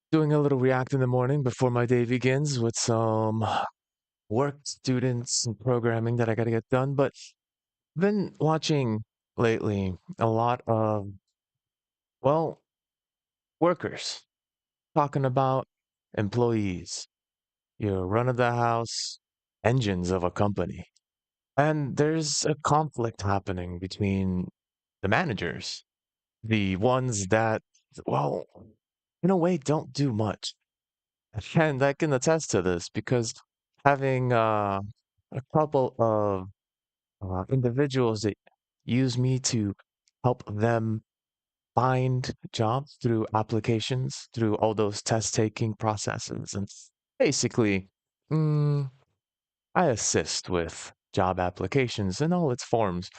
Doing a little React in the morning before my day begins with some work, students, and programming that I got to get done. But I've been watching lately a lot of, well, workers talking about employees, your run of the house engines of a company. And there's a conflict happening between the managers, the ones that, well, in a way, don't do much. And I can attest to this because having a couple of individuals that use me to help them find jobs through applications, through all those test taking processes. And basically, mm, I assist with job applications in all its forms.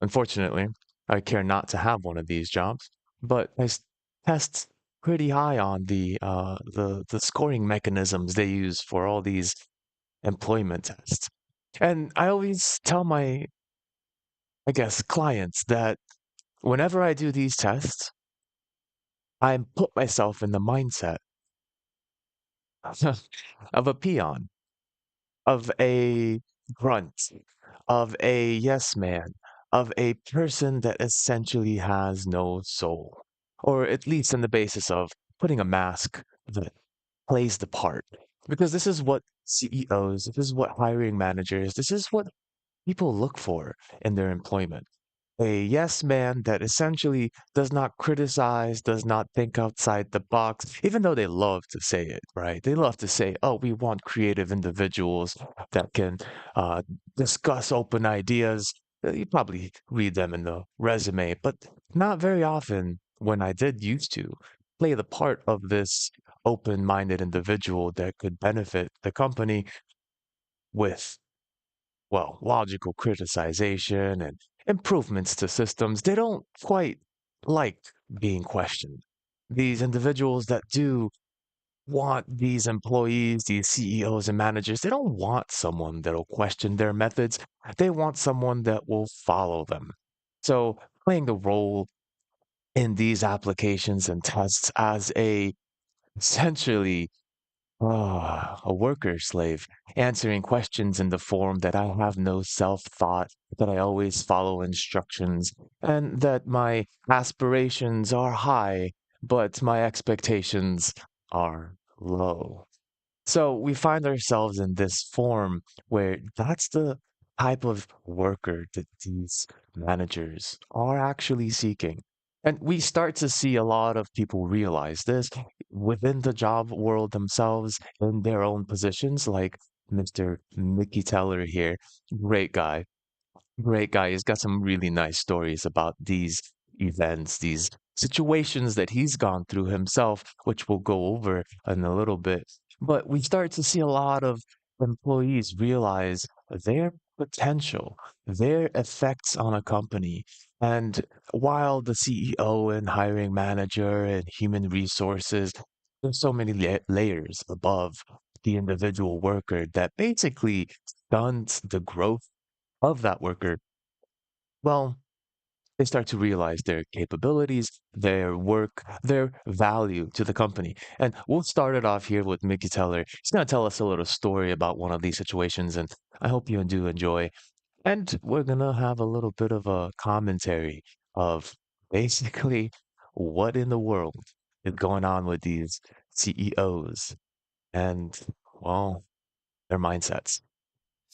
Unfortunately, I care not to have one of these jobs, but test pretty high on the scoring mechanisms they use for all these employment tests. And I always tell my, I guess, clients that whenever I do these tests, I put myself in the mindset of a peon, of a grunt, of a yes man, of a person that essentially has no soul, or at least on the basis of putting a mask that plays the part. Because this is what CEOs, this is what hiring managers, this is what people look for in their employment. A yes man that essentially does not criticize, does not think outside the box, even though they love to say it, right? They love to say, oh, we want creative individuals that can uh, discuss open ideas. You probably read them in the resume, but not very often when I did used to play the part of this open minded individual that could benefit the company with, well, logical criticization and improvements to systems, they don't quite like being questioned. These individuals that do want these employees, these CEOs and managers, they don't want someone that'll question their methods. They want someone that will follow them. So playing the role in these applications and tests as a essentially a worker slave, answering questions in the form that I have no self-thought, that I always follow instructions, and that my aspirations are high, but my expectations are low. So we find ourselves in this form where that's the type of worker that these managers are actually seeking. And we start to see a lot of people realize this within the job world themselves in their own positions, like Mr. Mickey Teller here. Great guy. Great guy. He's got some really nice stories about these events, these situations that he's gone through himself, which we'll go over in a little bit. But we start to see a lot of employees realize their potential, their effects on a company. And while the CEO and hiring manager and human resources, there's so many layers above the individual worker that basically stunts the growth of that worker, well, they start to realize their capabilities, their work, their value to the company. And we'll start it off here with Mickey Teller. He's going to tell us a little story about one of these situations, and I hope you do enjoy. And we're going to have a little bit of a commentary of basically what in the world is going on with these CEOs and, well, their mindsets.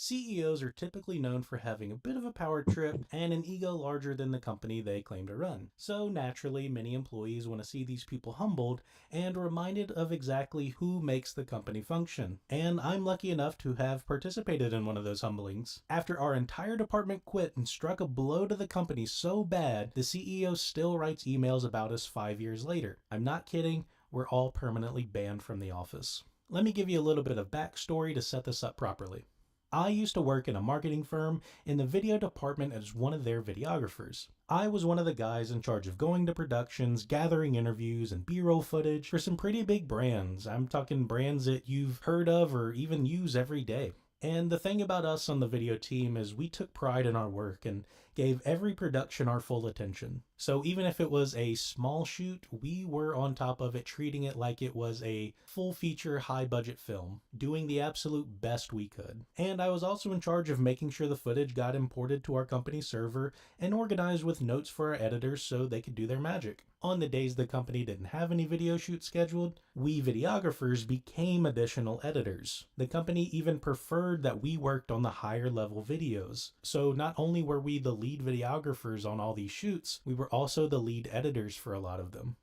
CEOs are typically known for having a bit of a power trip and an ego larger than the company they claim to run. So naturally, many employees want to see these people humbled and reminded of exactly who makes the company function. And I'm lucky enough to have participated in one of those humblings. After our entire department quit and struck a blow to the company so bad, the CEO still writes emails about us 5 years later. I'm not kidding, we're all permanently banned from the office. Let me give you a little bit of backstory to set this up properly. I used to work in a marketing firm in the video department as one of their videographers. I was one of the guys in charge of going to productions, gathering interviews and B-roll footage for some pretty big brands. I'm talking brands that you've heard of or even use every day. And the thing about us on the video team is we took pride in our work and gave every production our full attention. So even if it was a small shoot, we were on top of it, treating it like it was a full feature, high budget film, doing the absolute best we could. And I was also in charge of making sure the footage got imported to our company server and organized with notes for our editors so they could do their magic. On the days the company didn't have any video shoots scheduled, we videographers became additional editors. The company even preferred that we worked on the higher level videos. So not only were we the lead videographers on all these shoots, we were also the lead editors for a lot of them.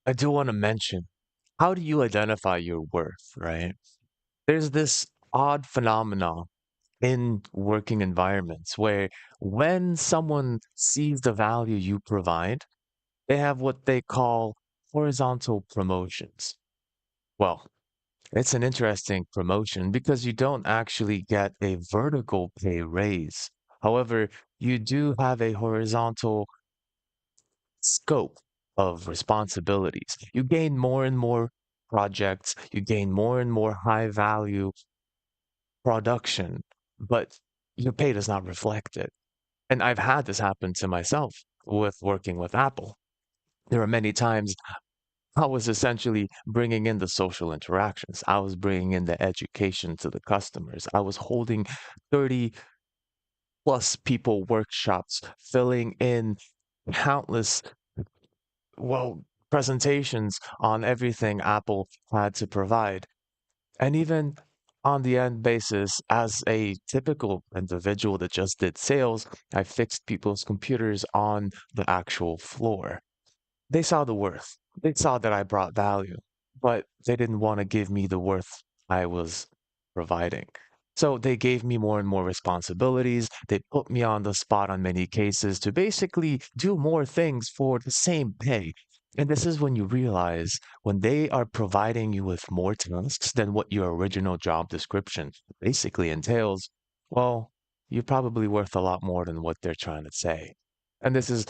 I do want to mention, how do you identify your worth, right? There's this odd phenomenon in working environments where when someone sees the value you provide, they have what they call horizontal promotions. Well, it's an interesting promotion because you don't actually get a vertical pay raise. However, you do have a horizontal scope of responsibilities. You gain more and more projects, you gain more and more high value production, but your pay does not reflect it. And I've had this happen to myself with working with Apple. There are many times I was essentially bringing in the social interactions. I was bringing in the education to the customers. I was holding 30 plus people workshops, filling in countless, well, presentations on everything Apple had to provide. And even on the end basis, as a typical individual that just did sales, I fixed people's computers on the actual floor. They saw the worth. They saw that I brought value, but they didn't want to give me the worth I was providing. So they gave me more and more responsibilities. They put me on the spot on many cases to basically do more things for the same pay. And this is when you realize when they are providing you with more tasks than what your original job description basically entails, well, you're probably worth a lot more than what they're trying to say. And this is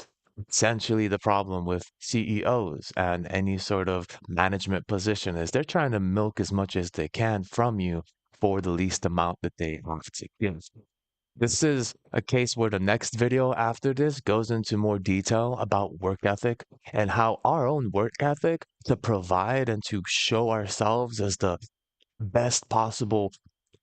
essentially the problem with CEOs and any sort of management position is they're trying to milk as much as they can from you for the least amount that they have to give. This is a case where the next video after this goes into more detail about work ethic and how our own work ethic to provide and to show ourselves as the best possible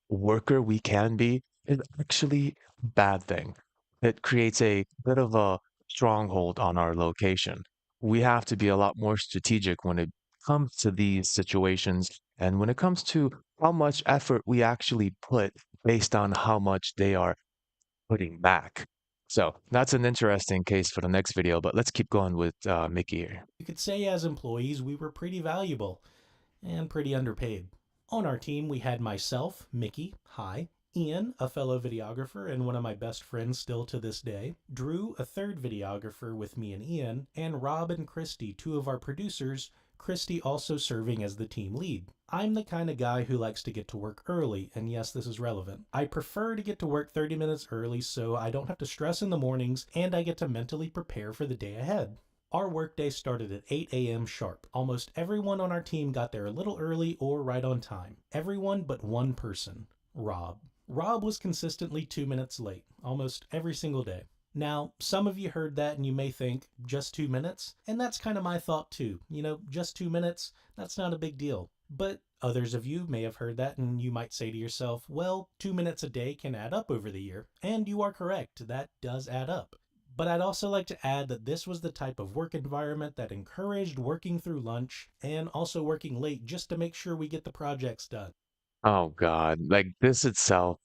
worker we can be is actually a bad thing. It creates a bit of a stronghold on our location. We have to be a lot more strategic when it comes to these situations and when it comes to how much effort we actually put based on how much they are putting back. So that's an interesting case for the next video, but let's keep going with Mickey here. You could say as employees we were pretty valuable and pretty underpaid. On our team, we had myself, Mickey, hi, Ian, a fellow videographer and one of my best friends still to this day, Drew, a third videographer with me and Ian, and Rob and Christy, two of our producers, Christy also serving as the team lead. I'm the kind of guy who likes to get to work early, and yes, this is relevant. I prefer to get to work 30 minutes early so I don't have to stress in the mornings and I get to mentally prepare for the day ahead. Our workday started at 8 a.m. sharp. Almost everyone on our team got there a little early or right on time. Everyone but one person, Rob. Rob was consistently 2 minutes late, almost every single day. Now, some of you heard that and you may think, just 2 minutes? And that's kind of my thought too. Just 2 minutes, that's not a big deal. But others of you may have heard that and you might say to yourself, well, 2 minutes a day can add up over the year. And you are correct, that does add up. But I'd also like to add that this was the type of work environment that encouraged working through lunch and also working late just to make sure we get the projects done. Oh God, like this itself,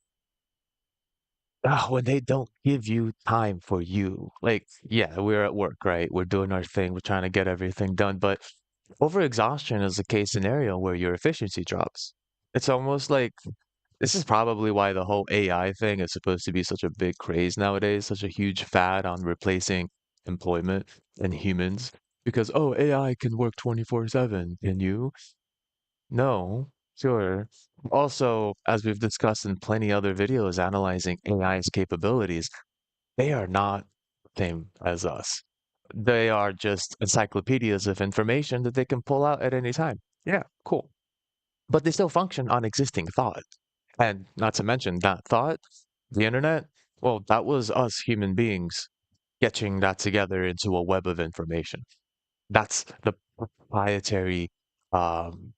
when they don't give you time for you. Like, yeah, we're at work, right? We're doing our thing, we're trying to get everything done, but overexhaustion is a case scenario where your efficiency drops. It's almost like this is probably why the whole AI thing is supposed to be such a big craze nowadays, such a huge fad on replacing employment and humans. Because, oh, AI can work 24/7. Can you? No, sure. Also, as we've discussed in plenty other videos analyzing AI's capabilities, they are not the same as us. They are just encyclopedias of information that they can pull out at any time. Yeah, cool. But they still function on existing thought. And not to mention that thought, the internet, Well, that was us human beings sketching that together into a web of information. That's the proprietary um,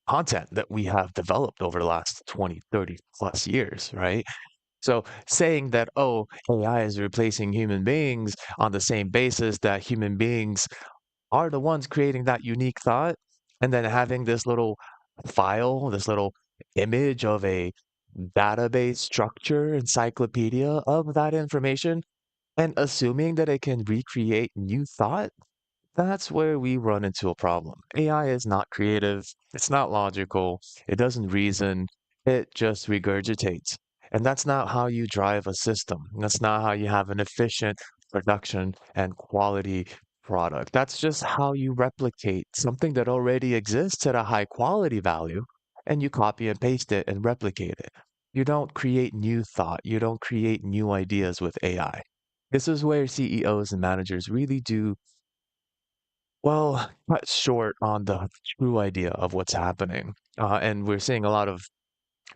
content that we have developed over the last 20, 30 plus years, right? So saying that, oh, AI is replacing human beings on the same basis that human beings are the ones creating that unique thought, and then having this little file, this little image of a database structure, encyclopedia of that information, and assuming that it can recreate new thought, that's where we run into a problem. AI is not creative, it's not logical, it doesn't reason, it just regurgitates. And that's not how you drive a system. That's not how you have an efficient production and quality product. That's just how you replicate something that already exists at a high quality value and you copy and paste it and replicate it. You don't create new thought, you don't create new ideas with AI. This is where CEOs and managers really do well, cut short on the true idea of what's happening. And we're seeing a lot of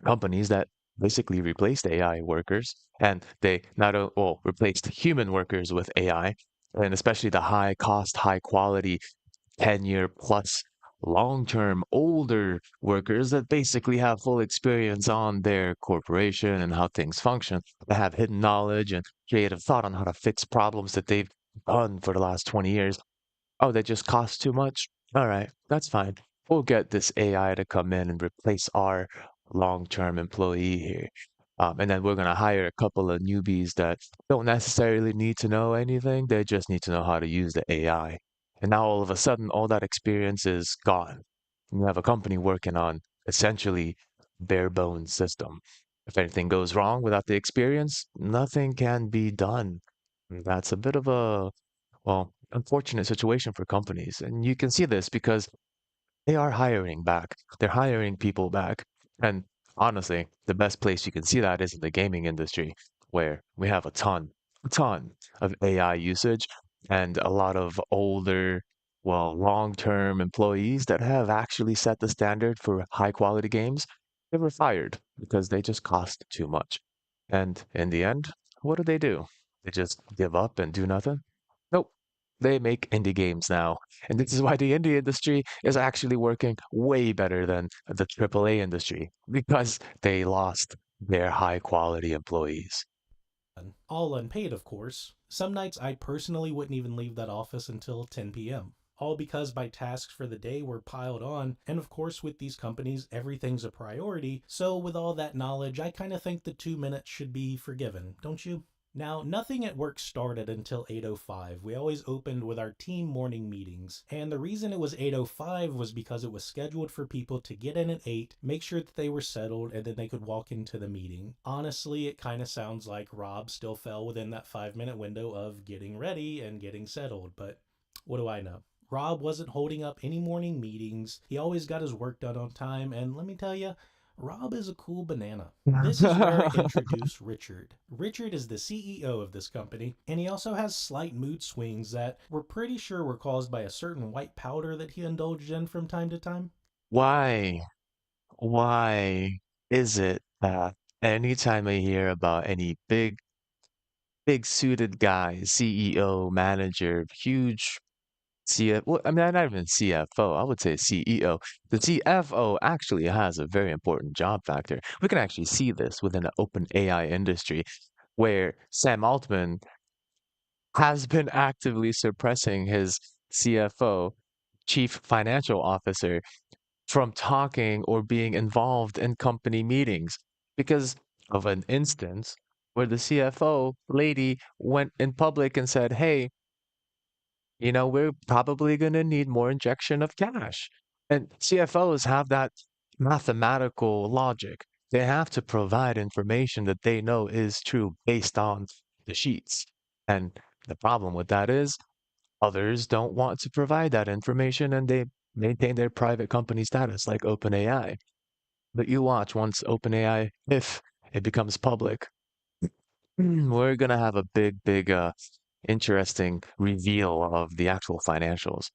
companies that basically replaced AI workers, and they not well, replaced human workers with AI, and especially the high cost, high quality, 10-year plus long-term older workers that basically have full experience on their corporation and how things function. They have hidden knowledge and creative thought on how to fix problems that they've done for the last 20 years. Oh, that just costs too much? All right, that's fine. We'll get this AI to come in and replace our long-term employee here. And then we're going to hire a couple of newbies that don't necessarily need to know anything. They just need to know how to use the AI. And now all of a sudden, all that experience is gone. You have a company working on essentially bare bones system. If anything goes wrong without the experience, nothing can be done. That's a bit of a well, unfortunate situation for companies. And you can see this because they are hiring back. They're hiring people back. And honestly, the best place you can see that is in the gaming industry, where we have a ton of AI usage and a lot of older, well, long-term employees that have actually set the standard for high quality games. They were fired because they just cost too much. And in the end, what do? They just give up and do nothing? Nope. They make indie games now. And this is why the indie industry is actually working way better than the AAA industry because they lost their high quality employees. All unpaid, of course. Some nights I personally wouldn't even leave that office until 10 p.m. All because my tasks for the day were piled on, and of course, with these companies, everything's a priority. So, with all that knowledge, I kind of think the 2 minutes should be forgiven, don't you? Now, nothing at work started until 8:05. We always opened with our team morning meetings. And the reason it was 8:05 was because it was scheduled for people to get in at 8, make sure that they were settled, and then they could walk into the meeting. Honestly, it kind of sounds like Rob still fell within that 5 minute window of getting ready and getting settled, but what do I know? Rob wasn't holding up any morning meetings. He always got his work done on time, and let me tell you, Rob is a cool banana. This is where I introduce Richard. Richard is the CEO of this company, and he also has slight mood swings that we're pretty sure were caused by a certain white powder that he indulged in from time to time. Why? Why is it that anytime I hear about any big suited guy, CEO, manager, huge CF, well, I mean, not even CFO, I would say CEO. The CFO actually has a very important job factor. We can actually see this within the open AI industry, where Sam Altman has been actively suppressing his CFO, Chief Financial Officer, from talking or being involved in company meetings because of an instance where the CFO lady went in public and said, "Hey, we're probably going to need more injection of cash." And CFOs have that mathematical logic. They have to provide information that they know is true based on the sheets. And the problem with that is others don't want to provide that information and they maintain their private company status like OpenAI. But you watch once OpenAI, if it becomes public, we're gonna have a big, interesting reveal of the actual financials.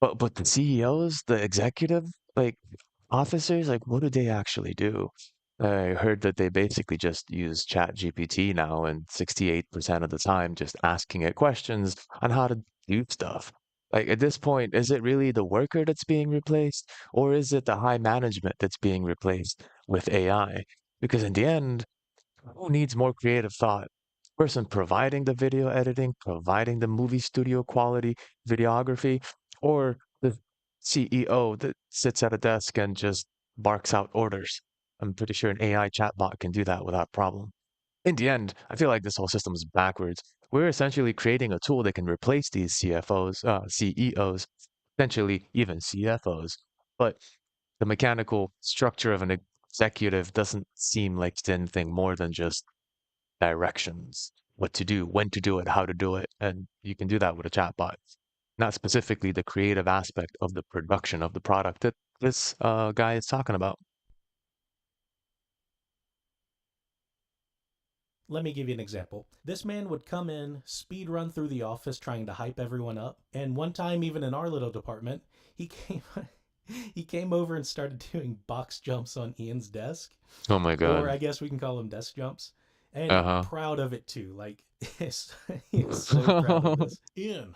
But the CEOs, the executive like officers, like what do they actually do? I heard that they basically just use Chat GPT now, and 68% of the time just asking it questions on how to do stuff. Like at this point, is it really the worker that's being replaced, or is it the high management that's being replaced with AI? Because in the end, who needs more creative thought? Person providing the video editing, providing the movie studio quality videography, or the CEO that sits at a desk and just barks out orders? I'm pretty sure an AI chatbot can do that without problem. In the end, I feel like this whole system is backwards. We're essentially creating a tool that can replace these CEOs, essentially even CFOs. But the mechanical structure of an executive doesn't seem like it's anything more than just directions, what to do, when to do it, how to do it, and you can do that with a chatbot. Not specifically the creative aspect of the production of the product that this guy is talking about. Let me give you an example. This man would come in, speed run through the office trying to hype everyone up, and one time even in our little department, he came he came over and started doing box jumps on Ian's desk, Oh my or God. I guess we can call them desk jumps. And Uh-huh. proud of it too. Like he is so proud of this. Ian,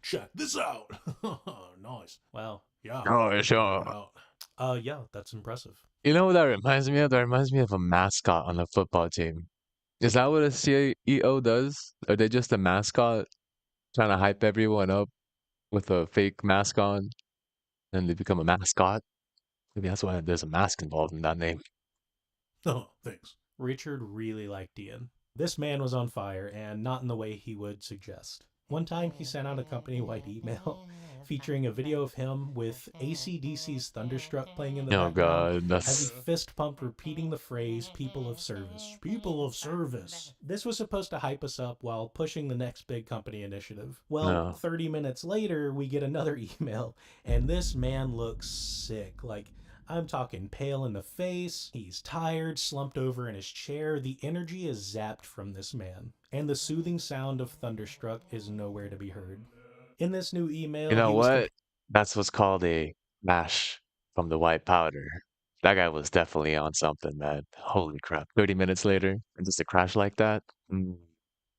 check this out. Nice. Wow. Yeah. Oh, Check sure. it out. Yeah, that's impressive. You know what that reminds me of? That reminds me of a mascot on the football team. Is that what a CEO does? Are they just a mascot trying to hype everyone up with a fake mask on and they become a mascot? Maybe that's why there's a mask involved in that name. Oh, thanks. Richard really liked Ian. This man was on fire, and not in the way he would suggest. One time, he sent out a company wide email featuring a video of him with AC/DC's Thunderstruck playing in the Oh background God, as he that's fist pumped, repeating the phrase, "People of service. People of service." This was supposed to hype us up while pushing the next big company initiative. Well, no. 30 minutes later, we get another email, and this man looks sick. Like, I'm talking pale in the face. He's tired, slumped over in his chair. The energy is zapped from this man, and the soothing sound of Thunderstruck is nowhere to be heard. In this new You email, know he was what? That's what's called a mash from the white powder. That guy was definitely on something, man. Holy crap. 30 minutes later, and just a crash like that? Mm,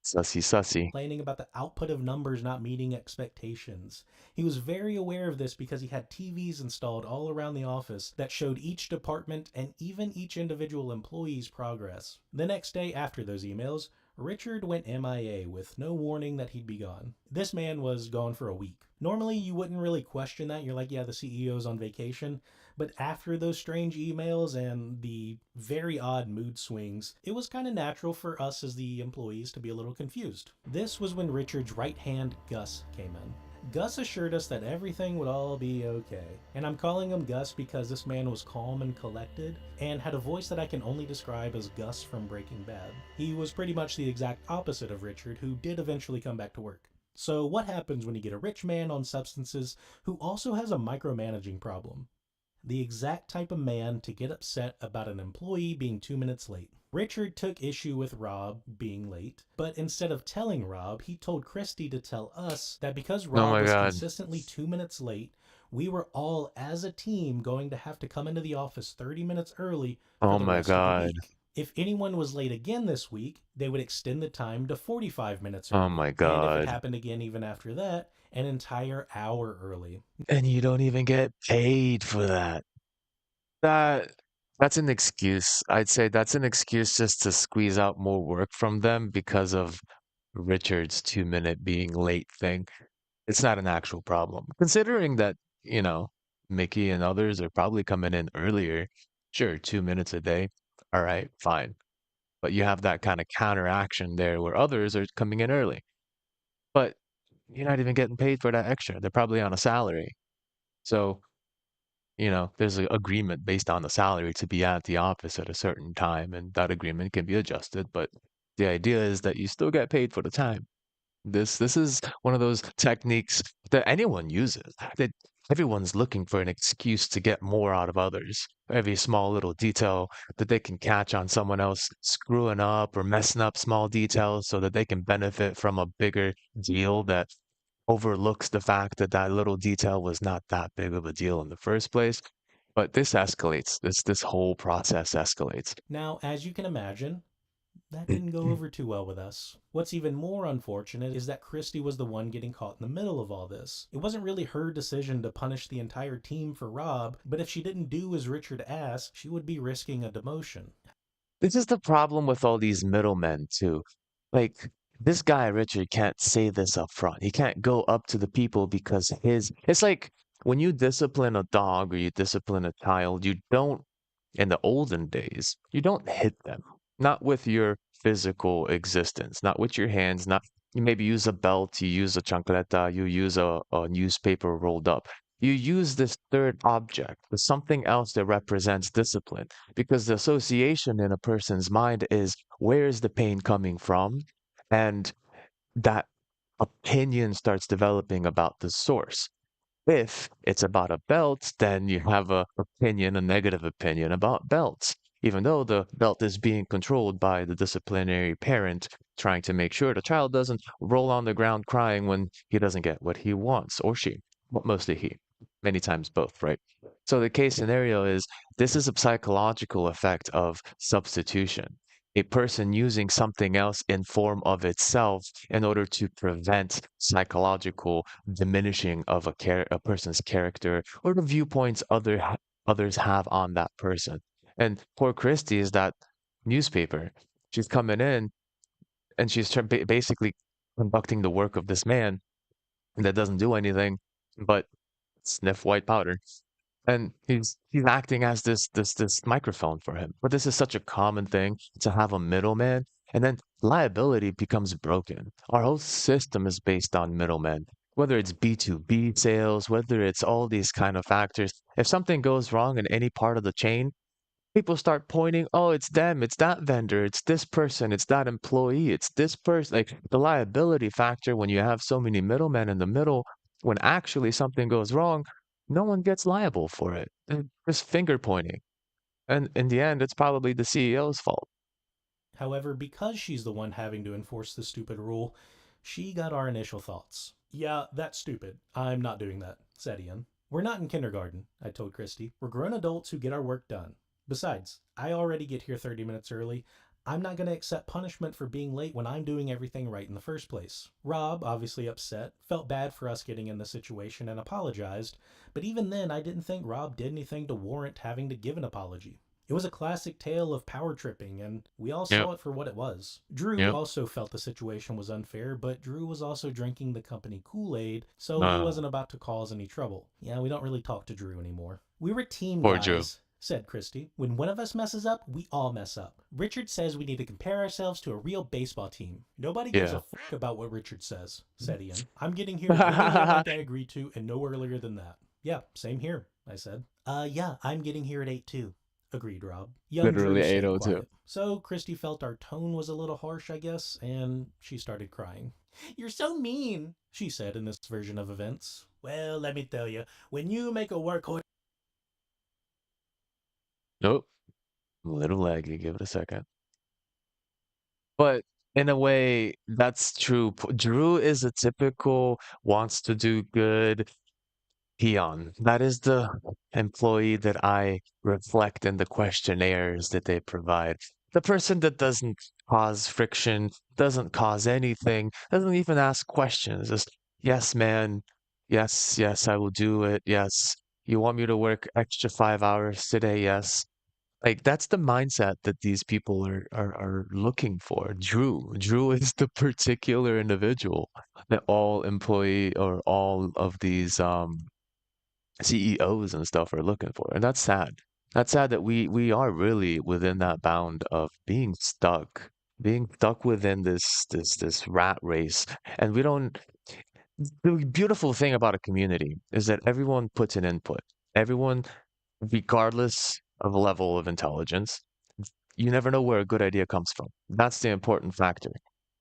sussy, sussy. complaining about the output of numbers not meeting expectations. He was very aware of this because he had TVs installed all around the office that showed each department and even each individual employee's progress. The next day after those emails, Richard went MIA with no warning that he'd be gone. This man was gone for a week. Normally, you wouldn't really question that. You're like, yeah, the CEO's on vacation. But after those strange emails and the very odd mood swings, it was kind of natural for us as the employees to be a little confused. This was when Richard's right hand, Gus, came in. Gus assured us that everything would all be okay. And I'm calling him Gus because this man was calm and collected and had a voice that I can only describe as Gus from Breaking Bad. He was pretty much the exact opposite of Richard, who did eventually come back to work. So, what happens when you get a rich man on substances who also has a micromanaging problem? The exact type of man to get upset about an employee being 2 minutes late. Richard took issue with Rob being late, but instead of telling Rob, he told Christy to tell us that because Oh Rob my was God. consistently 2 minutes late, we were all, as a team, going to have to come into the office 30 minutes early for Oh the my rest of the God. week. If anyone was late again this week, they would extend the time to 45 minutes Oh early. my And if it God. happened again even after that, an entire hour early. And you don't even get paid for that. That that's an excuse. I'd say that's an excuse just to squeeze out more work from them because of Richard's 2 minute being late thing. It's not an actual problem. Considering that, Mickey and others are probably coming in earlier. Sure, 2 minutes a day. All right, fine. But you have that kind of counteraction there where others are coming in early. But you're not even getting paid for that extra. They're probably on a salary. So there's an agreement based on the salary to be at the office at a certain time, and that agreement can be adjusted. But the idea is that you still get paid for the time. This is one of those techniques that anyone uses. That everyone's looking for an excuse to get more out of others. Every small little detail that they can catch on someone else screwing up or messing up small details so that they can benefit from a bigger deal that overlooks the fact that that little detail was not that big of a deal in the first place. But this escalates. This whole process escalates. Now, as you can imagine, that didn't go over too well with us. What's even more unfortunate is that Christy was the one getting caught in the middle of all this. It wasn't really her decision to punish the entire team for Rob, but if she didn't do as Richard asked, she would be risking a demotion. This is the problem with all these middlemen too. Like this guy Richard can't say this up front. He can't go up to the people because his it's like when you discipline a dog or you discipline a child, you don't in the olden days, you don't hit them. Not with your physical existence, not with your hands, not you maybe use a belt, you use a chancleta, you use a newspaper rolled up. You use this third object, something else that represents discipline because the association in a person's mind is where is the pain coming from? And that opinion starts developing about the source. If it's about a belt, then you have a opinion, a negative opinion about belts, even though the belt is being controlled by the disciplinary parent trying to make sure the child doesn't roll on the ground crying when he doesn't get what he wants, or she, but mostly he, many times both, right? So the case scenario is this is a psychological effect of substitution. A person using something else in form of itself in order to prevent psychological diminishing of a person's character or the viewpoints others have on that person. And poor Christy is that newspaper. She's coming in and she's basically conducting the work of this man that doesn't do anything but sniff white powder. And he's acting as this microphone for him. But this is such a common thing to have a middleman, and then liability becomes broken. Our whole system is based on middlemen, whether it's B2B sales, whether it's all these kind of factors. If something goes wrong in any part of the chain, people start pointing, oh, it's them, it's that vendor, it's this person, it's that employee, it's this person. Like the liability factor when you have so many middlemen in the middle, when actually something goes wrong, no one gets liable for it. Just finger pointing. And in the end, it's probably the CEO's fault. However, because she's the one having to enforce the stupid rule, she got our initial thoughts. Yeah, that's stupid. I'm not doing that, said Ian. We're not in kindergarten, I told Christy. We're grown adults who get our work done. Besides, I already get here 30 minutes early. I'm not going to accept punishment for being late when I'm doing everything right in the first place. Rob, obviously upset, felt bad for us getting in the situation and apologized, but even then I didn't think Rob did anything to warrant having to give an apology. It was a classic tale of power tripping, and we all Yep. saw it for what it was. Drew Yep. also felt the situation was unfair, but Drew was also drinking the company Kool-Aid, so he Uh, wasn't about to cause any trouble. Yeah, we don't really talk to Drew anymore. We were team Poor Drew. guys, said Christy. When one of us messes up, we all mess up. Richard says we need to compare ourselves to a real baseball team. Nobody gives a Yeah. fuck about what Richard says, said Ian. I'm getting here really late like I agreed to, and no earlier than that. Yeah, same here, I said. Yeah, I'm getting here at 8 too, agreed Rob. Young Drew Literally stayed 802. quiet. So Christy felt our tone was a little harsh, I guess, and she started crying. You're so mean, she said in this version of events. Well, let me tell you, when you make a workhorse. Nope. A little laggy. Give it a second. But in a way, that's true. Drew is a typical wants to do good peon. That is the employee that I reflect in the questionnaires that they provide. The person that doesn't cause friction, doesn't cause anything, doesn't even ask questions. Just, yes, man. Yes, yes, I will do it. Yes. You want me to work extra 5 hours today? Yes. Like that's the mindset that these people are looking for. Drew is the particular individual that all employee or all of these CEOs and stuff are looking for. And that's sad. That's sad that we are really within that bound of being stuck within this rat race. And we don't the beautiful thing about a community is that everyone puts an input. Everyone, regardless of level of intelligence, you never know where a good idea comes from. That's the important factor.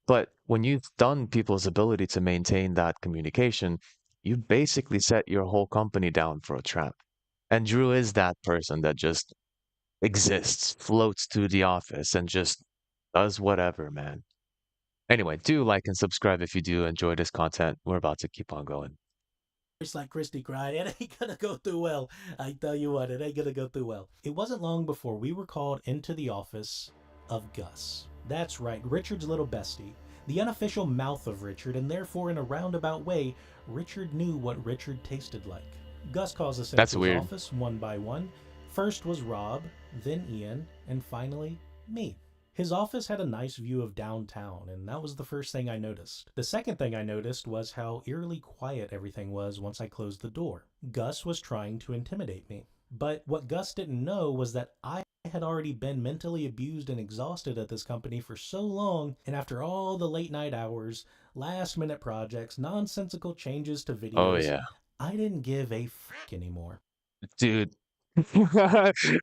But when you stun people's ability to maintain that communication, you basically set your whole company down for a trap. And Drew is that person that just exists, floats through the office, and just does whatever, man. Anyway, do like and subscribe if you do enjoy this content. We're about to keep on going. It's like Christy cried, it ain't gonna go through well. I tell you what, it ain't gonna go through well. It wasn't long before we were called into the office of Gus. That's right, Richard's little bestie. The unofficial mouth of Richard, and therefore, in a roundabout way, Richard knew what Richard tasted like. Gus calls us That's into his weird. office one by one. First was Rob, then Ian, and finally, me. His office had a nice view of downtown, and that was the first thing I noticed. The second thing I noticed was how eerily quiet everything was once I closed the door. Gus was trying to intimidate me. But what Gus didn't know was that I had already been mentally abused and exhausted at this company for so long, and after all the late night hours, last minute projects, nonsensical changes to Oh videos, yeah. I didn't give a frick anymore. Dude,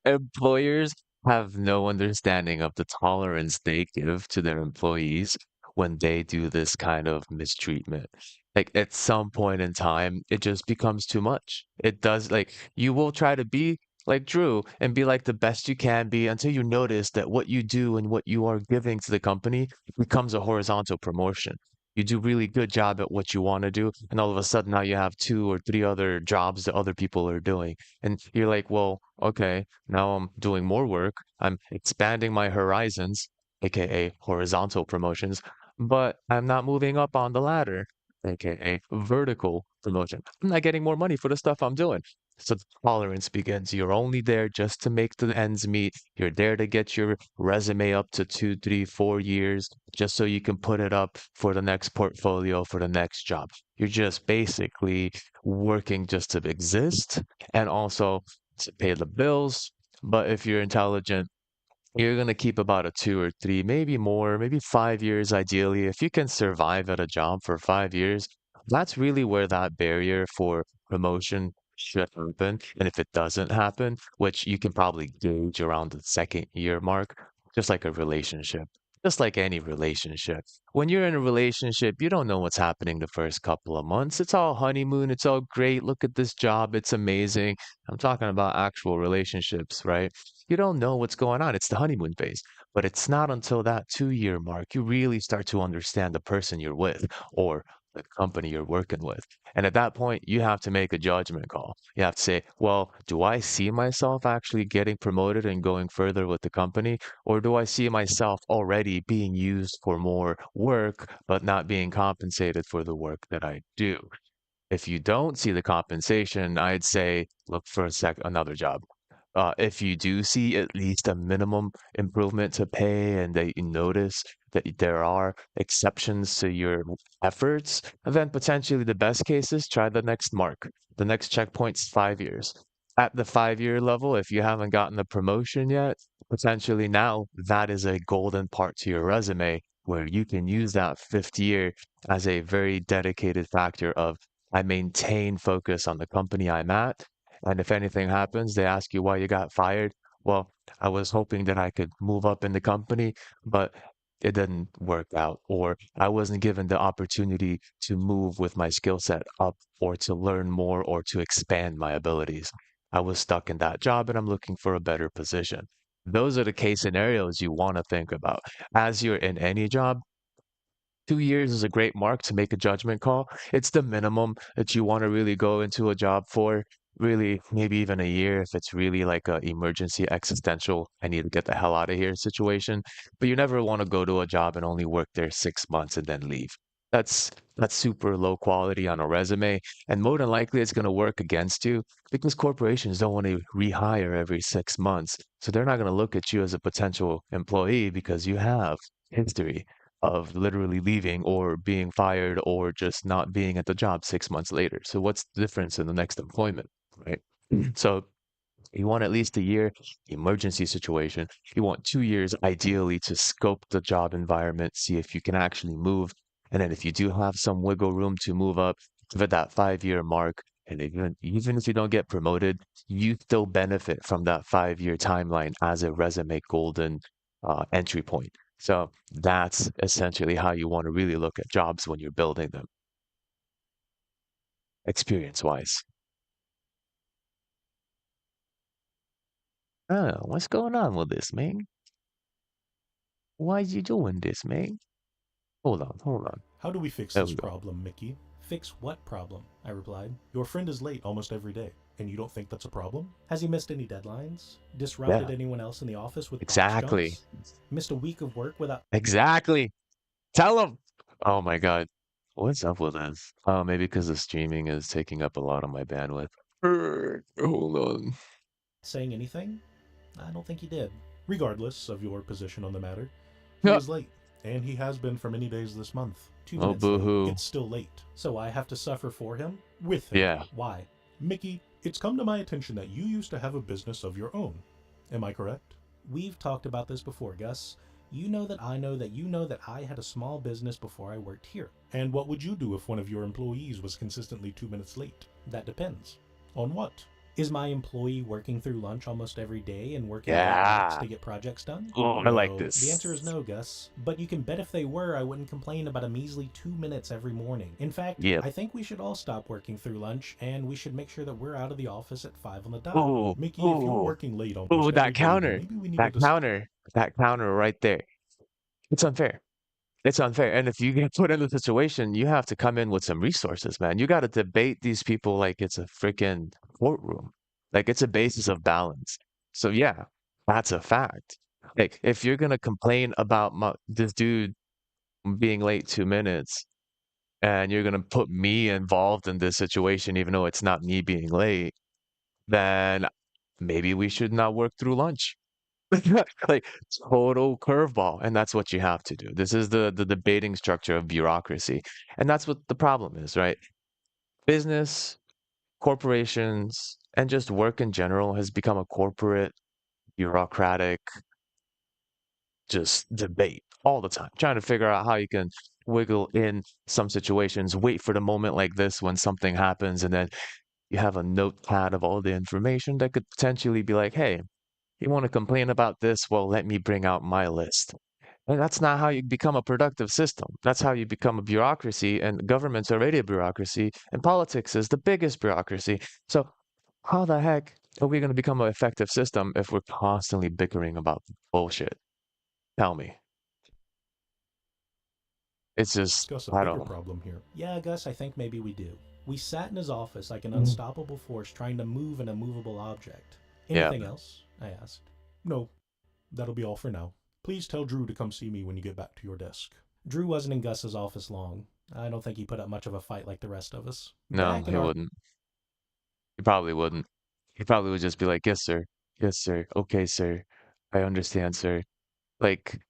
employers have no understanding of the tolerance they give to their employees when they do this kind of mistreatment. Like at some point in time, it just becomes too much. It does, like you will try to be like Drew and be like the best you can be until you notice that what you do and what you are giving to the company becomes a horizontal promotion. You do really good job at what you want to do, and all of a sudden now you have two or three other jobs that other people are doing. And you're like, well, okay, now I'm doing more work. I'm expanding my horizons, aka horizontal promotions, but I'm not moving up on the ladder, aka vertical promotion. I'm not getting more money for the stuff I'm doing. So the tolerance begins. You're only there just to make the ends meet. You're there to get your resume up to 2, 3, 4 years, just so you can put it up for the next portfolio for the next job. You're just basically working just to exist and also to pay the bills. But if you're intelligent, you're going to keep about a 2 or 3, maybe more, maybe 5 years ideally. If you can survive at a job for 5 years, that's really where that barrier for promotion should happen. And if it doesn't happen, which you can probably gauge around the second year mark, just like a relationship, just like any relationship. When you're in a relationship, you don't know what's happening the first couple of months. It's all honeymoon. It's all great. Look at this job. It's amazing. I'm talking about actual relationships, right? You don't know what's going on. It's the honeymoon phase. But it's not until that 2 year mark you really start to understand the person you're with or the company you're working with. And at that point, you have to make a judgment call. You have to say, well, do I see myself actually getting promoted and going further with the company? Or do I see myself already being used for more work, but not being compensated for the work that I do? If you don't see the compensation, I'd say look for another job. If you do see at least a minimum improvement to pay and that you notice that there are exceptions to your efforts, then potentially the best case is try the next mark. The next checkpoint's 5 years. At the 5 year level, if you haven't gotten the promotion yet, potentially now that is a golden part to your resume where you can use that fifth year as a very dedicated factor of I maintain focus on the company I'm at, and if anything happens, they ask you why you got fired. Well, I was hoping that I could move up in the company, but it didn't work out, or I wasn't given the opportunity to move with my skill set up, or to learn more, or to expand my abilities. I was stuck in that job and I'm looking for a better position. Those are the case scenarios you want to think about. As you're in any job, 2 years is a great mark to make a judgment call. It's the minimum that you want to really go into a job for. Really, maybe even a year if it's really like a emergency existential, I need to get the hell out of here situation. But you never want to go to a job and only work there 6 months and then leave. That's super low quality on a resume, and more than likely it's going to work against you because corporations don't want to rehire every 6 months. So they're not going to look at you as a potential employee because you have history of literally leaving or being fired or just not being at the job 6 months later. So what's the difference in the next employment, right? So you want at least a year emergency situation. You want 2 years ideally to scope the job environment, see if you can actually move. And then if you do have some wiggle room to move up, give it that 5 year mark. And even if you don't get promoted, you still benefit from that 5 year timeline as a resume golden entry point. So that's essentially how you want to really look at jobs when you're building them, experience wise. Oh, what's going on with this, man? Why you doing this, man? Hold on, hold on. How do we fix There this we go. problem, Mickey? Fix what problem? I replied. Your friend is late almost every day, and you don't think that's a problem? Has he missed any deadlines? Disrupted Yeah, anyone else in the office with box exactly. jumps? Missed a week of work without Exactly. Tell him. Oh my God. What's up with this? Oh, maybe because the streaming is taking up a lot of my bandwidth. Hold on. saying anything? I don't think he did. Regardless of your position on the matter, he Yeah. was late, and he has been for many days this month. Two Oh, minutes late. boo-hoo. It's still late. So I have to suffer for him? With him. Yeah. Why? Mickey, it's come to my attention that you used to have a business of your own. Am I correct? We've talked about this before, Gus. You know that I know that you know that I had a small business before I worked here. And what would you do if one of your employees was consistently 2 minutes late? That depends. On what? Is my employee working through lunch almost every day and working late nights Yeah. to get projects done? Oh, I like No. The answer is this. no, Gus. But you can bet if they were, I wouldn't complain about a measly 2 minutes every morning. In fact, Yep. I think we should all stop working through lunch and we should make sure that we're out of the office at 5 on the dot. Oh, Mickey, if you're oh, working late oh, almost every that day, then counter. maybe we need to That discuss. counter. That counter right there. It's unfair. It's unfair. And if you get put in the situation, you have to come in with some resources, man. You got to debate these people like it's a freaking courtroom. Like it's a basis of balance. So yeah, that's a fact. Like if you're gonna complain about this dude being late 2 minutes and you're gonna put me involved in this situation, even though it's not me being late, then maybe we should not work through lunch. Like total curveball, and that's what you have to do. This is the debating structure of bureaucracy, and that's what the problem is, right? Business, corporations, and just work in general has become a corporate, bureaucratic, just debate all the time, trying to figure out how you can wiggle in some situations, wait for the moment like this when something happens, and then you have a notepad of all the information that could potentially be like, hey, you want to complain about this? Well, let me bring out my list. And that's not how you become a productive system. That's how you become a bureaucracy, and government's already a bureaucracy, and politics is the biggest bureaucracy. So, how the heck are we going to become an effective system if we're constantly bickering about bullshit? Tell me. It's just, Discuss a I bigger don't. problem here. Yeah, Gus, I think maybe we do. We sat in his office like an Mhm. unstoppable force trying to move an immovable object. Yeah, Anything else? I asked. No, that'll be all for now. Please tell Drew to come see me when you get back to your desk. Drew wasn't in Gus's office long. I don't think he put up much of a fight like the rest of us. no, Back in he our wouldn't. He probably wouldn't. He probably would just be like, yes, sir. Yes, sir. Okay, sir. I understand, sir. Like,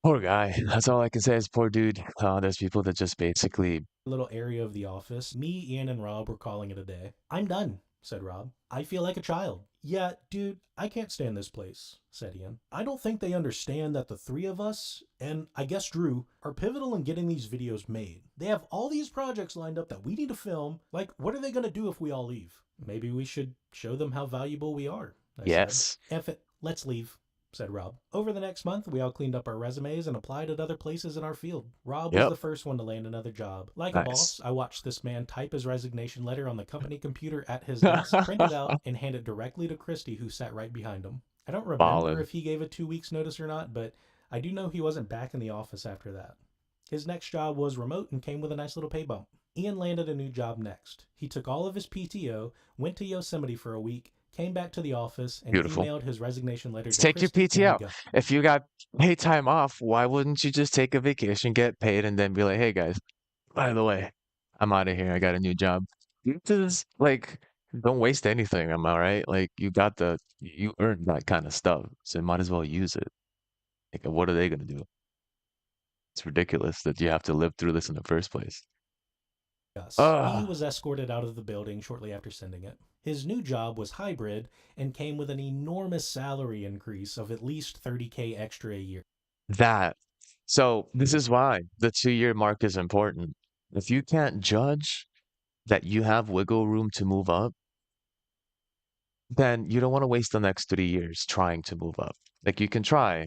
poor guy. That's all I can say is poor dude. There's people that just basically, little area of the office, me, Ian, and Rob were calling it a day. I'm done, said Rob. I feel like a child. Yeah, dude, I can't stand this place, said Ian. I don't think they understand that the three of us, and I guess Drew, are pivotal in getting these videos made. They have all these projects lined up that we need to film. Like, what are they going to do if we all leave? Maybe we should show them how valuable we are, I said. yes. F it, let's leave, said Rob. Over the next month, we all cleaned up our resumes and applied at other places in our field. Rob was Yep. the first one to land another job. Like a Nice. boss, I watched this man type his resignation letter on the company computer at his desk, print it out, and hand it directly to Christy, who sat right behind him. I don't remember Ballin'. if he gave a 2 weeks notice or not, but I do know he wasn't back in the office after that. His next job was remote and came with a nice little pay bump. Ian landed a new job next. He took all of his PTO, went to Yosemite for a week, came back to the office, and Beautiful. emailed his resignation letter Just to take your Christy, and we PTO. go. If you got paid time off, why wouldn't you just take a vacation, get paid, and then be like, hey guys, by the way, I'm out of here. I got a new job. This is like, don't waste anything, am I right? Like, you earned that kind of stuff, so you might as well use it. Like, what are they gonna do? It's ridiculous that you have to live through this in the first place. Us. He Ah, was escorted out of the building shortly after sending it. His new job was hybrid and came with an enormous salary increase of at least 30K extra a year. that. So this is why the 2 year mark is important. If you can't judge that you have wiggle room to move up, then you don't want to waste the next 3 years trying to move up. Like you can try,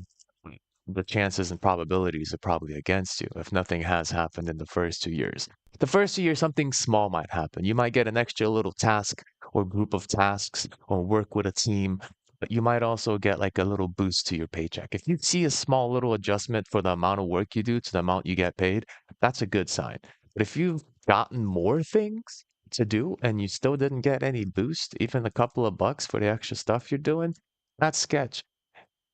the chances and probabilities are probably against you if nothing has happened in the first 2 years. The first 2 years, something small might happen. You might get an extra little task or group of tasks or work with a team, but you might also get like a little boost to your paycheck. If you see a small little adjustment for the amount of work you do to the amount you get paid, that's a good sign. But if you've gotten more things to do and you still didn't get any boost, even a couple of bucks for the extra stuff you're doing, that's sketch.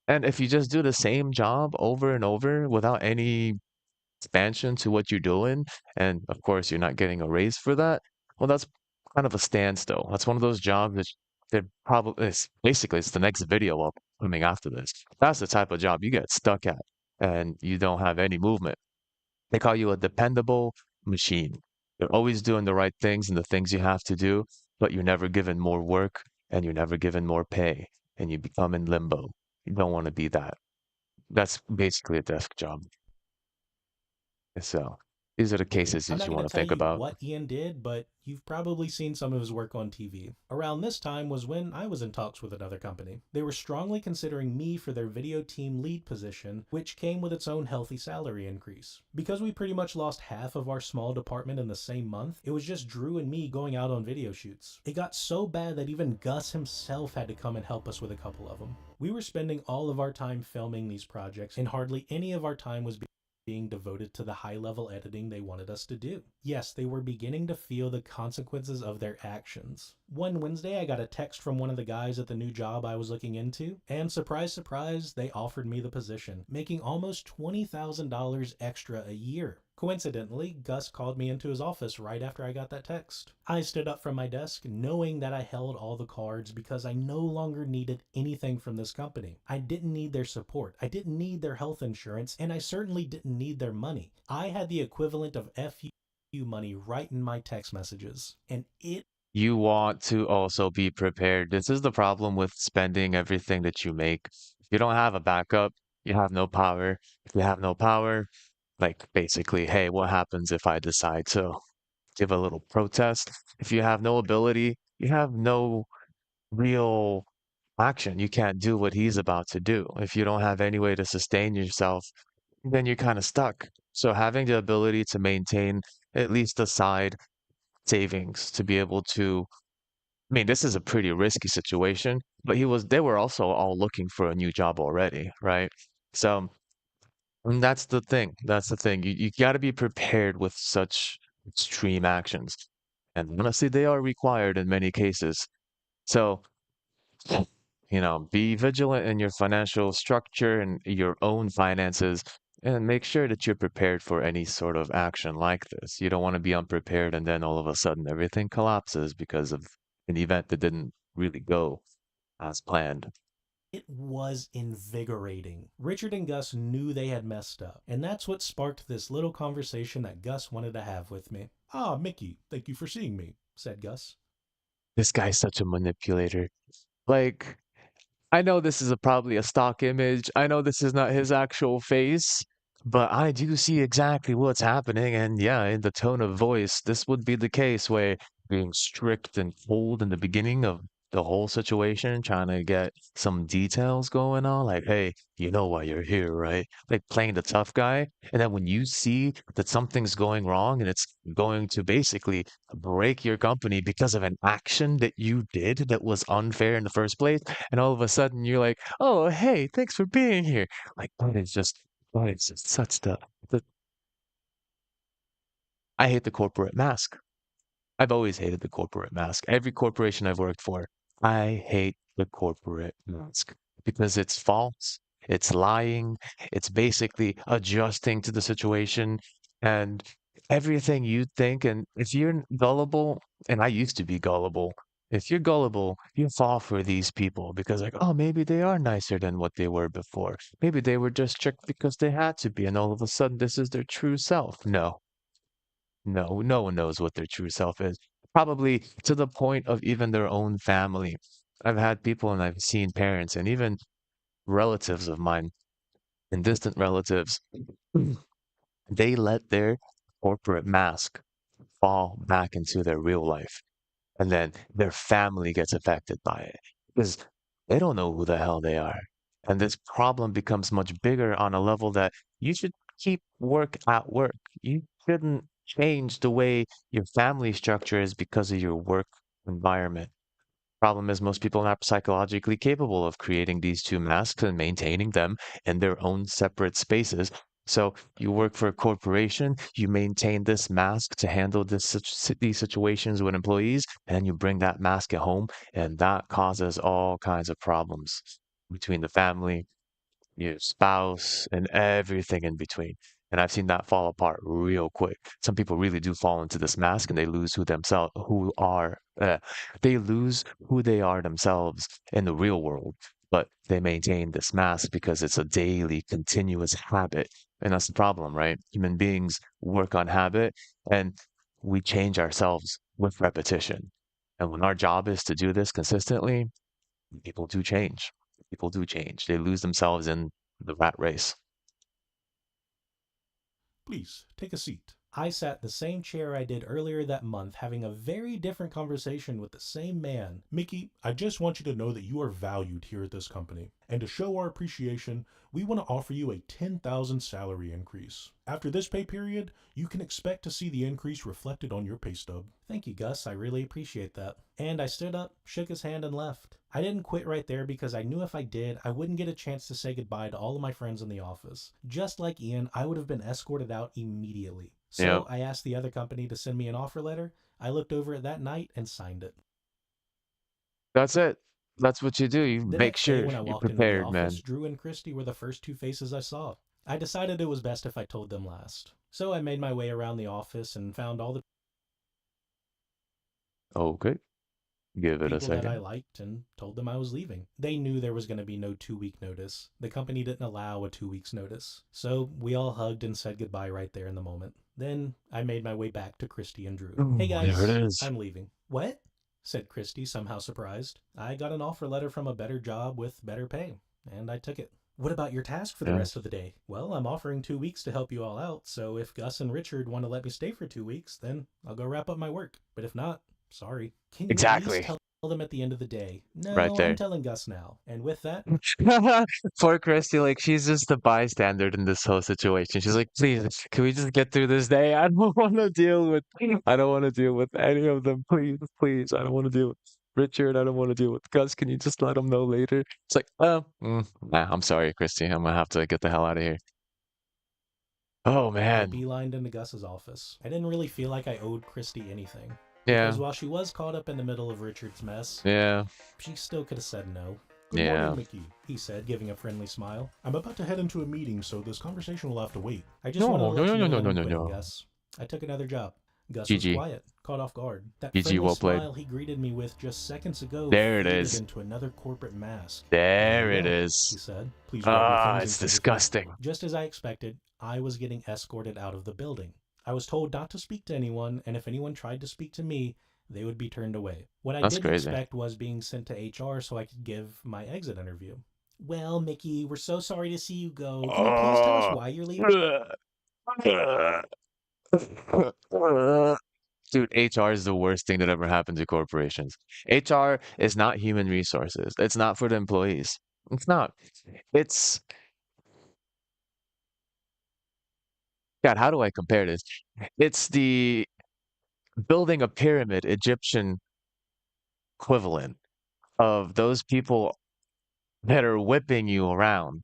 And if you just do the same job over and over without any expansion to what you're doing, and of course you're not getting a raise for that, well, that's kind of a standstill. That's one of those jobs that they're probably it's basically it's the next video up coming after this. That's the type of job you get stuck at and you don't have any movement. They call you a dependable machine. You're always doing the right things and the things you have to do, but you're never given more work and you're never given more pay and you become in limbo. You don't want to be that. That's basically a desk job. So these are the cases I'm that not you going want to to tell think you about. what Ian did, but you've probably seen some of his work on TV. Around this time was when I was in talks with another company. They were strongly considering me for their video team lead position, which came with its own healthy salary increase. Because we pretty much lost half of our small department in the same month, it was just Drew and me going out on video shoots. It got so bad that even Gus himself had to come and help us with a couple of them. We were spending all of our time filming these projects, and hardly any of our time was being devoted to the high level editing they wanted us to do. Yes, they were beginning to feel the consequences of their actions. One Wednesday, I got a text from one of the guys at the new job I was looking into, and surprise, surprise, they offered me the position, making almost $20,000 extra a year. Coincidentally, Gus called me into his office right after I got that text. I stood up from my desk, knowing that I held all the cards because I no longer needed anything from this company. I didn't need their support, I didn't need their health insurance, and I certainly didn't need their money. I had the equivalent of FU money right in my text messages, and it You want to also be prepared. This is the problem with spending everything that you make. If you don't have a backup, you have no power. If you have no power, like basically, hey, what happens if I decide to give a little protest? If you have no ability, you have no real action. You can't do what he's about to do. If you don't have any way to sustain yourself, then you're kind of stuck. So having the ability to maintain at least a side savings to be able to, I mean, this is a pretty risky situation, but they were also all looking for a new job already, right? So and that's the thing. That's the thing. You got to be prepared with such extreme actions. And honestly, they are required in many cases. So be vigilant in your financial structure and your own finances and make sure that you're prepared for any sort of action like this. You don't want to be unprepared and then all of a sudden everything collapses because of an event that didn't really go as planned. It was invigorating. Richard and Gus knew they had messed up, and that's what sparked this little conversation that Gus wanted to have with me. Ah, Mickey, thank you for seeing me, said Gus. This guy's such a manipulator. Like, I know this is probably a stock image. I know this is not his actual face, but I do see exactly what's happening. And yeah, in the tone of voice, this would be the case where being strict and cold in the beginning of the whole situation, trying to get some details going on, like, hey, you know why you're here, right? Like playing the tough guy. And then when you see that something's going wrong and it's going to basically break your company because of an action that you did that was unfair in the first place, and all of a sudden you're like, "Oh, hey, thanks for being here." Like that is just such the I hate the corporate mask. I've always hated the corporate mask. Every corporation I've worked for, I hate the corporate mask because it's false, it's lying, it's basically adjusting to the situation and everything you think. And if you're gullible, and I used to be gullible, if you're gullible, you fall for these people because, like, oh, maybe they are nicer than what they were before. Maybe they were just strict because they had to be, and all of a sudden, this is their true self. No, no, no one knows what their true self is. Probably to the point of even their own family. I've had people and I've seen parents and even relatives of mine and distant relatives, they let their corporate mask fall back into their real life. And then their family gets affected by it because they don't know who the hell they are. And this problem becomes much bigger on a level that you should keep work at work. You shouldn't change the way your family structure is because of your work environment. Problem is, most people are not psychologically capable of creating these two masks and maintaining them in their own separate spaces. So you work for a corporation, you maintain this mask to handle these situations with employees, and you bring that mask at home, and that causes all kinds of problems between the family, your spouse, and everything in between. And I've seen that fall apart real quick. Some people really do fall into this mask and they lose they lose who they are themselves in the real world, but they maintain this mask because it's a daily, continuous habit. And that's the problem, right? Human beings work on habit and we change ourselves with repetition. And when our job is to do this consistently, people do change. People do change. They lose themselves in the rat race. Please, take a seat. I sat in the same chair I did earlier that month, having a very different conversation with the same man. Mickey, I just want you to know that you are valued here at this company. And to show our appreciation, we want to offer you a 10,000 salary increase. After this pay period, you can expect to see the increase reflected on your pay stub. Thank you, Gus. I really appreciate that. And I stood up, shook his hand, and left. I didn't quit right there because I knew if I did, I wouldn't get a chance to say goodbye to all of my friends in the office. Just like Ian, I would have been escorted out immediately. Yeah, So I asked the other company to send me an offer letter. I looked over it that night and signed it. that's it. That's what you do. You The make next day, sure when I you're walked into the prepared, office, man. Drew and Christy were the first two faces I saw. I decided it was best if I told them last. So I made my way around the office and found all the Okay, give it a people that I second. liked and told them I was leaving. They knew there was going to be no 2 week notice. The company didn't allow a 2 weeks notice. So we all hugged and said goodbye right there in the moment. Then I made my way back to Christy and Drew. Hey Oh, there it guys, is. I'm leaving. What? Said Christy, somehow surprised. I got an offer letter from a better job with better pay, and I took it. What about your task for the Yeah, rest of the day? Well, I'm offering 2 weeks to help you all out, so if Gus and Richard want to let me stay for 2 weeks, then I'll go wrap up my work. But if not, sorry. Can you at least exactly. tell them at the end of the day? Right No, I'm there. telling Gus now. And with that, Poor Christy, like she's just a bystander in this whole situation. She's like, please, can we just get through this day? I don't want to deal with any of them. Please, please. I don't want to deal with Richard. I don't want to deal with Gus. Can you just let him know later? It's like, nah, I'm sorry, Christy. I'm gonna have to get the hell out of here. Oh I man. beelined into Gus's office. I didn't really feel like I owed Christy anything. Because Yeah, while she was caught up in the middle of Richard's mess, yeah, she still could have said no. Good morning, yeah. Mickey, he said, giving a friendly smile. I'm about to head into a meeting, so this conversation will have to wait. I just wanted to No, no, let no, you no, know no, that no, I'm no, quitting, no. Gus. I took another job. Gus was GG. quiet, caught off guard. That GG, friendly well played. smile he greeted me with just seconds ago There it faded is. into another corporate mask. There Very it well, he is. said. Please grab your Ah, things and it's come with me. disgusting. Just as I expected, I was getting escorted out of the building. I was told not to speak to anyone, and if anyone tried to speak to me, they would be turned away. What I That's didn't crazy. expect was being sent to HR so I could give my exit interview. Well, Mickey, we're so sorry to see you go. Can you please tell us Oh. why you're leaving? Dude, HR is the worst thing that ever happened to corporations. HR is not human resources. It's not for the employees. It's not. It's, God, how do I compare this? It's the building a pyramid Egyptian equivalent of those people that are whipping you around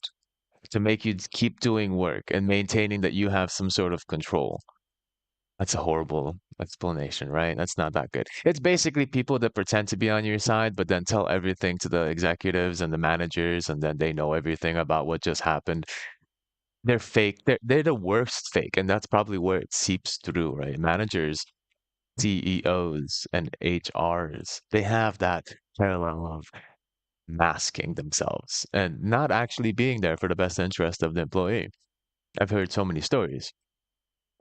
to make you keep doing work and maintaining that you have some sort of control. That's a horrible explanation, right? That's not that good. It's basically people that pretend to be on your side, but then tell everything to the executives and the managers, and then they know everything about what just happened. They're fake. They're the worst fake, and that's probably where it seeps through, right? Managers, CEOs, and HRs, they have that parallel of masking themselves and not actually being there for the best interest of the employee. I've heard so many stories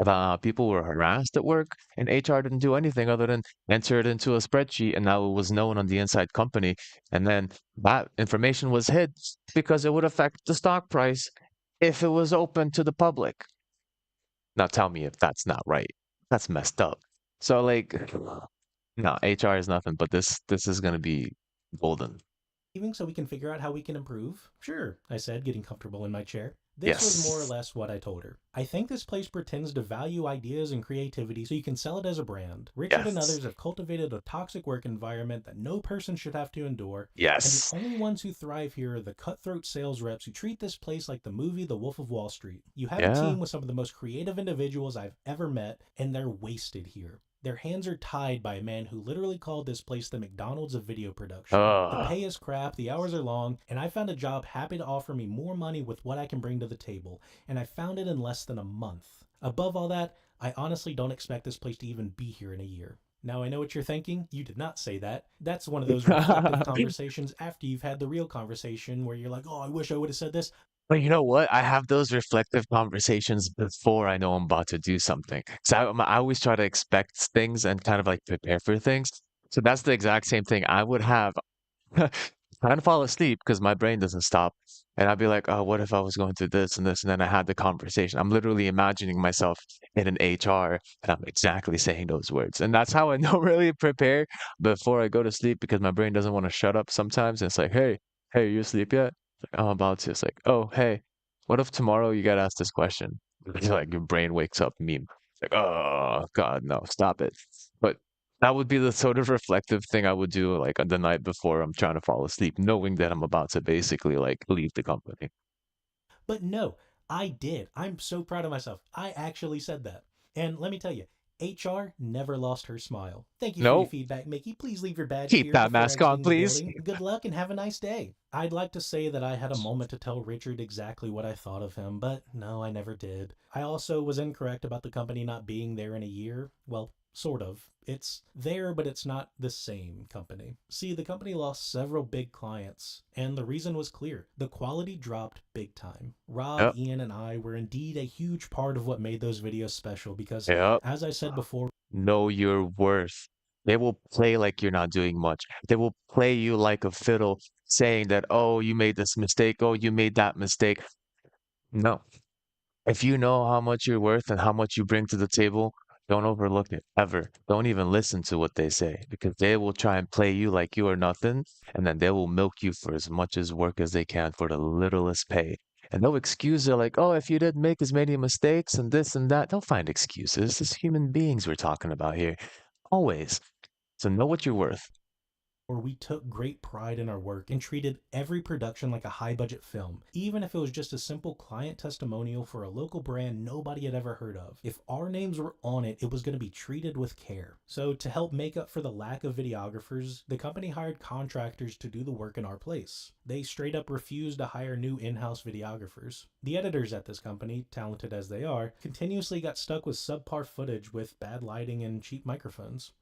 about people were harassed at work and HR didn't do anything other than enter it into a spreadsheet and now it was known on the inside company. And then that information was hid because it would affect the stock price if it was open to the public. Now tell me if that's not right. That's messed up. So like, no, HR is nothing, but this is gonna be golden. So we can figure out how we can improve? Sure, I said, getting comfortable in my chair. This was more or Yes. less what I told her. I think this place pretends to value ideas and creativity so you can sell it as a brand. Richard and Yes. others have cultivated a toxic work environment that no person should have to endure, and the Yes. only ones who thrive here are the cutthroat sales reps who treat this place like the movie The Wolf of Wall Street. You have a Yeah. team with some of the most creative individuals I've ever met, and they're wasted here. Their hands are tied by a man who literally called this place the McDonald's of video production. The Uh, pay is crap, the hours are long, and I found a job happy to offer me more money with what I can bring to the table, and I found it in less than a month. Above all that, I honestly don't expect this place to even be here in a year. Now I know what you're thinking. You did not say that. That's one of those reflective conversations after you've had the real conversation where you're like, oh, I wish I would have said this. But you know what? I have those reflective conversations before I know I'm about to do something. So I always try to expect things and kind of like prepare for things. So that's the exact same thing I would have trying to fall asleep because my brain doesn't stop. And I'd be like, oh, what if I was going through this and this? And then I had the conversation. I'm literally imagining myself in an HR and I'm exactly saying those words. And that's how I don't really prepare before I go to sleep because my brain doesn't want to shut up sometimes. And it's like, hey, you asleep yet? It's like, I'm about to. It's like, oh, hey, what if tomorrow you get asked this question? It's like your brain wakes up meme. It's like, oh, God, no, stop it. But that would be the sort of reflective thing I would do like on the night before I'm trying to fall asleep, knowing that I'm about to basically like leave the company. But no, I did. I'm so proud of myself. I actually said that. And let me tell you, HR never lost her smile. Thank you for your Nope. feedback, Mickey. Please leave your badge Keep here that before mask on, exiting the please. building. Good luck and have a nice day. I'd like to say that I had a moment to tell Richard exactly what I thought of him, but no, I never did. I also was incorrect about the company not being there in a year. Well, sort of. It's there, but it's not the same company. See, the company lost several big clients, and the reason was clear. The quality dropped big time. Rob, Yep. Ian, and I were indeed a huge part of what made those videos special because, Yep. as I said before, Know your worth. They will play like you're not doing much. They will play you like a fiddle, saying that, oh, you made this mistake. Oh, you made that mistake. No. If you know how much you're worth and how much you bring to the table, don't overlook it ever. Don't even listen to what they say because they will try and play you like you are nothing, and then they will milk you for as much as work as they can for the littlest pay. And they'll excuse it like, oh, if you didn't make as many mistakes and this and that, they'll find excuses. It's human beings we're talking about here. Always. So know what you're worth. we took great pride in our work and treated every production like a high budget film, even if it was just a simple client testimonial for a local brand nobody had ever heard of. If our names were on it, it was going to be treated with care. So, to help make up for the lack of videographers, the company hired contractors to do the work in our place. They straight up refused to hire new in house videographers. The editors at this company, talented as they are, continuously got stuck with subpar footage with bad lighting and cheap microphones.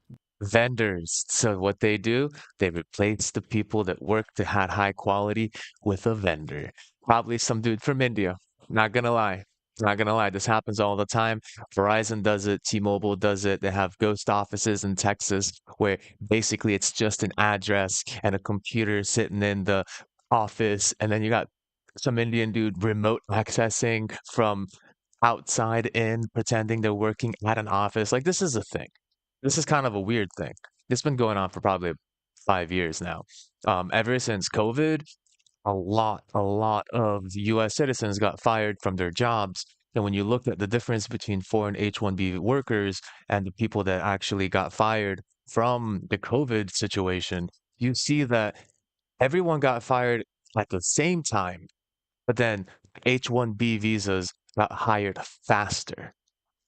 Vendors. So what they do, they replace the people that worked that had high quality with a vendor. Probably some dude from India. Not gonna lie. Not gonna lie. This happens all the time. Verizon does it, T-Mobile does it. They have ghost offices in Texas where basically it's just an address and a computer sitting in the office, and then you got some Indian dude remote accessing from outside in, pretending they're working at an office. Like this is a thing. This is kind of a weird thing. It's been going on for probably 5 years now. Ever since COVID, a lot of US citizens got fired from their jobs. And when you look at the difference between foreign H-1B workers and the people that actually got fired from the COVID situation, you see that everyone got fired at the same time, but then H-1B visas got hired faster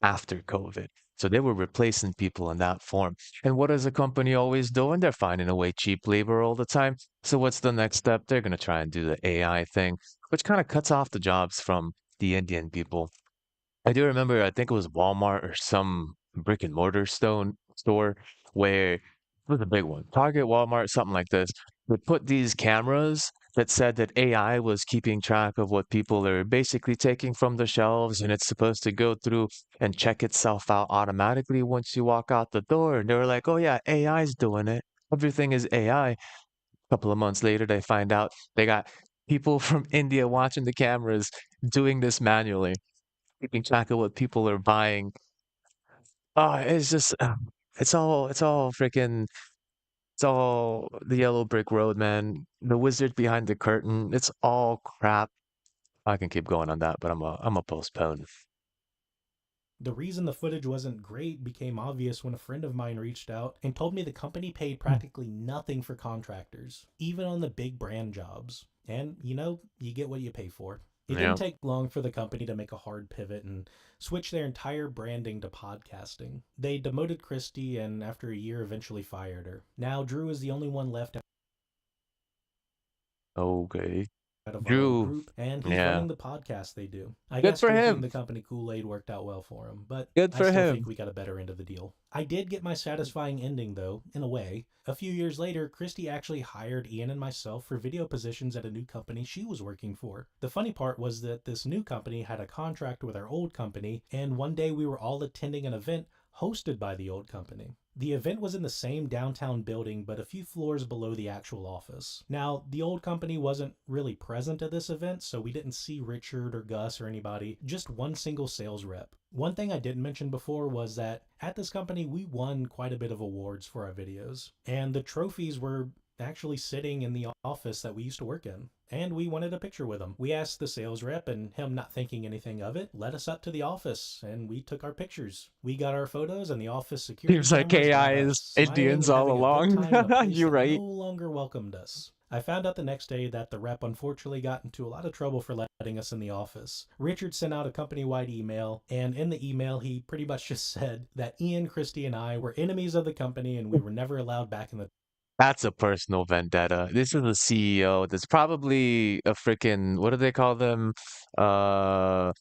after COVID. So they were replacing people in that form. And what is the company always doing? They're finding a way cheap labor all the time. So what's the next step? They're going to try and do the AI thing, which kind of cuts off the jobs from the Indian people. I do remember, I think it was Walmart or some brick and mortar stone store where it was a big one. Target, Walmart, something like this. They put these cameras that said that AI was keeping track of what people are basically taking from the shelves, and it's supposed to go through and check itself out automatically once you walk out the door. And they were like, oh yeah, AI's doing it. Everything is AI. A couple of months later, they find out they got people from India watching the cameras doing this manually, keeping track of what people are buying. It's just, it's all freaking, it's all the yellow brick road, man. The wizard behind the curtain. It's all crap. I can keep going on that, but I'm a postpone. The reason the footage wasn't great became obvious when a friend of mine reached out and told me the company paid Hmm. practically nothing for contractors, even on the big brand jobs. And, you get what you pay for. It didn't Yeah. take long for the company to make a hard pivot and switch their entire branding to podcasting. They demoted Christy and, after a year, eventually fired her. Now, Drew is the only one left Okay. out of our old Drew. group, and he's Yeah. running the podcast they do. I Good guess for drinking him. the company Kool-Aid worked out well for him, but Good I for still think him. we got a better end of the deal. I did get my satisfying ending, though, in a way. A few years later, Christy actually hired Ian and myself for video positions at a new company she was working for. The funny part was that this new company had a contract with our old company, and one day we were all attending an event hosted by the old company. The event was in the same downtown building, but a few floors below the actual office. Now, the old company wasn't really present at this event, so we didn't see Richard or Gus or anybody, just one single sales rep. One thing I didn't mention before was that at this company, we won quite a bit of awards for our videos, and the trophies were actually sitting in the office that we used to work in. And we wanted a picture with him. We asked the sales rep, and him not thinking anything of it, led us up to the office, and we took our pictures. We got our photos, and the office security Seems like cameras got AI us is smiling Indians and all having a good along. time in a place You're that no right. longer welcomed us. I found out the next day that the rep unfortunately got into a lot of trouble for letting us in the office. Richard sent out a company wide email, and in the email, he pretty much just said that Ian, Christy, and I were enemies of the company and we were never allowed back in the. That's a personal vendetta. This is a CEO that's probably a freaking, what do they call them? Uh,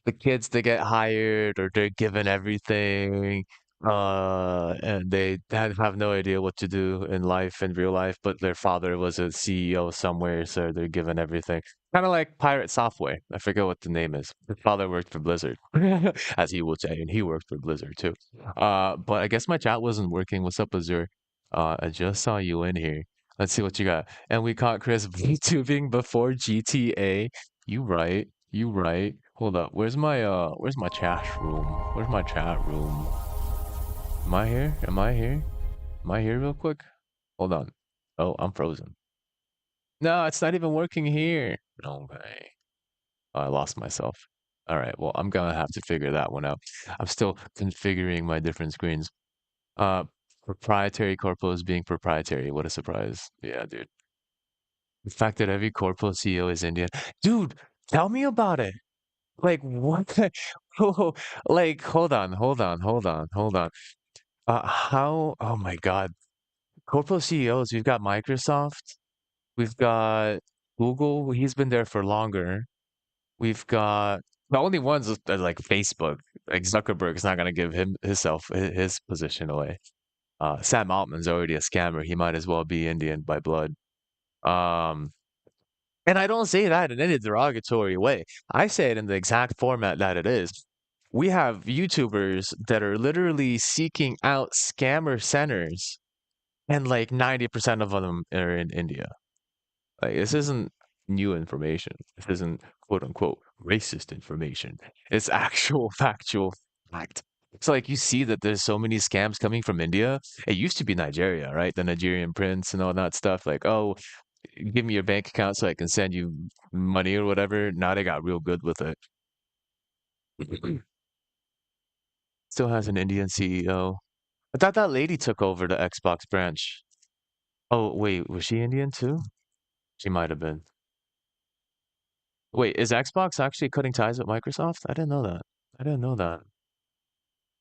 the kids that get hired or they're given everything, and they have no idea what to do in life, in real life, but their father was a CEO somewhere, so they're given everything. Kind of like Pirate Software. I forget what the name is. His father worked for Blizzard, as he would say, and he worked for Blizzard too. But I guess my chat wasn't working. What's up, Azure? I just saw you in here. Let's see what you got. And we caught Chris VTubing before GTA. You right. You right. Hold up. Where's my chat room? Where's my chat room? Am I here? Am I here? Am I here real quick? Hold on. Oh, I'm frozen. No, it's not even working here. Okay. Oh, I lost myself. All right. Well, I'm gonna have to figure that one out. I'm still configuring my different screens. Uh, Proprietary corpo is being proprietary. What a surprise. Yeah, dude. The fact that every corpo CEO is Indian. Dude, tell me about it. Like what the oh, like hold on. How oh my God. Corpo CEOs, we've got Microsoft, we've got Google, he's been there for longer. We've got the only ones are like Facebook. Like Zuckerberg's not gonna give his position away. Sam Altman's already a scammer. He might as well be Indian by blood. Um, and I don't say that in any derogatory way. I say it in the exact format that it is. We have YouTubers that are literally seeking out scammer centers, and like 90% of them are in India. Like, this isn't new information. This isn't quote unquote racist information. It's actual factual fact. So like you see that there's so many scams coming from India. It used to be Nigeria, right? The Nigerian prince and all that stuff. Like, oh, give me your bank account so I can send you money or whatever. Now they got real good with it. Still has an Indian CEO. I thought that lady took over the Xbox branch. Oh, wait, was she Indian too? She might have been. Wait, is Xbox actually cutting ties with Microsoft? I didn't know that. I didn't know that.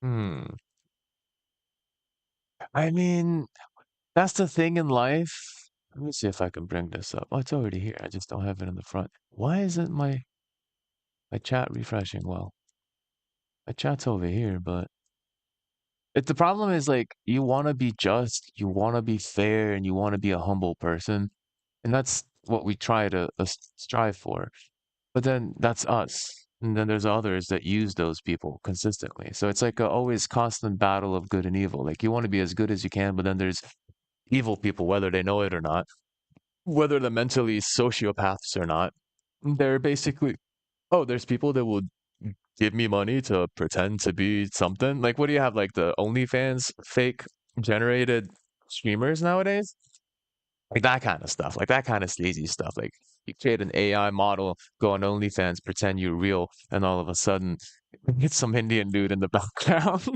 Hmm. I mean, that's the thing in life. Let me see if I can bring this up. Oh, it's already here. I just don't have it in the front. Why isn't my chat refreshing? Well, my chat's over here, but the problem is like you want to be just, you want to be fair, and you want to be a humble person, and that's what we try to strive for. But then that's us. And then there's others that use those people consistently. So it's like a always constant battle of good and evil. Like you want to be as good as you can, but then there's evil people, whether they know it or not, whether they're mentally sociopaths or not. They're basically, oh, there's people that will give me money to pretend to be something. Like, what do you have? Like the OnlyFans fake generated streamers nowadays? Like that kind of stuff, like that kind of sleazy stuff. Like you create an AI model, go on OnlyFans, pretend you're real, and all of a sudden it's some Indian dude in the background,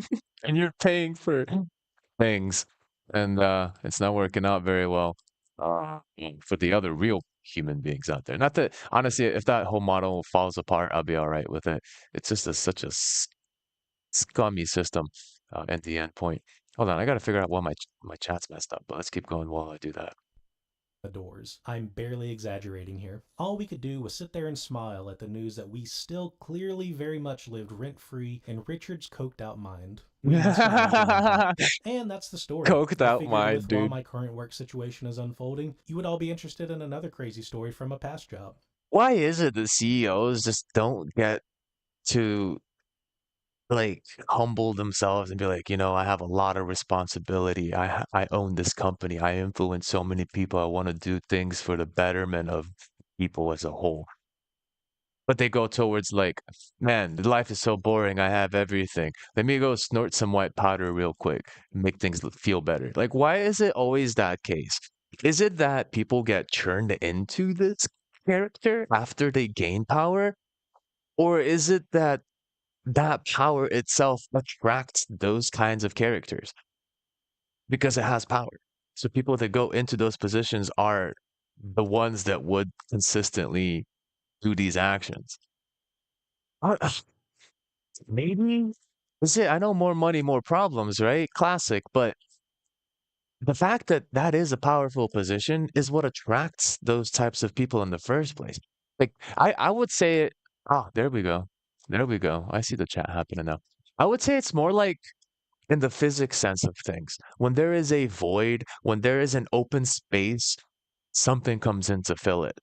and you're paying for things, and it's not working out very well for the other real human beings out there. Not that honestly, if that whole model falls apart, I'll be all right with it. It's just such a scummy system at the end point. Hold on, I got to figure out why my chat's messed up, but let's keep going while I do that. The doors. I'm barely exaggerating here. All we could do was sit there and smile at the news that we still clearly very much lived rent free in Richard's coked out mind. We even smiled at one point. And that's the story. Coked I out figured my with while dude. my current work situation is unfolding, you would all be interested in another crazy story from a past job. Why is it the CEOs just don't get to like humble themselves and be like, I have a lot of responsibility. I own this company. I influence so many people. I want to do things for the betterment of people as a whole. But they go towards like, man, life is so boring. I have everything. Let me go snort some white powder real quick and make things feel better. Like, why is it always that case? Is it that people get churned into this character after they gain power? Or is it that that power itself attracts those kinds of characters because it has power? So people that go into those positions are the ones that would consistently do these actions. Uh, Maybe is it? I know more money, more problems, right? Classic, but the fact that that is a powerful position is what attracts those types of people in the first place. Like I would say it. Ah, there we go. There we go. I see the chat happening now. I would say it's more like in the physics sense of things. When there is a void, when there is an open space, something comes in to fill it.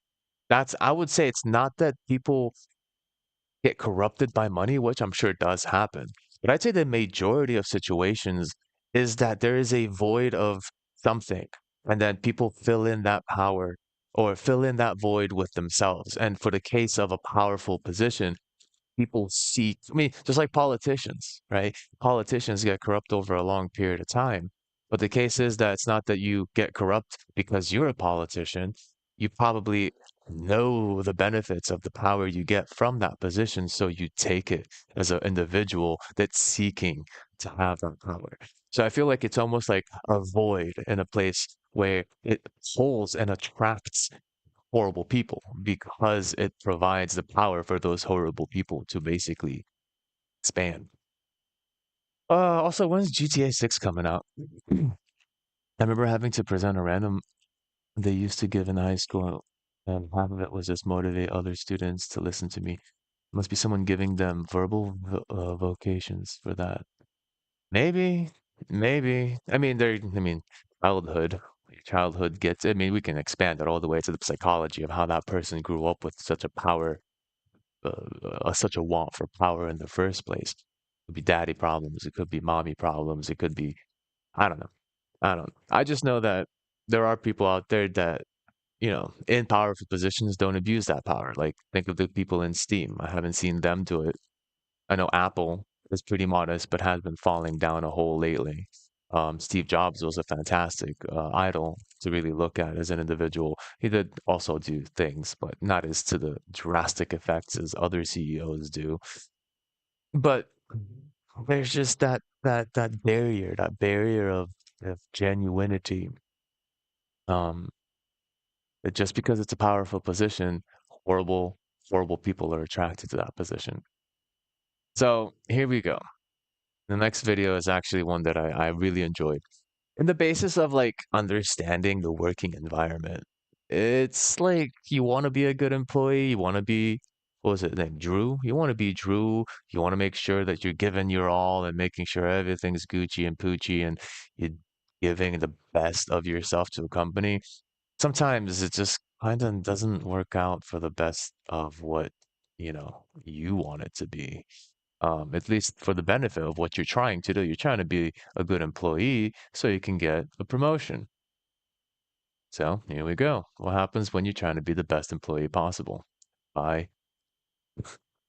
I would say it's not that people get corrupted by money, which I'm sure does happen. But I'd say the majority of situations is that there is a void of something, and then people fill in that power or fill in that void with themselves. And for the case of a powerful position, people seek, I mean, just like politicians, right? Politicians get corrupt over a long period of time. But the case is that it's not that you get corrupt because you're a politician. You probably know the benefits of the power you get from that position. So you take it as an individual that's seeking to have that power. So I feel like it's almost like a void in a place where it holds and attracts horrible people because it provides the power for those horrible people to basically expand. Also, when's GTA 6 coming out? I remember having to present a random they used to give in high school, and half of it was just motivate other students to listen to me. Must be someone giving them verbal vocations for that. Maybe, maybe. I mean, childhood. Childhood gets, I mean, we can expand it all the way to the psychology of how that person grew up with such a power such a want for power in the first place. It could be daddy problems. It could be mommy problems. It could be, I don't know. I don't. I just know that there are people out there that, in powerful positions don't abuse that power. Like think of the people in Steam. I haven't seen them do it. I know Apple is pretty modest, but has been falling down a hole lately. Steve Jobs was a fantastic idol to really look at as an individual. He did also do things, but not as to the drastic effects as other CEOs do. But there's just that barrier of genuinity. Um, that just because it's a powerful position, horrible, horrible people are attracted to that position. So here we go. The next video is actually one that I really enjoyed. In the basis of like understanding the working environment, it's like you want to be a good employee, you want to be, what was it name, Drew? You want to be Drew, you want to make sure that you're giving your all and making sure everything's Gucci and Poochie and you're giving the best of yourself to a company. Sometimes it just kind of doesn't work out for the best of what, you want it to be, at least for the benefit of what you're trying to do. You're trying to be a good employee so you can get a promotion. So here we go. What happens when you're trying to be the best employee possible? By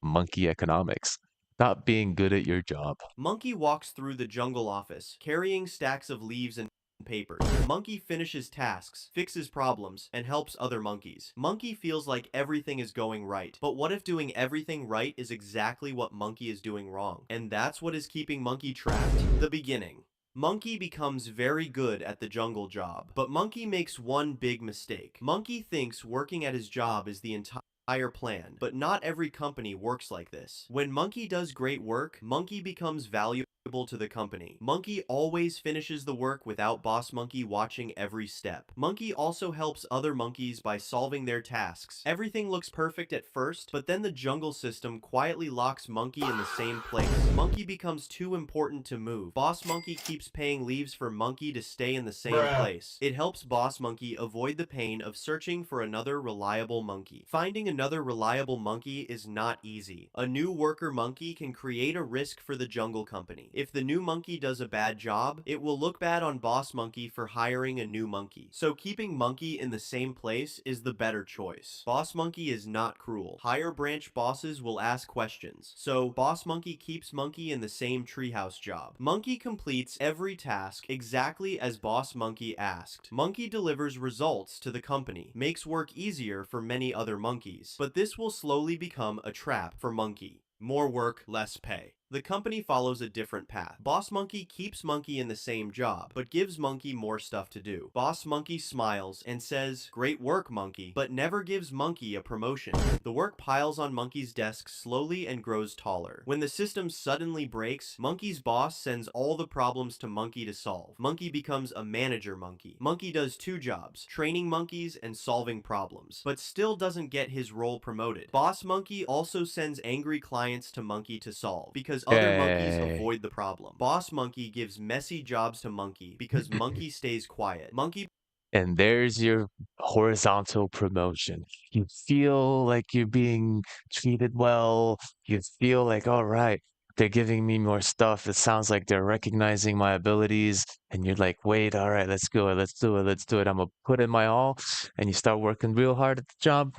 monkey economics. Not being good at your job. Monkey walks through the jungle office, carrying stacks of leaves and papers. Monkey finishes tasks, fixes problems, and helps other monkeys. Monkey feels like everything is going right. But what if doing everything right is exactly what Monkey is doing wrong? And that's what is keeping Monkey trapped? The beginning. Monkey becomes very good at the jungle job, but Monkey makes one big mistake. Monkey thinks working at his job is the entire plan, but not every company works like this. When Monkey does great work, Monkey becomes valuable to the company. Monkey always finishes the work without Boss Monkey watching every step. Monkey also helps other monkeys by solving their tasks. Everything looks perfect at first, but then the jungle system quietly locks Monkey in the same place. Monkey becomes too important to move. Boss Monkey keeps paying leaves for Monkey to stay in the same place. It helps Boss Monkey avoid the pain of searching for another reliable monkey. Finding another reliable monkey is not easy. A new worker monkey can create a risk for the jungle company. If the new monkey does a bad job, it will look bad on Boss Monkey for hiring a new monkey. So keeping Monkey in the same place is the better choice. Boss Monkey is not cruel. Higher branch bosses will ask questions. So Boss Monkey keeps Monkey in the same treehouse job. Monkey completes every task exactly as Boss Monkey asked. Monkey delivers results to the company, makes work easier for many other monkeys. But this will slowly become a trap for Monkey. More work, less pay. The company follows a different path. Boss Monkey keeps Monkey in the same job, but gives Monkey more stuff to do. Boss Monkey smiles and says, "Great work, Monkey," but never gives Monkey a promotion. The work piles on Monkey's desk slowly and grows taller. When the system suddenly breaks, Monkey's boss sends all the problems to Monkey to solve. Monkey becomes a manager monkey. Monkey does two jobs, training monkeys and solving problems, but still doesn't get his role promoted. Boss Monkey also sends angry clients to Monkey to solve, because other monkeys Yay. avoid the problem. Boss Monkey gives messy jobs to Monkey because Monkey stays quiet. Monkey And there's your horizontal promotion. You feel like you're being treated well. You feel like, all right, they're giving me more stuff. It sounds like they're recognizing my abilities. And you're like, wait, all right, let's go. Let's do it. Let's do it. I'm gonna put in my all. And you start working real hard at the job.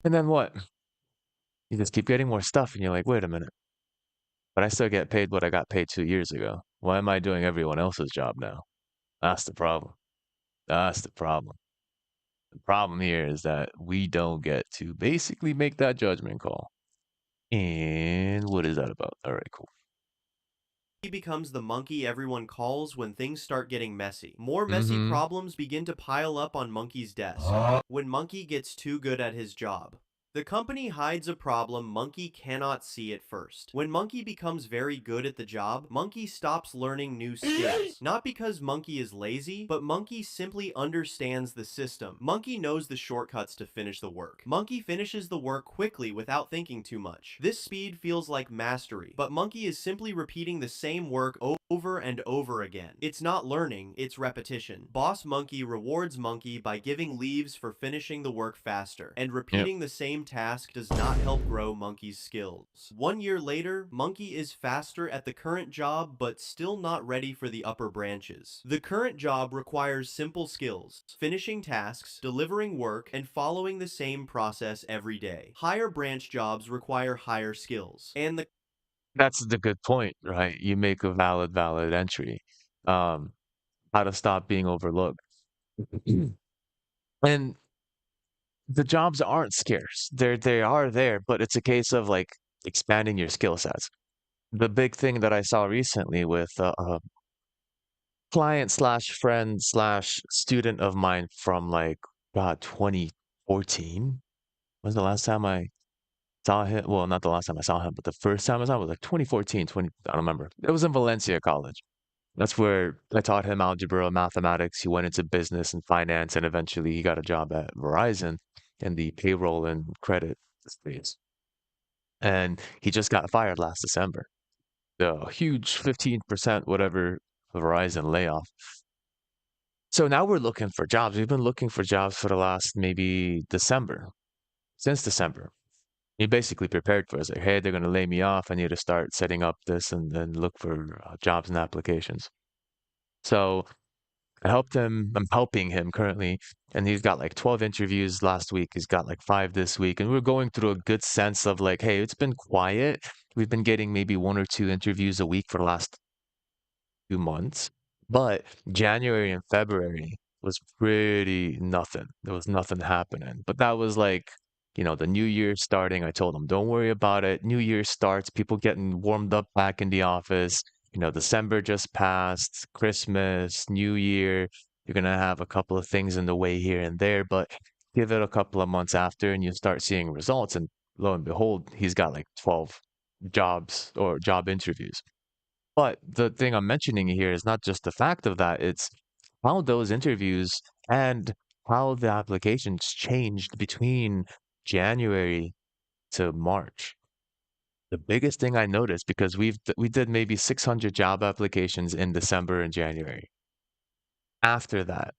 And then what? You just keep getting more stuff. And you're like, wait a minute, but I still get paid what I got paid 2 years ago. Why am I doing everyone else's job now? That's the problem. That's the problem. The problem here is that we don't get to basically make that judgment call. And what is that about? All right, cool. becomes the monkey everyone calls when things start getting messy. More messy Mm-hmm. problems begin to pile up on Monkey's desk when Monkey gets too good at his job. The company hides a problem Monkey cannot see at first. When Monkey becomes very good at the job, Monkey stops learning new skills. Not because Monkey is lazy, but Monkey simply understands the system. Monkey knows the shortcuts to finish the work. Monkey finishes the work quickly without thinking too much. This speed feels like mastery, but Monkey is simply repeating the same work over and over again. It's not learning, it's repetition. Boss Monkey rewards Monkey by giving leaves for finishing the work faster, and Yep. repeating the same task does not help grow Monkey's skills. 1 year later, Monkey is faster at the current job but still not ready for the upper branches. The current job requires simple skills, finishing tasks, delivering work, and following the same process every day. Higher branch jobs require higher skills, and the That's the good point, right? You make a valid entry. Um, how to stop being overlooked. And the jobs aren't scarce. They are there, but it's a case of like expanding your skill sets. The big thing that I saw recently with a client slash friend slash student of mine from like God 2014 was the last time I saw him. Well, not the last time I saw him, but the first time I saw him was like 2014, 20, I don't remember. It was in Valencia College. That's where I taught him algebra, mathematics. He went into business and finance, and eventually he got a job at Verizon in the payroll and credit space. And he just got fired last December. The huge 15% whatever Verizon layoff. So now we're looking for jobs. We've been looking for jobs for the last maybe December, since December. You basically prepared for it. Like, hey, they're going to lay me off. I need to start setting up this and then look for jobs and applications. So I helped him. I'm helping him currently, and he's got like 12 interviews last week. He's got like five this week, and we're going through a good sense of like, hey, it's been quiet. We've been getting maybe one or two interviews a week for the last 2 months. But January and February was pretty nothing. There was nothing happening. But that was like, the new year starting. I told them, don't worry about it. New year starts, people getting warmed up back in the office. December just passed, Christmas, New Year. You're gonna have a couple of things in the way here and there, but give it a couple of months after and you start seeing results. And lo and behold, he's got like 12 jobs or job interviews. But the thing I'm mentioning here is not just the fact of that, it's how those interviews and how the applications changed between January to March. The biggest thing I noticed, because we did maybe 600 job applications in December and January. After that,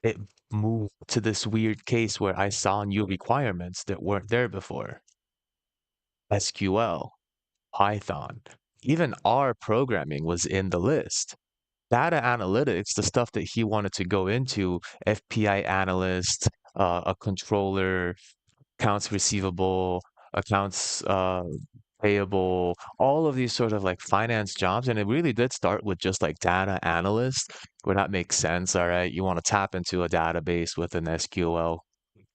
it moved to this weird case where I saw new requirements that weren't there before. SQL, Python, even R programming was in the list. Data analytics, the stuff that he wanted to go into, FPI analyst, a controller, accounts receivable, accounts payable, all of these sort of like finance jobs. And it really did start with just like data analyst, where that makes sense. All right. You want to tap into a database with an SQL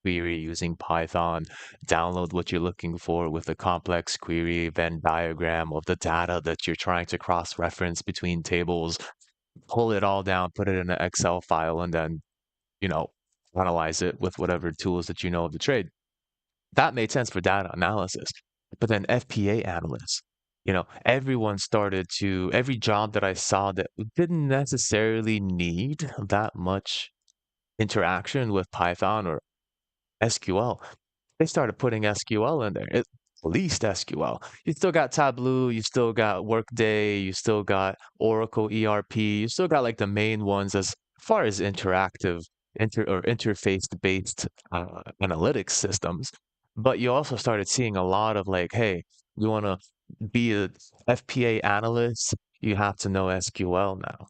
query using Python, download what you're looking for with a complex query, Venn diagram of the data that you're trying to cross-reference between tables, pull it all down, put it in an Excel file, and then, you know, analyze it with whatever tools that you know of the trade. That made sense for data analysis. But then FPA analysts, every job that I saw that didn't necessarily need that much interaction with Python or SQL, they started putting SQL in there. At least SQL. You still got Tableau, you still got Workday, you still got Oracle ERP, you still got like the main ones as far as interactive interface-based analytics systems. But you also started seeing a lot of like, hey, you want to be a FPA analyst, you have to know SQL now.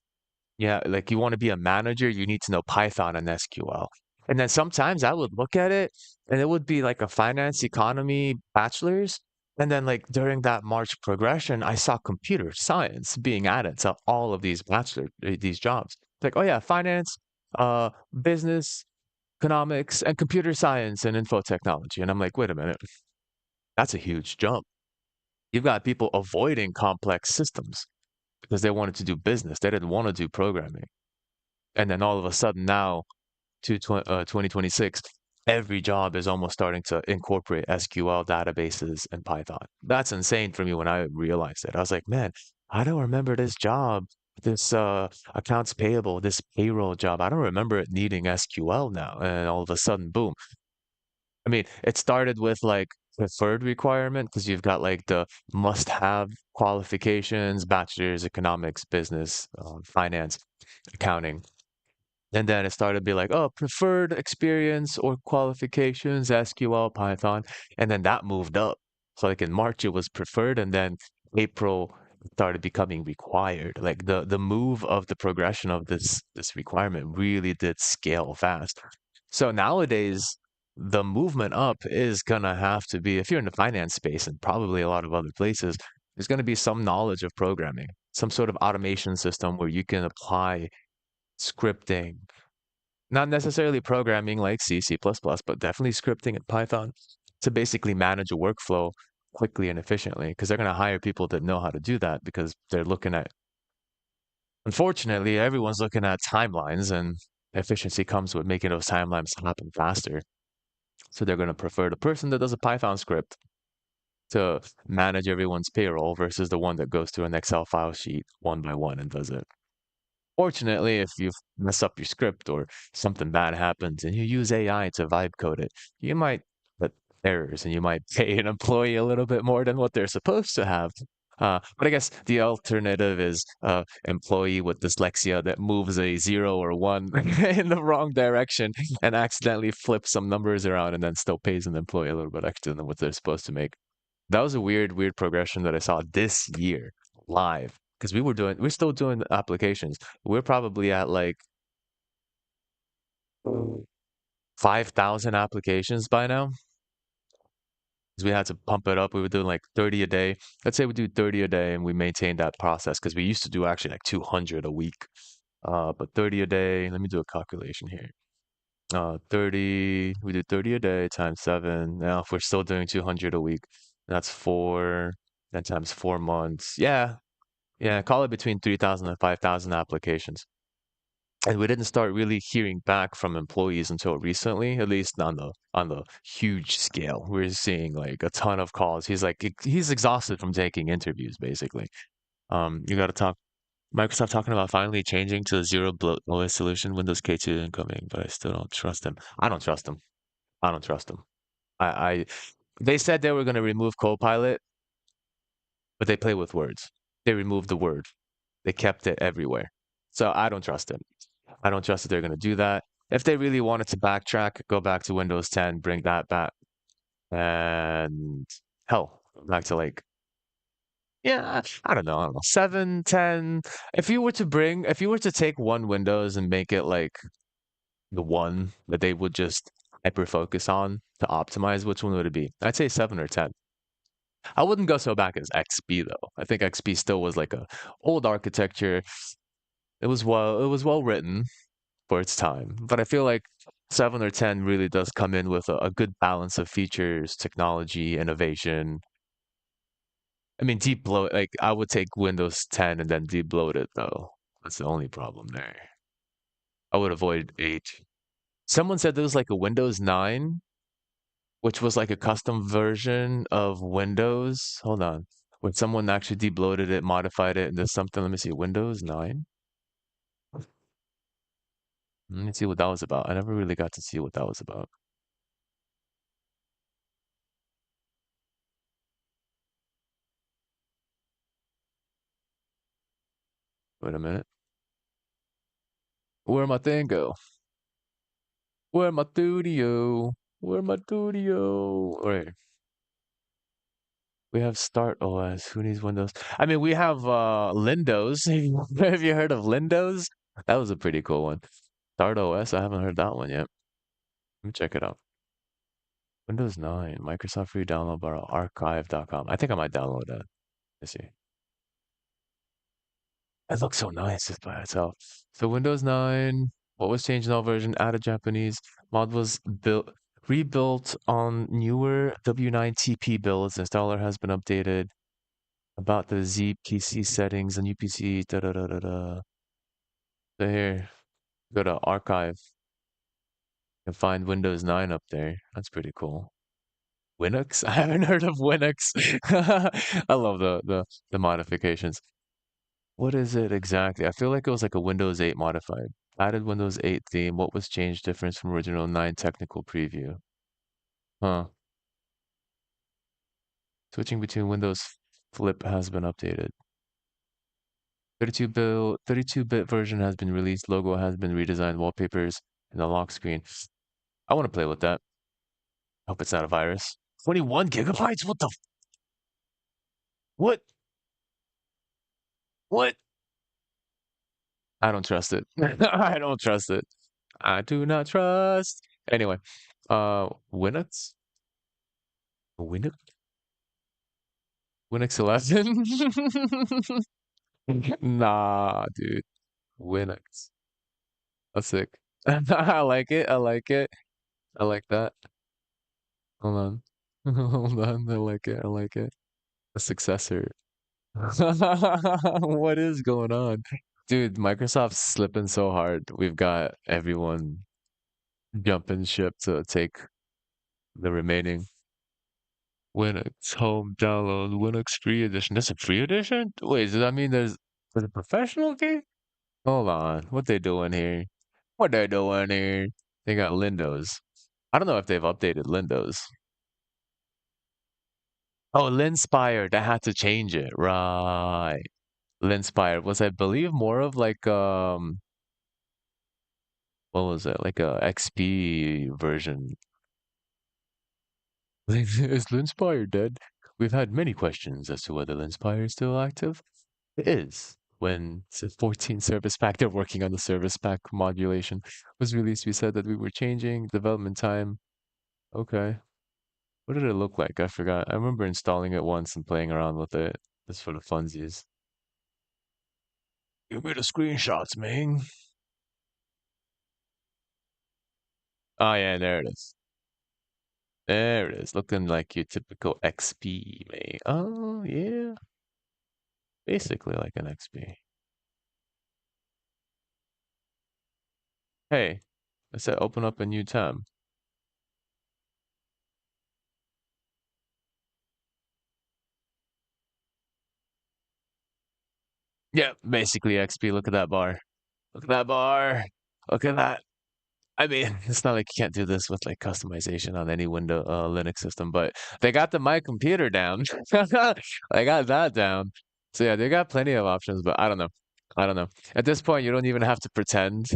Yeah, like you want to be a manager, you need to know Python and SQL. And then sometimes I would look at it and it would be like a finance economy bachelor's. And then like during that March progression, I saw computer science being added to all of these jobs. Like, oh yeah, finance, uh, business, economics, and computer science and info technology. And I'm like, wait a minute, that's a huge jump. You've got people avoiding complex systems because they wanted to do business. They didn't want to do programming. And then all of a sudden now, 2026, every job is almost starting to incorporate SQL databases and Python. That's insane for me when I realized it. I was like, man, I don't remember this job, this accounts payable, this payroll job. I don't remember it needing SQL now. And all of a sudden, boom. I mean, it started with like preferred requirement because you've got like the must-have qualifications, bachelor's, economics, business, finance, accounting. And then it started to be like, oh, preferred experience or qualifications, SQL, Python. And then that moved up. So like in March it was preferred, and then April it started becoming required. Like the move of the progression of this requirement really did scale fast. So nowadays the movement up is gonna have to be, if you're in the finance space and probably a lot of other places, there's gonna be some knowledge of programming, some sort of automation system where you can apply scripting, not necessarily programming like C, C++, but definitely scripting in Python to basically manage a workflow quickly and efficiently, because they're going to hire people that know how to do that because they're looking at, unfortunately, everyone's looking at timelines, and efficiency comes with making those timelines happen faster. So they're going to prefer the person that does a Python script to manage everyone's payroll versus the one that goes through an Excel file sheet one by one and does it. Fortunately, if you mess up your script or something bad happens and you use AI to vibe code it, you might get errors and you might pay an employee a little bit more than what they're supposed to have. But I guess the alternative is employee with dyslexia that moves a zero or one in the wrong direction and accidentally flips some numbers around and then still pays an employee a little bit extra than what they're supposed to make. That was a weird progression that I saw this year live because we're still doing applications. We're probably at like 5,000 applications by now because we had to pump it up. We were doing like 30 a day. Let's say we do 30 a day and we maintain that process because we used to do actually like 200 a week. But 30 a day, let me do a calculation here. 30, we do 30 a day times 7. Now, if we're still doing 200 a week, that's 4, then times 4 months. Yeah, yeah, call it between 3,000 and 5,000 applications. And we didn't start really hearing back from employees until recently, at least on the huge scale. We're seeing like a ton of calls. He's like he's exhausted from taking interviews, basically. You got to talk. Microsoft talking about finally changing to a zero bloat OS solution, Windows K2 incoming, but I still don't trust them. I don't trust them. I don't trust them. I they said they were going to remove Copilot, but they play with words. They removed the word. They kept it everywhere. So I don't trust them. I don't trust that they're going to do that. If they really wanted to backtrack, go back to Windows 10, bring that back, and hell, back to like, yeah, I don't know, 7, 10. If you were to take one Windows and make it like the one that they would just hyper focus on to optimize, which one would it be? I'd say 7 or 10. I wouldn't go so back as XP though. I think XP still was like a old architecture. It was well written for its time. But I feel like 7 or 10 really does come in with a good balance of features, technology, innovation. I mean, deep bloat, like I would take Windows 10 and then deep bloat it though. That's the only problem there. I would avoid 8. Someone said there was like a Windows 9, which was like a custom version of Windows. Hold on. When someone actually debloated it, modified it, and there's something, let me see, Windows 9? Let me see what that was about. I never really got to see what that was about. Wait a minute. Where my thing go? Where my studio? Where my studio? Wait, we have Start OS. Who needs Windows? I mean, we have Lindos. Have you heard of Lindos? That was a pretty cool one. Start OS. I haven't heard that one yet. Let me check it out. Windows 9, Microsoft free download bar archive.com. I think I might download that. Let's see. It looks so nice just by itself. So Windows 9, what was changed in all version? Added Japanese. Mod was rebuilt on newer W9 TP builds. Installer has been updated. About the ZPC settings and UPC. Da da da da da. So here, go to archive and find Windows 9 up there. That's pretty cool. Linux? I haven't heard of Linux. I love the modifications. What is it exactly? I feel like it was like a Windows 8 modified. Added Windows 8 theme. What was changed difference from original 9 technical preview? Huh. Switching between Windows Flip has been updated. 32-bit version has been released. Logo has been redesigned. Wallpapers and the lock screen. I want to play with that. Hope it's not a virus. 21 gigabytes? What the? What? What? I don't trust it. I don't trust it. I do not trust. Anyway, Linux? Linux? Linux 11? Nah, dude. Linux. That's sick. I like it. I like it. I like that. Hold on. Hold on. I like it. I like it. A successor. What is going on? Dude, Microsoft's slipping so hard. We've got everyone jumping ship to take the remaining Linux home download Linux free edition. That's a free edition? Wait, does that mean there's a professional key? Hold on. What they doing here? What they doing here? They got Lindos. I don't know if they've updated Lindos. Oh, Linspire. They had to change it. Right. Linspire was, I believe, more of like what was it? Like a XP version. Is Linspire dead? We've had many questions as to whether Linspire is still active. It is. When 14 service pack, they're working on the service pack modulation was released, we said that we were changing development time. Okay. What did it look like? I forgot. I remember installing it once and playing around with it just for the funsies. Give me the screenshots, man. Oh yeah, there it is. There it is. Looking like your typical XP, man. Oh yeah. Basically like an XP. Hey, I said open up a new tab. Yeah, basically XP. Look at that bar. Look at that bar. Look at that. I mean, it's not like you can't do this with like customization on any window Linux system, but they got the My Computer down. They got that down. So yeah, they got plenty of options, but I don't know. I don't know. At this point, you don't even have to pretend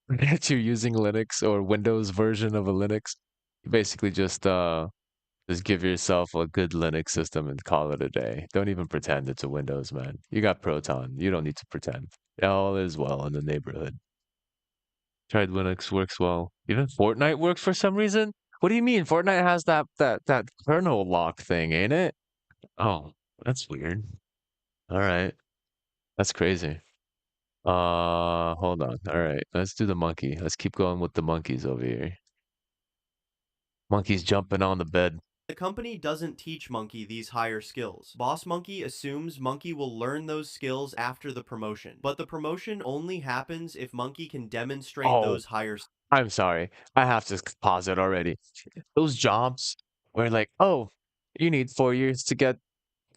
that you're using Linux or Windows version of a Linux. You basically just give yourself a good Linux system and call it a day. Don't even pretend it's a Windows, man. You got Proton. You don't need to pretend. All is well in the neighborhood. Tried Linux works well. Even Fortnite works for some reason. What do you mean? Fortnite has that kernel lock thing, ain't it? Oh, that's weird. All right, that's crazy. Hold on. All right, let's do the monkey. Let's keep going with the monkeys over here. Monkey's jumping on the bed. The company doesn't teach Monkey these higher skills. Boss Monkey assumes Monkey will learn those skills after the promotion, but the promotion only happens if Monkey can demonstrate Oh, those higher I'm sorry. I have to pause it already. Those jobs where like, oh, you need 4 years to get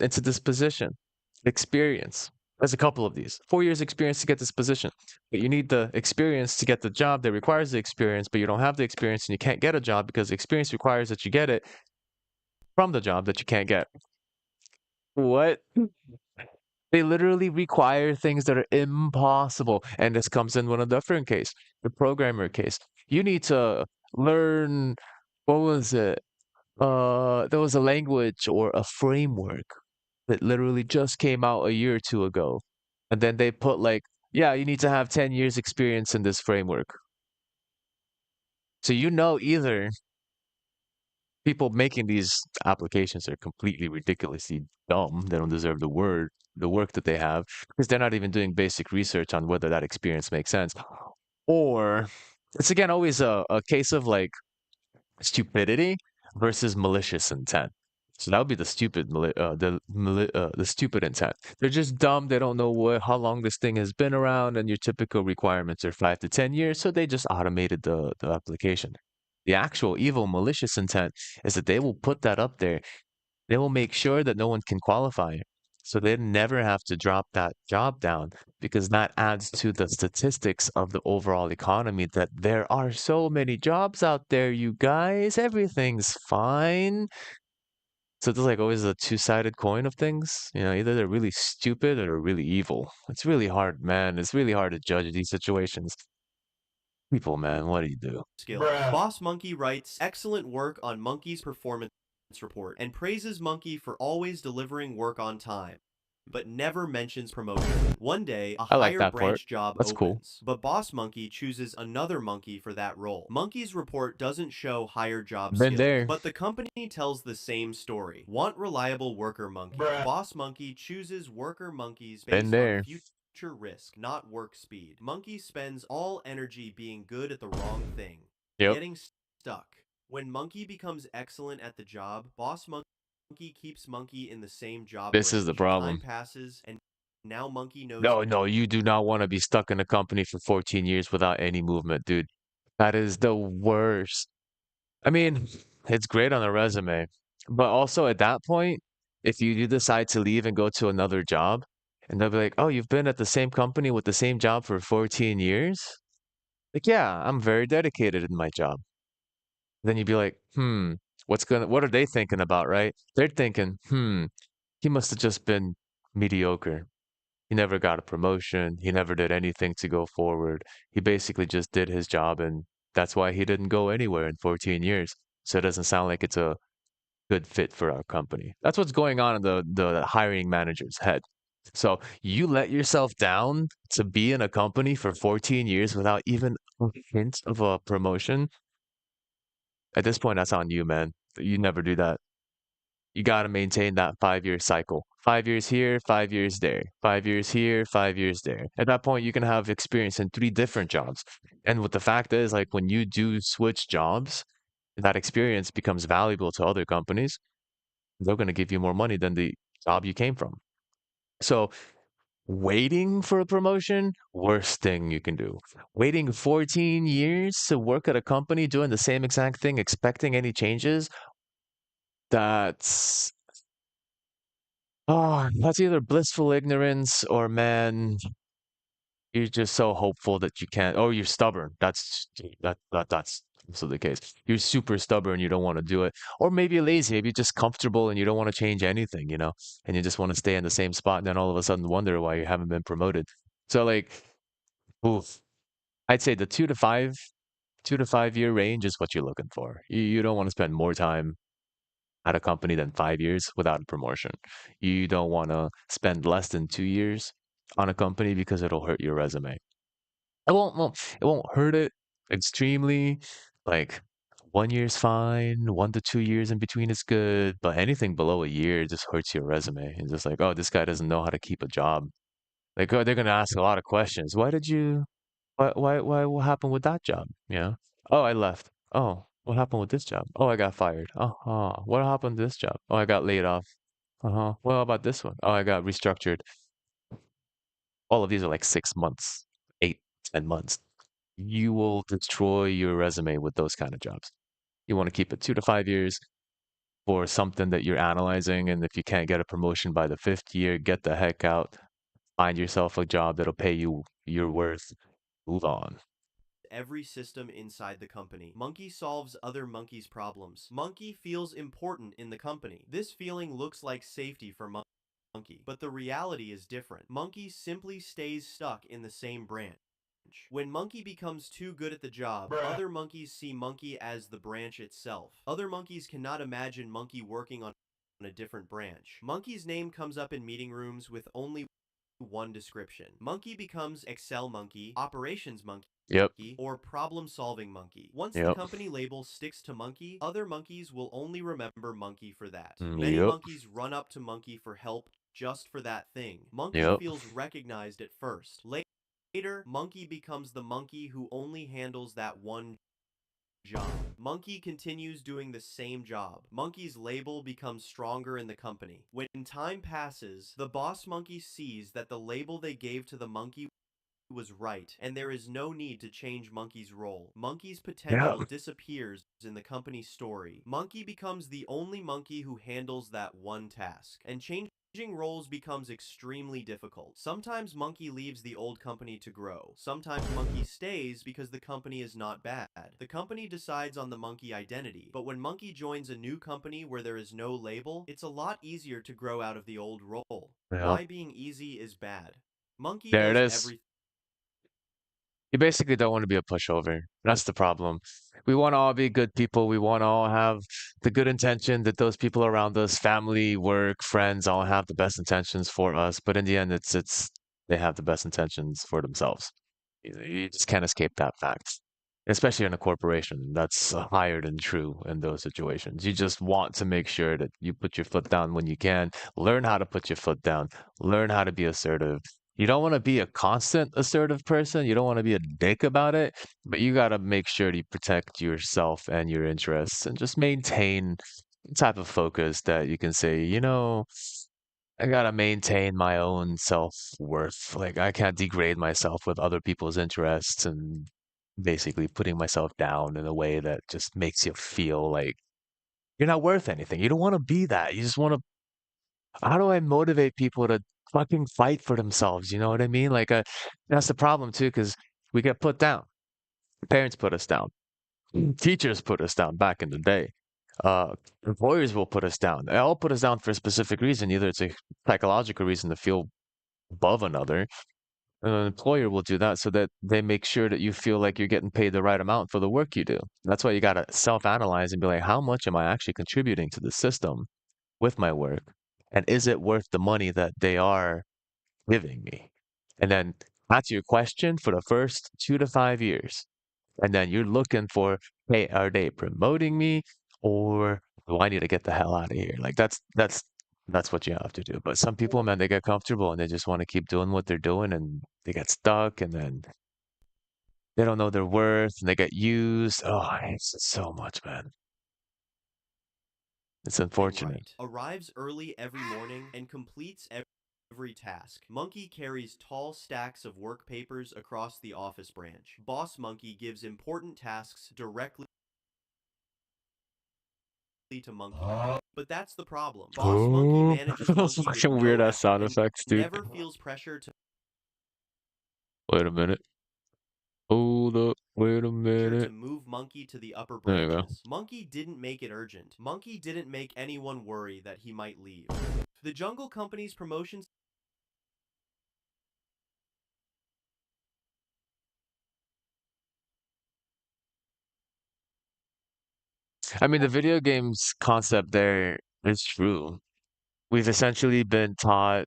into this position. Experience. There's a couple of these. 4 years experience to get this position. But you need the experience to get the job that requires the experience, but you don't have the experience and you can't get a job because the experience requires that you get it from the job that you can't get. What? They literally require things that are impossible. And this comes in one of the different case, the programmer case. You need to learn, what was it? There was a language or a framework that literally just came out a year or two ago. And then they put like, yeah, you need to have 10 years experience in this framework. So you know either people making these applications are completely ridiculously dumb. They don't deserve the work that they have because they're not even doing basic research on whether that experience makes sense. Or it's again always a case of like stupidity versus malicious intent. So that would be the the stupid intent. They're just dumb. They don't know how long this thing has been around, and your typical requirements are 5 to 10 years. So they just automated the application. The actual evil malicious intent is that they will put that up there. They will make sure that no one can qualify it. So they never have to drop that job down because that adds to the statistics of the overall economy that there are so many jobs out there, you guys. Everything's fine. So there's like always a two-sided coin of things. You know, either they're really stupid or they're really evil. It's really hard, man. It's really hard to judge these situations. People, man, what do you do? skills. Boss Monkey writes excellent work on Monkey's performance report and praises Monkey for always delivering work on time, but never mentions promotion. One day, a I like higher that part. branch job That's cool. opens, but Boss Monkey chooses another monkey for that role. Monkey's report doesn't show higher job Been skills, there. but the company tells the same story. Want reliable worker monkey. Boss Monkey chooses worker monkeys Been based there. on future risk, not work speed. Monkey spends all energy being good at the wrong thing, Yep. getting stuck. When Monkey becomes excellent at the job, Boss Monkey keeps Monkey in the same job This is range. the problem. Time passes, and now Monkey knows. No, you do not want to be stuck in a company for 14 years without any movement, dude. That is the worst. I mean, it's great on a resume, but also at that point, if you do decide to leave and go to another job, and they'll be like, "Oh, you've been at the same company with the same job for 14 years?" Like, yeah, I'm very dedicated in my job. Then you'd be like, what are they thinking about, right? They're thinking, he must have just been mediocre. He never got a promotion. He never did anything to go forward. He basically just did his job, and that's why he didn't go anywhere in 14 years. So it doesn't sound like it's a good fit for our company. That's what's going on in the hiring manager's head. So you let yourself down to be in a company for 14 years without even a hint of a promotion. At this point, that's on you, man. You never do that. You got to maintain that 5 year cycle. 5 years here, 5 years there. 5 years here, 5 years there. At that point, you can have experience in three different jobs. And what the fact is, like when you do switch jobs, that experience becomes valuable to other companies. They're going to give you more money than the job you came from. So waiting for a promotion, worst thing you can do. Waiting 14 years to work at a company doing the same exact thing, expecting any changes, that's that's either blissful ignorance or man, you're just so hopeful that you can't. Oh, you're stubborn. That's also the case. You're super stubborn. You don't want to do it, or maybe you're lazy. Maybe you're just comfortable and you don't want to change anything. And you just want to stay in the same spot. And then all of a sudden, wonder why you haven't been promoted. So like, oof, I'd say the 2 to 5 year range is what you're looking for. You don't want to spend more time at a company than 5 years without a promotion. You don't want to spend less than 2 years on a company because it'll hurt your resume. It won't hurt it extremely. Like 1 year's fine, 1 to 2 years in between is good, but anything below a year just hurts your resume. It's just like, oh, this guy doesn't know how to keep a job. Like, oh, they're gonna ask a lot of questions. What happened with that job? Oh, I left. Oh, what happened with this job? Oh, I got fired. Uh-huh. What happened to this job? Oh, I got laid off. Uh-huh. What about this one? Oh, I got restructured. All of these are like 6 months, 8, 10 months. You will destroy your resume with those kind of jobs. You want to keep it 2 to 5 years for something that you're analyzing. And if you can't get a promotion by the fifth year, get the heck out. Find yourself a job that'll pay you your worth. Move on. Every system inside the company. Monkey solves other monkeys' problems. Monkey feels important in the company. This feeling looks like safety for Monkey, but the reality is different. Monkey simply stays stuck in the same branch. When Monkey becomes too good at the job, other monkeys see Monkey as the branch itself. Other monkeys cannot imagine Monkey working on a different branch. Monkey's name comes up in meeting rooms with only one description. Monkey becomes Excel Monkey, Operations Monkey, Yep. or problem-solving monkey. Once the Yep. company label sticks to monkey, other monkeys will only remember monkey for that. Mm, Many Yep. monkeys run up to monkey for help just for that thing. Monkey Yep. feels recognized at first. Later, monkey becomes the monkey who only handles that one job. Monkey continues doing the same job. Monkey's label becomes stronger in the company. When time passes, the boss monkey sees that the label they gave to the monkey was right, and there is no need to change Monkey's role. Monkey's Yep. potential disappears in the company's story. Monkey becomes the only monkey who handles that one task, and changing roles becomes extremely difficult. Sometimes Monkey leaves the old company to grow. Sometimes Monkey stays because the company is not bad. The company decides on the monkey identity, but when Monkey joins a new company where there is no label, it's a lot easier to grow out of the old role. Yep. Why being easy is bad. Monkey There it does is. everything. You basically don't want to be a pushover. That's the problem. We want to all be good people. We want to all have the good intention that those people around us, family, work, friends, all have the best intentions for us. But in the end, it's they have the best intentions for themselves. You just can't escape that fact. Especially in a corporation, that's higher than true in those situations. You just want to make sure that you put your foot down when you can, learn how to put your foot down, learn how to be assertive. You don't want to be a constant assertive person. You don't want to be a dick about it, but you got to make sure to protect yourself and your interests and just maintain the type of focus that you can say, I gotta maintain my own self-worth. Like I can't degrade myself with other people's interests and basically putting myself down in a way that just makes you feel like you're not worth anything. You don't want to be that. You just want to, how do I motivate people to fucking fight for themselves? You know what I mean? Like that's the problem too, because we get put down. Parents put us down. Teachers put us down back in the day. Employers will put us down. They all put us down for a specific reason. Either it's a psychological reason to feel above another. An employer will do that so that they make sure that you feel like you're getting paid the right amount for the work you do. That's why you got to self-analyze and be like, how much am I actually contributing to the system with my work? And is it worth the money that they are giving me? And then answer your question for the first 2 to 5 years. And then you're looking for, hey, are they promoting me or "Oh, I need to get the hell out of here." Like that's what you have to do. But some people, man, they get comfortable and they just want to keep doing what they're doing and they get stuck and then they don't know their worth and they get used. Oh, I hate it so much, man. It's unfortunate. Right. Arrives early every morning and completes every task. Monkey carries tall stacks of work papers across the office branch. Boss Monkey gives important tasks directly to Monkey. But that's the problem. Boss Monkey Oh, manages those Monkey with fucking no weird ass effort sound and effects, dude. never feels pressure to Wait a minute. Hold up. Wait a minute. move Monkey to the upper There you go. branches. Monkey didn't make it urgent. Monkey didn't make anyone worry that he might leave. The Jungle Company's promotion I mean, the video games concept there is true. We've essentially been taught.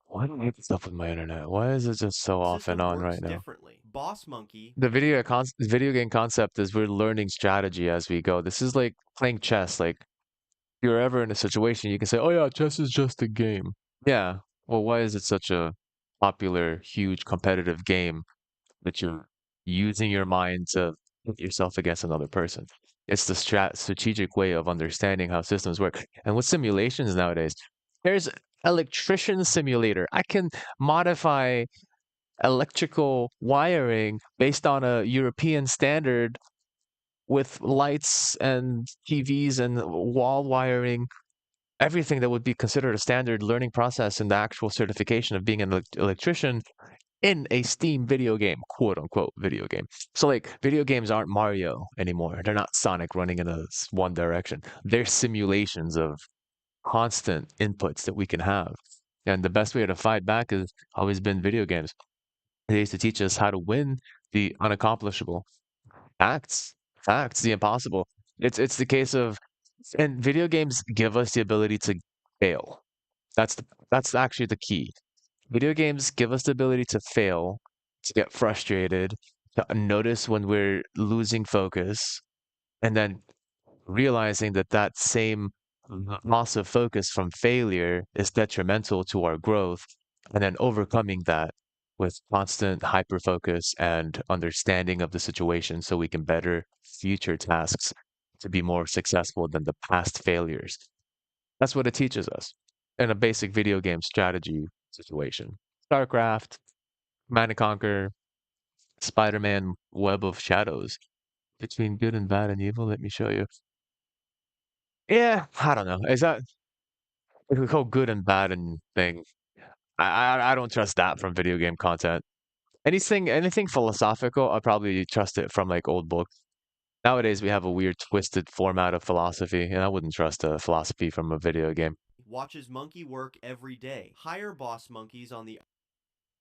Why do I get stuff with my internet? Why is it just so off and system on works right now? differently. Boss Monkey The video game concept is we're learning strategy as we go. This is like playing chess. Like if you're ever in a situation, you can say, "Oh yeah, chess is just a game." Yeah. Well, why is it such a popular, huge competitive game that you're using your mind to put yourself against another person? It's the strategic way of understanding how systems work. And with simulations nowadays, there's electrician simulator. I can modify electrical wiring based on a European standard with lights and TVs and wall wiring, everything that would be considered a standard learning process in the actual certification of being an electrician in a Steam video game, quote unquote video game. So like video games aren't Mario anymore. They're not Sonic running in a one direction. They're simulations of constant inputs that we can have. And the best way to fight back has always been video games. They used to teach us how to win the unaccomplishable, facts, facts, the impossible. It's the case of, and video games give us the ability to fail. That's actually the key. Video games give us the ability to fail, to get frustrated, to notice when we're losing focus, and then realizing that that same loss of focus from failure is detrimental to our growth, and then overcoming that with constant hyper focus and understanding of the situation so we can better future tasks to be more successful than the past failures. That's what it teaches us in a basic video game strategy situation. StarCraft, Command and Conquer, Spider-Man, Web of Shadows. Between good and bad and evil, let me show you. Yeah, I don't know. Is that the whole good and bad and thing? I don't trust that from video game content. Anything philosophical, I probably trust it from like old books. Nowadays we have a weird twisted format of philosophy, and I wouldn't trust a philosophy from a video game. watches Monkey work every day. Higher boss monkeys on the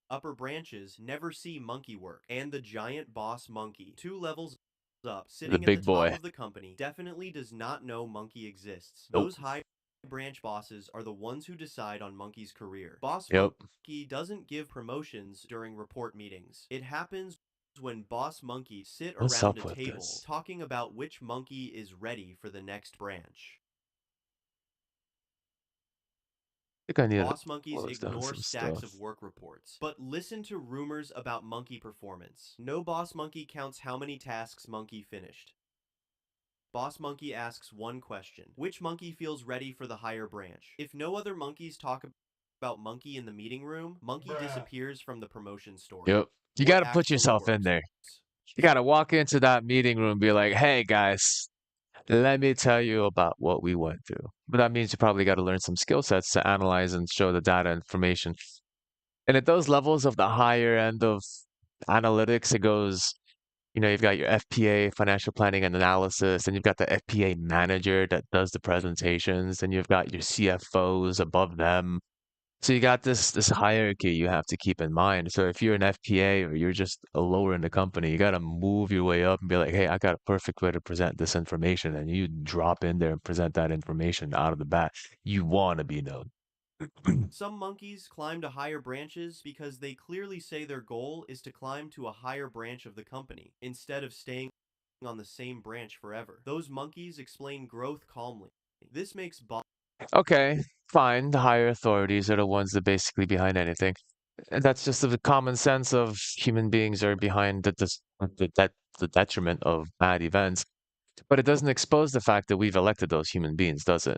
upper branches never see Monkey work. And the giant boss monkey, 2 levels up, The sitting at the big top boy. of the company, definitely does not know Monkey exists. Nope. Those high branch bosses are the ones who decide on Monkey's career. Boss Yep. Monkey doesn't give promotions during report meetings. It happens when Boss Monkey sit What's around a up with table this? talking about which monkey is ready for the next branch. I think I need to Boss monkeys close down ignore some stacks stuff. of work reports, but listen to rumors about monkey performance. No boss monkey counts how many tasks monkey finished. Boss monkey asks one question: which monkey feels ready for the higher branch? If no other monkeys talk about monkey in the meeting room, monkey disappears from the promotion story. Yep. You What got to put actually yourself in works? there. You got to walk into that meeting room and be like, "Hey guys, let me tell you about what we went through." But that means you probably got to learn some skill sets to analyze and show the data information. And at those levels of the higher end of analytics, it goes, you've got your FPA, financial planning and analysis, and you've got the FPA manager that does the presentations, and you've got your CFOs above them. So you got this hierarchy you have to keep in mind. So if you're an FPA or you're just a lower in the company, you got to move your way up and be like, "Hey, I got a perfect way to present this information," and you drop in there and present that information out of the bat. You want to be known. Some monkeys climb to higher branches because they clearly say their goal is to climb to a higher branch of the company, instead of staying on the same branch forever. Those monkeys explain growth calmly. This makes Okay, fine. The higher authorities are the ones that basically behind anything. And that's just the common sense of human beings are behind the detriment of bad events. But it doesn't expose the fact that we've elected those human beings, does it?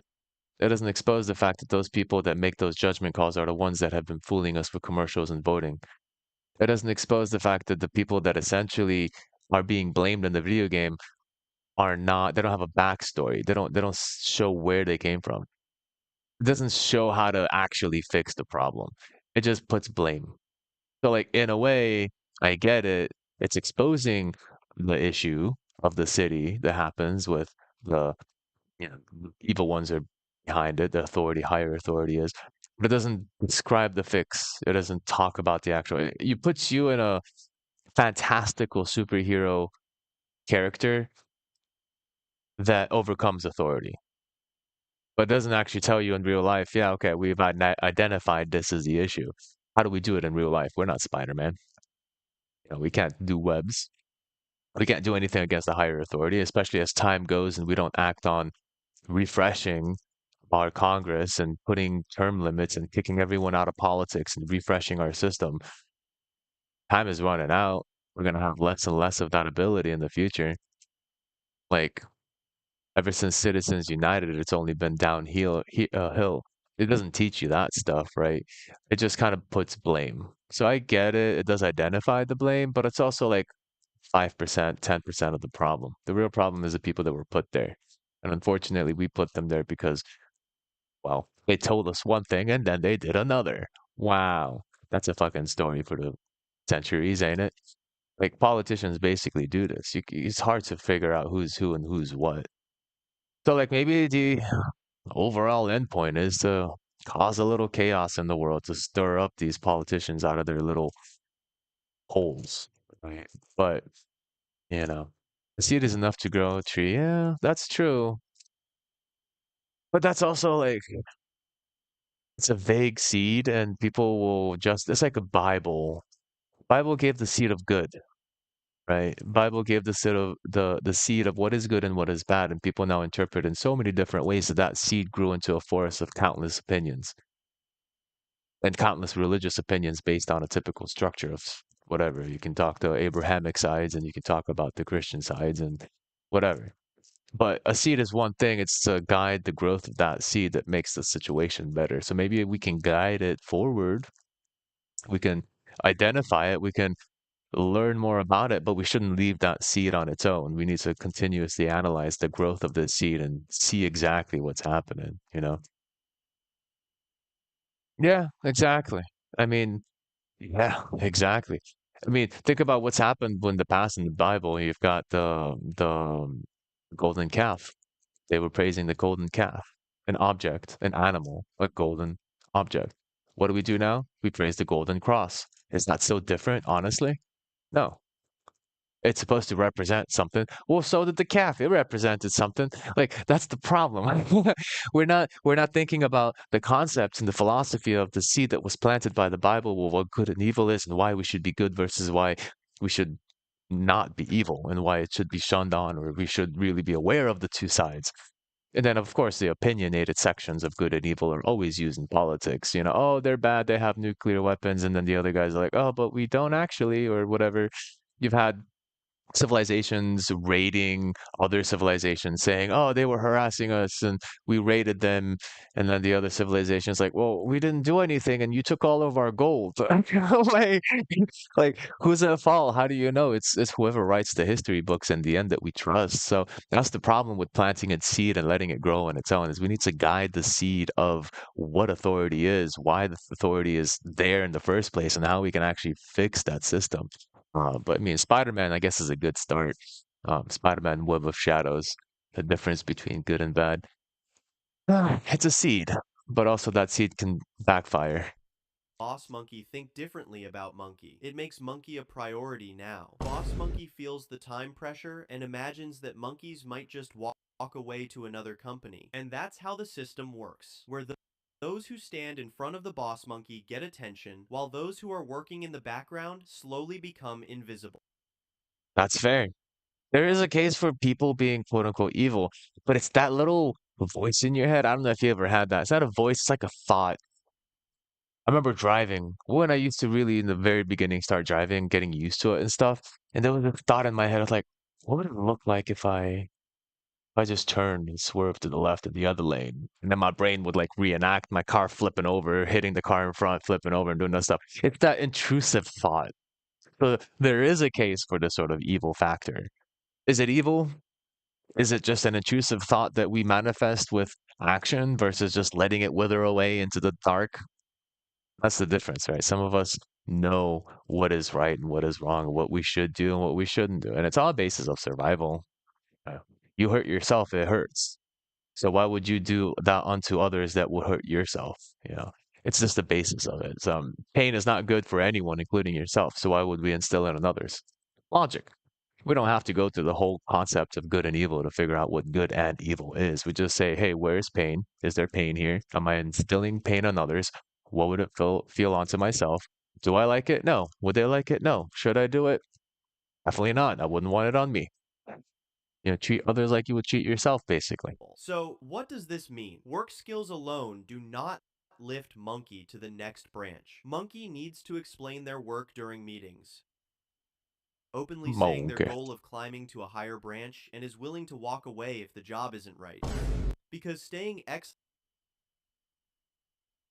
It doesn't expose the fact that those people that make those judgment calls are the ones that have been fooling us with commercials and voting. It doesn't expose the fact that the people that essentially are being blamed in the video game are not, they don't have a backstory. They don't show where they came from. It doesn't show how to actually fix the problem. It just puts blame. So like in a way, I get it. It's exposing the issue of the city that happens with the, the evil ones are behind it, the authority, higher authority is. But it doesn't describe the fix. It doesn't talk about the actual. It puts you in a fantastical superhero character that overcomes authority, but doesn't actually tell you in real life, yeah, okay, we've identified this as the issue. How do we do it in real life? We're not Spider-Man. We can't do webs. We can't do anything against the higher authority, especially as time goes and we don't act on refreshing our Congress and putting term limits and kicking everyone out of politics and refreshing our system. Time is running out. We're going to have less and less of that ability in the future. Like, ever since Citizens United, it's only been downhill hill. It doesn't teach you that stuff, right? It just kind of puts blame. So I get it. It does identify the blame, but it's also like 5%, 10% of the problem. The real problem is the people that were put there. And unfortunately, we put them there because, well, they told us one thing and then they did another. Wow. That's a fucking story for the centuries, ain't it? Like politicians basically do this. It's hard to figure out who's who and who's what. So like maybe the overall endpoint is to cause a little chaos in the world to stir up these politicians out of their little holes, right? But, you know, a seed is enough to grow a tree. Yeah, that's true. But that's also like it's a vague seed and people will just it's like a Bible. Bible gave the seed of good, right? Bible gave the seed of what is good and what is bad, and people now interpret in so many different ways that that seed grew into a forest of countless opinions and countless religious opinions based on a typical structure of whatever. You can talk the Abrahamic sides and you can talk about the Christian sides and whatever. But a seed is one thing, it's to guide the growth of that seed that makes the situation better. So maybe we can guide it forward, we can identify it, we can learn more about it, but we shouldn't leave that seed on its own. We need to continuously analyze the growth of the seed and see exactly what's happening, you know? Yeah, exactly. I mean, yeah, exactly. I mean, think about what's happened in the past in the Bible. You've got the golden calf. They were praising the golden calf, an object, an animal, a golden object. What do we do now? We praise the golden cross. Is that so different, honestly? No. It's supposed to represent something. Well, so did the calf. It represented something. Like that's the problem. We're not thinking about the concepts and the philosophy of the seed that was planted by the Bible, well, what good and evil is, and why we should be good versus why we should not be evil, and why it should be shunned on, or we should really be aware of the two sides. And then, of course, the opinionated sections of good and evil are always used in politics. Oh, they're bad, they have nuclear weapons, and then the other guys are like, oh, but we don't actually, or whatever. You've had civilizations raiding other civilizations saying, oh, they were harassing us and we raided them. And then the other civilizations like, well, we didn't do anything and you took all of our gold. like, like, who's at fault? How do you know? It's whoever writes the history books in the end that we trust. So that's the problem with planting a seed and letting it grow on its own is we need to guide the seed of what authority is, why the authority is there in the first place, and how we can actually fix that system. But I mean, Spider-Man, I guess, is a good start. Spider-Man Web of Shadows, the difference between good and bad. It's a seed, but also that seed can backfire. Boss Monkey think differently about Monkey. It makes Monkey a priority now. Boss Monkey feels the time pressure and imagines that monkeys might just walk away to another company. And that's how the system works, where those who stand in front of the boss monkey get attention, while those who are working in the background slowly become invisible. That's fair. There is a case for people being quote unquote evil, but it's that little a voice in your head. I don't know if you ever had that. It's not a voice, it's like a thought. I remember driving when I used to really in the very beginning start driving, getting used to it and stuff. And there was a thought in my head of like, what would it look like if I just turned and swerved to the left of the other lane? And then my brain would like reenact my car flipping over, hitting the car in front, flipping over and doing that stuff. It's that intrusive thought. So there is a case for this sort of evil factor. Is it evil? Is it just an intrusive thought that we manifest with action versus just letting it wither away into the dark? That's the difference, right? Some of us know what is right and what is wrong, what we should do and what we shouldn't do. And it's all basis of survival. Uh, You hurt yourself, it hurts. So why would you do that unto others that would hurt yourself? You know, it's just the basis of it. Pain is not good for anyone, including yourself. So why would we instill it on others? Logic. We don't have to go through the whole concept of good and evil to figure out what good and evil is. We just say, hey, where's pain? Is there pain here? Am I instilling pain on others? What would it feel onto myself? Do I like it? No. Would they like it? No. Should I do it? Definitely not. I wouldn't want it on me. You know, treat others like you would treat yourself, basically. So, what does this mean? Work skills alone do not lift Monkey to the next branch. Monkey needs to explain their work during meetings, openly saying their Monkey. goal of climbing to a higher branch, and is willing to walk away if the job isn't right. Because staying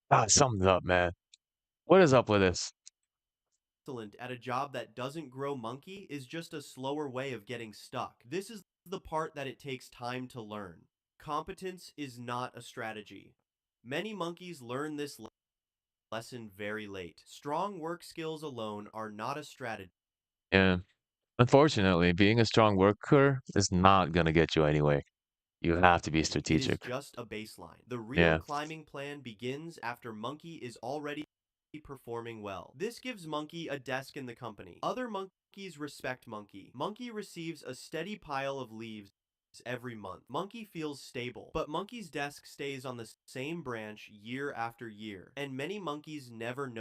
Ah, sums up, man. What is up with this? excellent at a job that doesn't grow Monkey is just a slower way of getting stuck. This is the part that it takes time to learn. Competence is not a strategy. Many monkeys learn this lesson very late. Strong work skills alone are not a strategy. Yeah. Unfortunately, being a strong worker is not gonna get you anywhere. You have to be It is strategic. just a baseline. The real Yeah. climbing plan begins after Monkey is already performing well. This gives Monkey a desk in the company. Other monkeys respect Monkey. Monkey receives a steady pile of leaves every month. Monkey feels stable, but Monkey's desk stays on the same branch year after year, and many monkeys never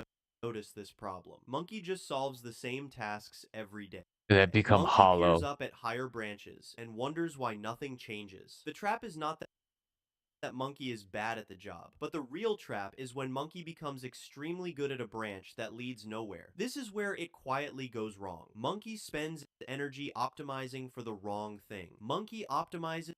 notice this problem. Monkey just solves the same tasks every day. They become Monkey peers hollow. up at higher branches and wonders why nothing changes. The trap is not that Monkey is bad at the job, but the real trap is when Monkey becomes extremely good at a branch that leads nowhere. This is where it quietly goes wrong. Monkey spends energy optimizing for the wrong thing. Monkey optimizes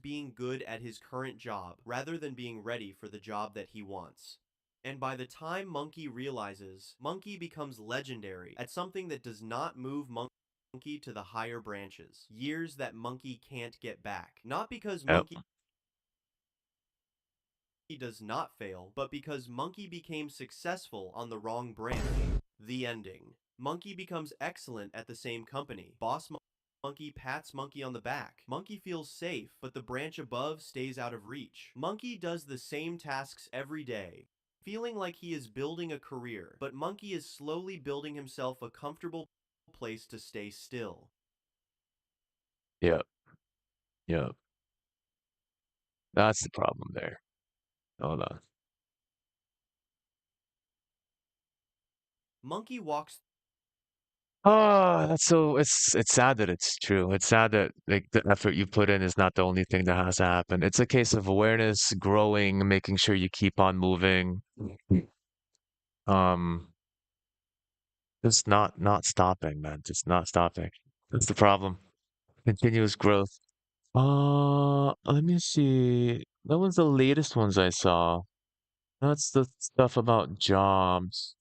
being good at his current job rather than being ready for the job that he wants. And by the time Monkey realizes, Monkey becomes legendary at something that does not move Monkey to the higher branches. Years that Monkey can't get back. Not because Yep. Monkey does not fail, but because Monkey became successful on the wrong branch. The ending. Monkey becomes excellent at the same company. Monkey pats Monkey on the back. Monkey feels safe, but the branch above stays out of reach. Monkey does the same tasks every day, feeling like he is building a career, but Monkey is slowly building himself a comfortable place to stay still. Yep. Yep. That's the problem there. Hold on. Monkey walks Oh, that's so it's sad that it's true. It's sad that like the effort you put in is not the only thing that has to happen. It's a case of awareness, growing, making sure you keep on moving. Um, just not stopping, man. Just not stopping. That's the problem. Continuous growth. Let me see. That was the latest ones I saw. That's the stuff about jobs.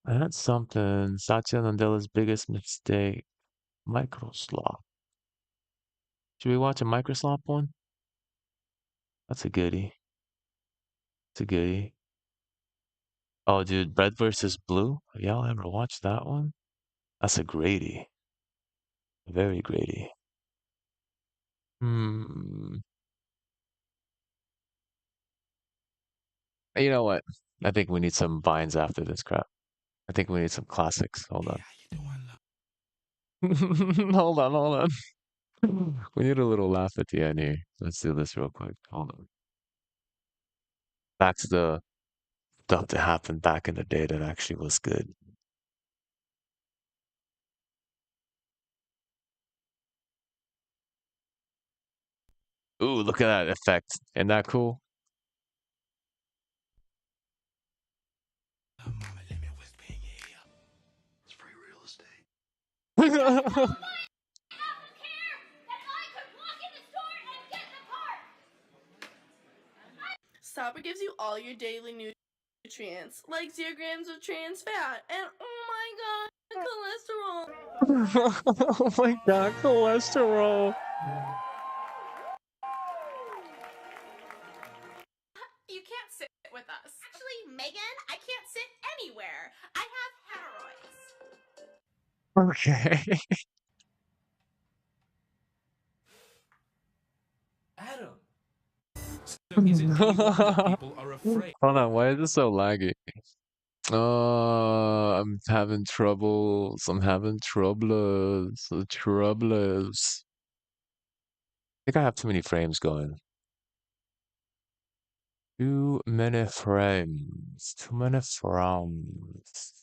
I had something. Satya Nadella's biggest mistake. Microsoft. Should we watch a Microsoft one? That's a goodie. It's a goodie. Oh, dude, Red versus Blue. Have y'all ever watched that one? That's a greatie. Very greatie. Hmm. You know what? I think we need some vines after this crap. I think we need some classics. Hold on. Hold on. We need a little laugh at the end here. Let's do this real quick. Hold on. Back to the stuff that happened back in the day that actually was good. Ooh, look at that effect. Isn't that cool? It's free real estate. Stopper gives you all your daily nutrients, like 0 grams of trans fat, and oh my god, cholesterol. Oh my god, cholesterol. You can't sit with us. Actually, Megan, I can't sit anywhere. I have hemorrhoids. Okay. Adam. So is it any wonder that people are afraid? Hold on, why is it so laggy? I'm having troubles. I'm having troubles. Troubles. I think I have too many frames going. Too many frames. Too many frames.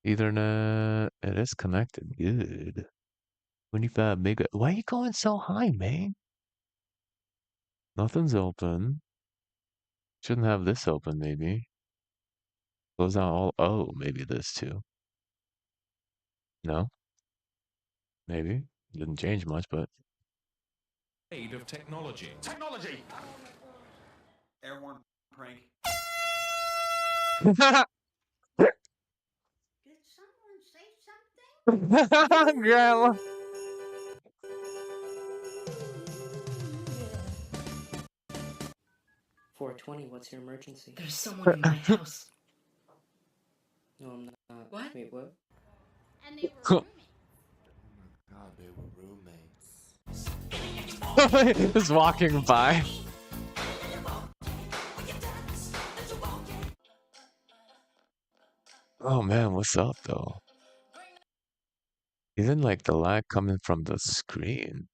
Ethernet. It is connected. Good. 25 mega. Why are you going so high, man? Nothing's open. Shouldn't have this open, maybe. Close out all. Oh, maybe this too. No? Maybe. Didn't change much, but. Of technology. Technology! Airborne prank. Did someone say something? Grandma. 420, what's your emergency? There's someone in my house. No, I'm not. What? Wait, what? And they were roommates. God, they were roommates. Just walking by. Oh man, what's up though? Even like the lag coming from the screen.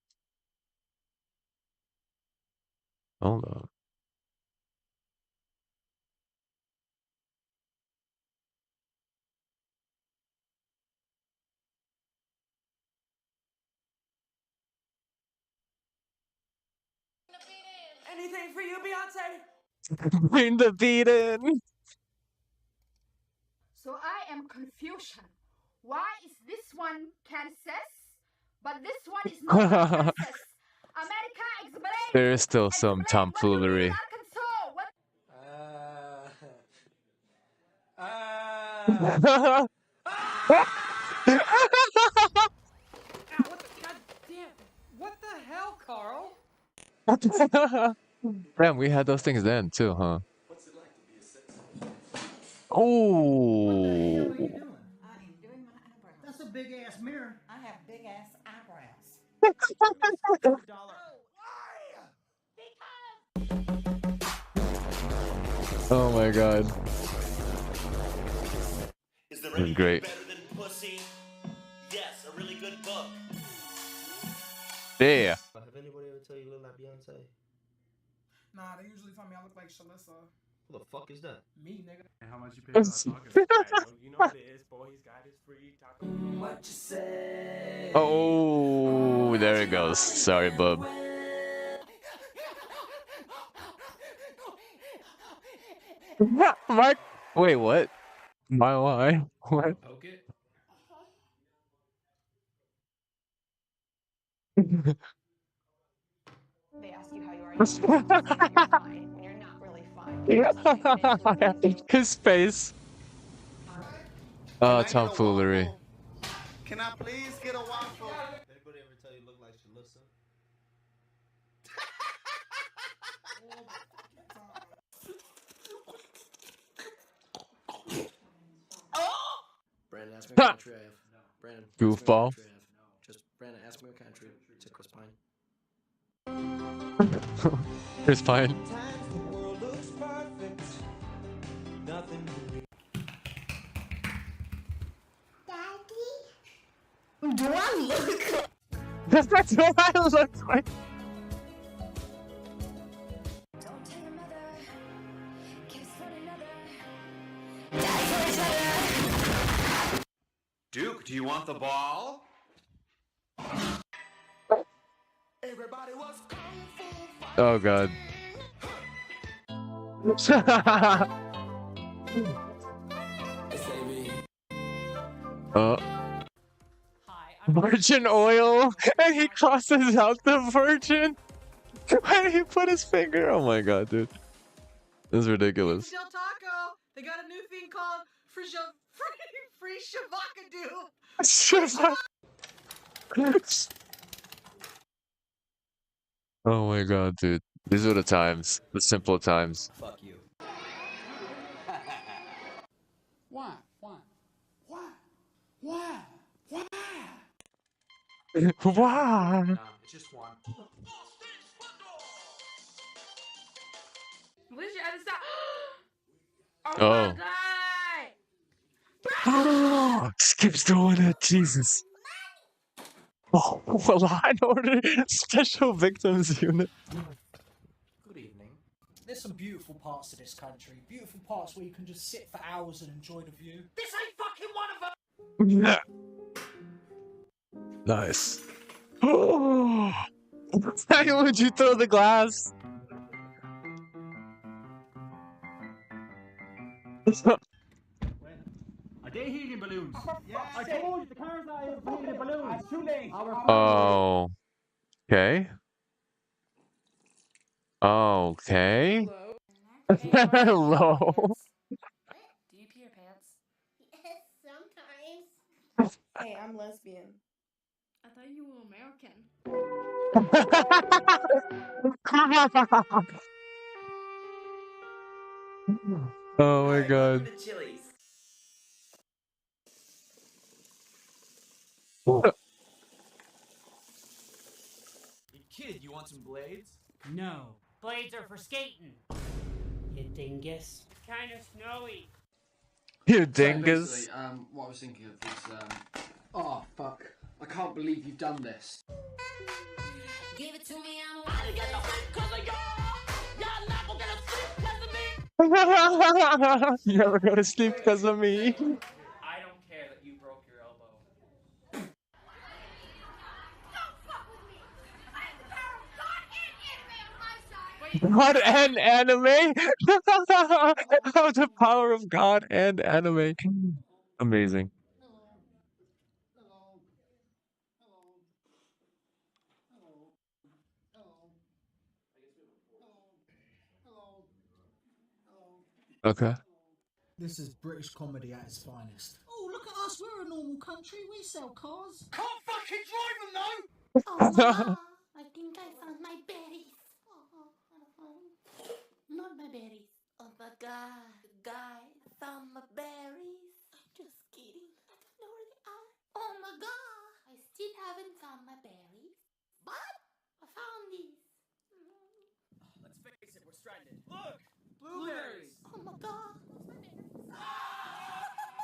Hold on. Anything for you, Beyonce? Bring the beat in. So I am confusion. Why is this one Kansas, but this one is not Kansas? America, explain. There is still some Explain what you mean, tomfoolery. Arkansas. What? What the hell, Carl? Damn, we had those things then too, huh? What's it like to be a citizen? Oh. I am doing my eyebrows. That's a big ass mirror. I have big ass eyebrows. Oh my god. Is there This is anything great. better than pussy? Yes, a really good book. Yeah. Have anybody ever tell you you look like Beyonce? Nah, they usually tell me I look like Shalissa. Who the fuck is that? Me, nigga. And how much you pay for that taco? You know what it is, boy. He's got his free taco. What you say? Oh, there it goes. Sorry, bub. Mark. Wait, what? Why? What? Poke it. They ask you how you are. You say you're fine when you're not really fine. His face. Tomfoolery. Can I please get a waffle? Anybody ever tell you look like Shalissa? Brandon, ask me what country I have. Brandon, ask me what Goofball. country I have. Just, Brandon, ask me what country. To Chris Pine. Chris Pine. Do I look? That's what I look like. Don't tell your mother. Kiss one another. Die for each other. Duke, do you want the ball? Oh god. uh, virgin oil, and he crosses out the virgin. Why did he put his finger? Oh my god, dude. This is ridiculous. Del Taco, they got a new thing called free shavacadoo. Oh my god, dude. These are the times. The simple times. Fuck you. Why? Why? Why? Why? Why? Wow. No, it's just one. Wish you had to stop. Oh Oh. my god! Skip's doing it. Jesus. Oh, Law and Order Special Victims Unit. Good evening. There's some beautiful parts of this country. Beautiful parts where you can just sit for hours and enjoy the view. This ain't fucking one of them! Yeah. Nice. Oh. Why would you throw the glass? Are they helium balloons? Yeah, I told you the car's not helium balloons. It's too late. Oh. Okay. Okay. Hello. Do you pee your pants? Yes, sometimes. Hey, I'm lesbian. I thought you were American. Oh my god. Kid, you want some blades? No. Blades are for skating. You dingus. Kind of snowy. You So dingus. basically, what I was thinking of is, oh fuck, I can't believe you've done this. Give it to me, I'm gonna get the whip 'cause of y'all. Y'all not gonna get a sleep 'cause of me. You never go to sleep because of me. I don't care that you broke your elbow. God and anime? Oh, the power of God and anime. Amazing. Okay. This is British comedy at its finest. Oh, look at us. We're a normal country. We sell cars. Can't fucking drive them, though! Oh my god, I think I found my berries. Not my berries. Oh my god, guy found my berries. I'm just kidding. I don't know where they are. Oh my god, I still haven't found my berries. But I found these. Let's face it, we're stranded. Look! Blueberries! Oh my god, where's my berries?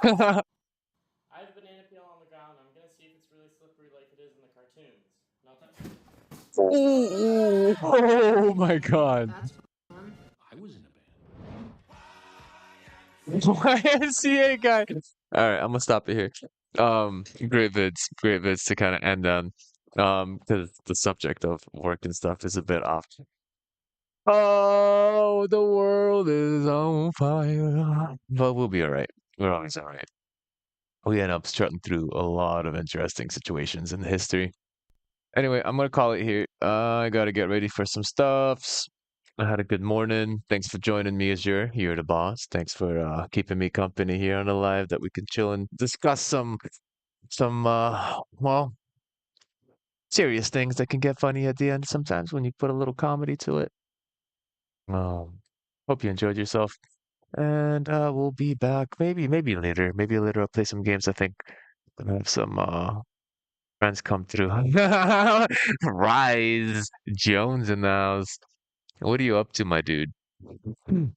I have a banana peel on the ground. I'm gonna see if it's really slippery like it is in the cartoons. Not that. Oh my god. That's fun. I was in a YMCA guy. Alright, I'm gonna stop it here. Great vids to kind of end on. Because the subject of work and stuff is a bit off. Oh, the world is on fire. But we'll be alright. We're always alright. We end up strutting through a lot of interesting situations in history. Anyway, I'm gonna call it here. I gotta get ready for some stuffs. I had a good morning. Thanks for joining me as you're the boss. Thanks for keeping me company here on the live that we can chill and discuss some well, serious things that can get funny at the end sometimes when you put a little comedy to it. Hope you enjoyed yourself. And we'll be back maybe later. Maybe later I'll play some games. I think gonna have some friends come through. Rise Jones in the house. What are you up to, my dude? You're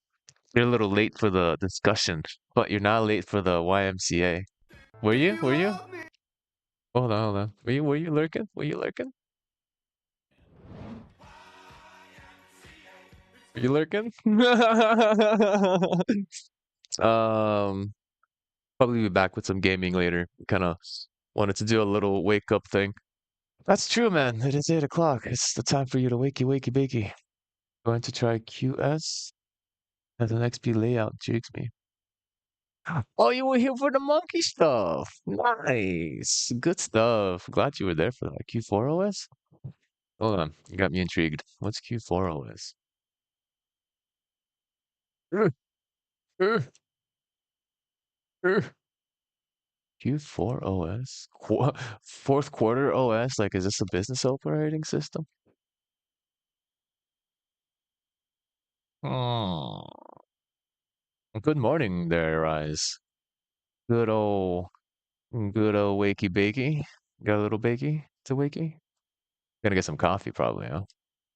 a little late for the discussion, but you're not late for the YMCA. Were you? Were you? Hold on, hold on. Were you lurking? Were you lurking? Are you lurking? Probably be back with some gaming later. Kind of wanted to do a little wake up thing. That's true, man. It is 8 o'clock. It's the time for you to wakey, wakey, bakey. Going to try QS as an XP layout. Jigs me. Oh, you were here for the monkey stuff. Nice. Good stuff. Glad you were there for that. Q4 OS? Hold on. You got me intrigued. What's Q4 OS? Uh, uh, uh. Q4 OS? Fourth quarter OS? Like, is this a business operating system? Oh, good morning there, Rise. Good old, good old wakey bakey. Got a little bakey to wakey? Gonna get some coffee probably, huh?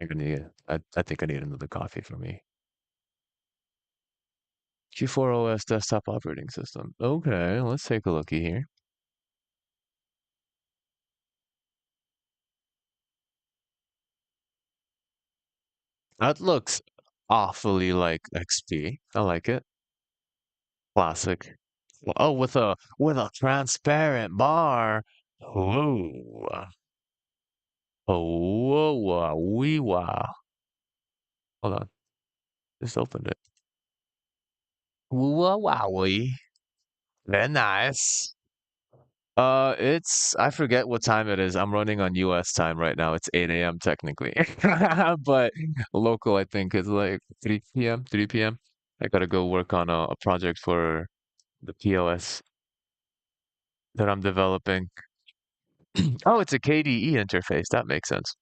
I'm gonna need, I think I need another coffee for me. Q4 OS desktop operating system. Okay, let's take a looky here. That looks awfully like XP. I like it. Classic. Oh, with a transparent bar. Ooh. Oh, whoa, wee wow. Hold on. Just opened it. Whoa, wowee. Very nice. It's I forget what time it is. I'm running on US time right now. It's 8 a.m. technically. But local I think is like 3 p.m. 3 p.m. I gotta go work on a project for the POS that I'm developing. Oh, it's a KDE interface. That makes sense.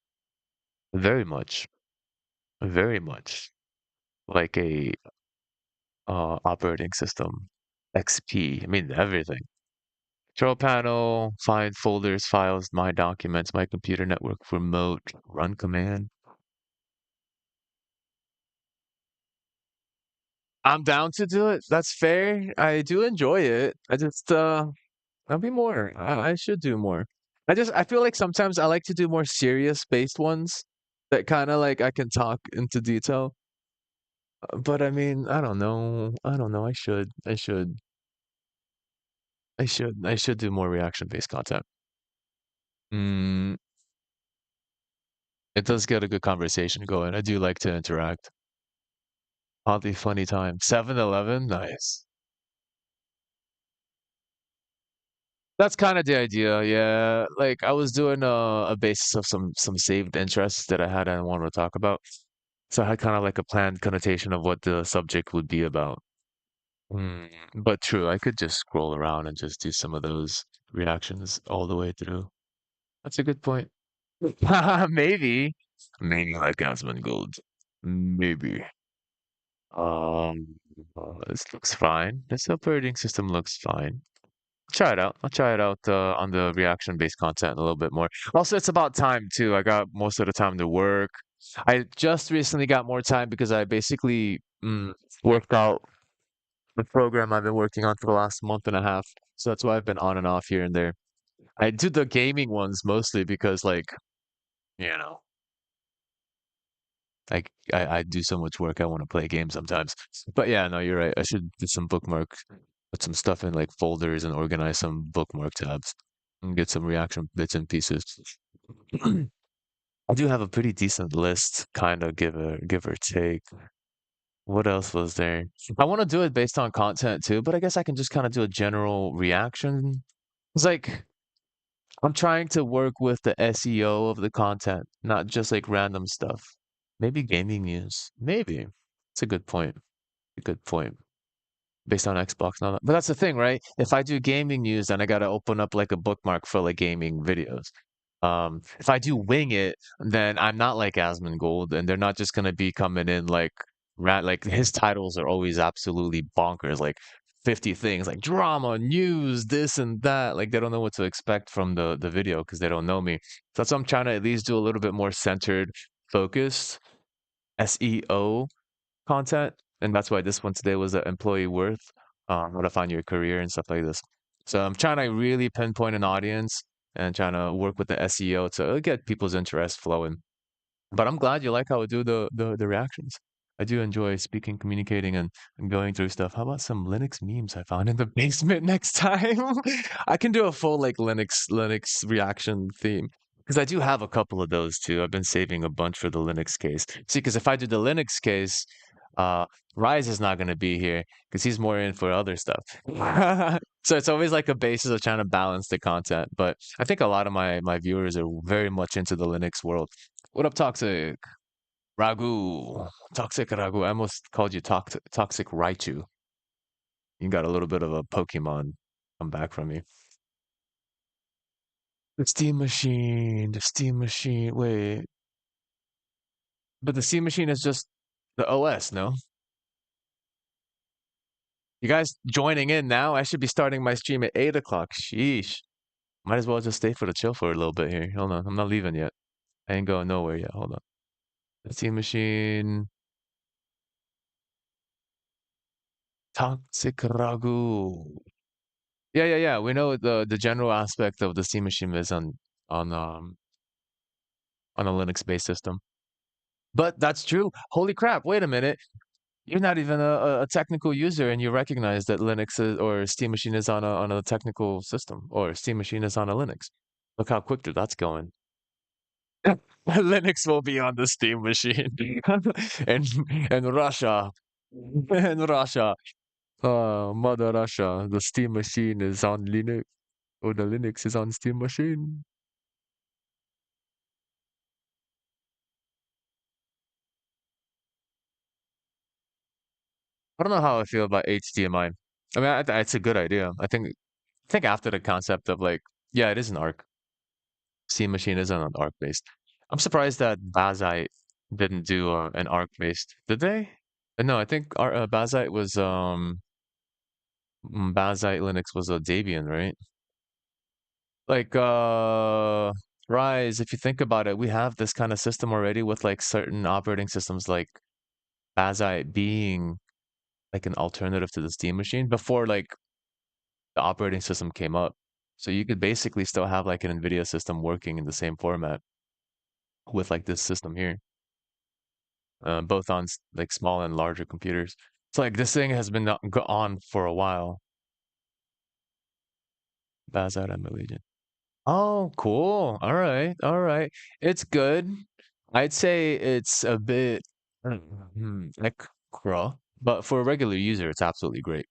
Very much. Very much like a operating system. XP. I mean everything. Control panel, find folders, files, my documents, my computer network, remote, run command. I'm down to do it. That's fair. I do enjoy it. I just I'll be more. I should do more. I feel like sometimes I like to do more serious based ones that kind of like I can talk into detail. But I mean, I don't know. I don't know. I should do more reaction based content. Mm, it does get a good conversation going. I do like to interact. Oddly funny time. 7-Eleven, nice. That's kind of the idea, yeah. Like I was doing a basis of some saved interests that I had and wanted to talk about. So I had kind of like a planned connotation of what the subject would be about. Mm, but true, I could just scroll around and just do some of those reactions all the way through. That's a good point. Maybe. Maybe like Asmongold. Gold. Maybe. Um, this looks fine. This operating system looks fine. Try it out. I'll try it out on the reaction-based content a little bit more. Also, it's about time too. I got most of the time to work. I just recently got more time because I basically worked out the program I've been working on for the last month and a half. So that's why I've been on and off here and there. I do the gaming ones mostly because, like, you know, I do so much work. I want to play games sometimes. But yeah, no, you're right. I should do some bookmarks, put some stuff in like folders and organize some bookmark tabs and get some reaction bits and pieces. I do have a pretty decent list, kind of give or take. What else was there? I want to do it based on content too, but I guess I can just kind of do a general reaction. It's like I'm trying to work with the SEO of the content, not just like random stuff. Maybe gaming news. Maybe. It's a good point. A good point. Based on Xbox and all that. But that's the thing, right? If I do gaming news, then I gotta open up like a bookmark for like gaming videos. If I do wing it, then I'm not like Asmongold, and they're not just gonna be coming in like like his titles are always absolutely bonkers, like 50 things, like drama, news, this and that. Like they don't know what to expect from the video because they don't know me. So that's why I'm trying to at least do a little bit more centered, focused SEO content, and that's why this one today was employee worth, how to find your career and stuff like this. So I'm trying to really pinpoint an audience and trying to work with the SEO to get people's interest flowing. But I'm glad you like how I do the reactions. I do enjoy speaking, communicating, and going through stuff. How about some Linux memes I found in the basement next time? I can do a full like Linux reaction theme. Because I do have a couple of those too. I've been saving a bunch for the Linux case. See, because if I do the Linux case, uh, Rise is not going to be here because he's more in for other stuff. So it's always like a basis of trying to balance the content. But I think a lot of my viewers are very much into the Linux world. What up, Toxic Ragu? Toxic Ragu. I almost called you Toxic Raichu. You got a little bit of a Pokemon come back from you. The Steam Machine. The Steam Machine. Wait. But the Steam Machine is just the OS, no? You guys joining in now? I should be starting my stream at 8 o'clock. Sheesh. Might as well just stay for the chill for a little bit here. Hold on. I'm not leaving yet. I ain't going nowhere yet. Hold on. The Steam Machine. Toxic Ragu. Yeah. We know the general aspect of the Steam Machine is on on a Linux-based system. But that's true. Holy crap, wait a minute. You're not even a technical user and you recognize that Linux is, or Steam Machine is on a technical system or Steam Machine is on a Linux. Look how quickly that's going. Linux will be on the Steam Machine. and and Russia. And Russia. Mother Russia. The Steam Machine is on Linux. Or the Linux is on Steam Machine. I don't know how I feel about HDMI. I mean, it's a good idea. I think after the concept of like, yeah, it is an ARC. Steam Machine isn't an ARC based. I'm surprised that Bazite didn't do an ARC based. Did they? No, I think Bazite was Bazite Linux was a Debian, right? Like Rise, if you think about it, we have this kind of system already with like certain operating systems like Bazite being like an alternative to the Steam Machine before like the operating system came up. So you could basically still have like an NVIDIA system working in the same format with like this system here, both on like small and larger computers. It's like this thing has been on for a while. Bazat and Legion. Oh, cool. All right. It's good. I'd say it's a bit extra, but for a regular user, it's absolutely great.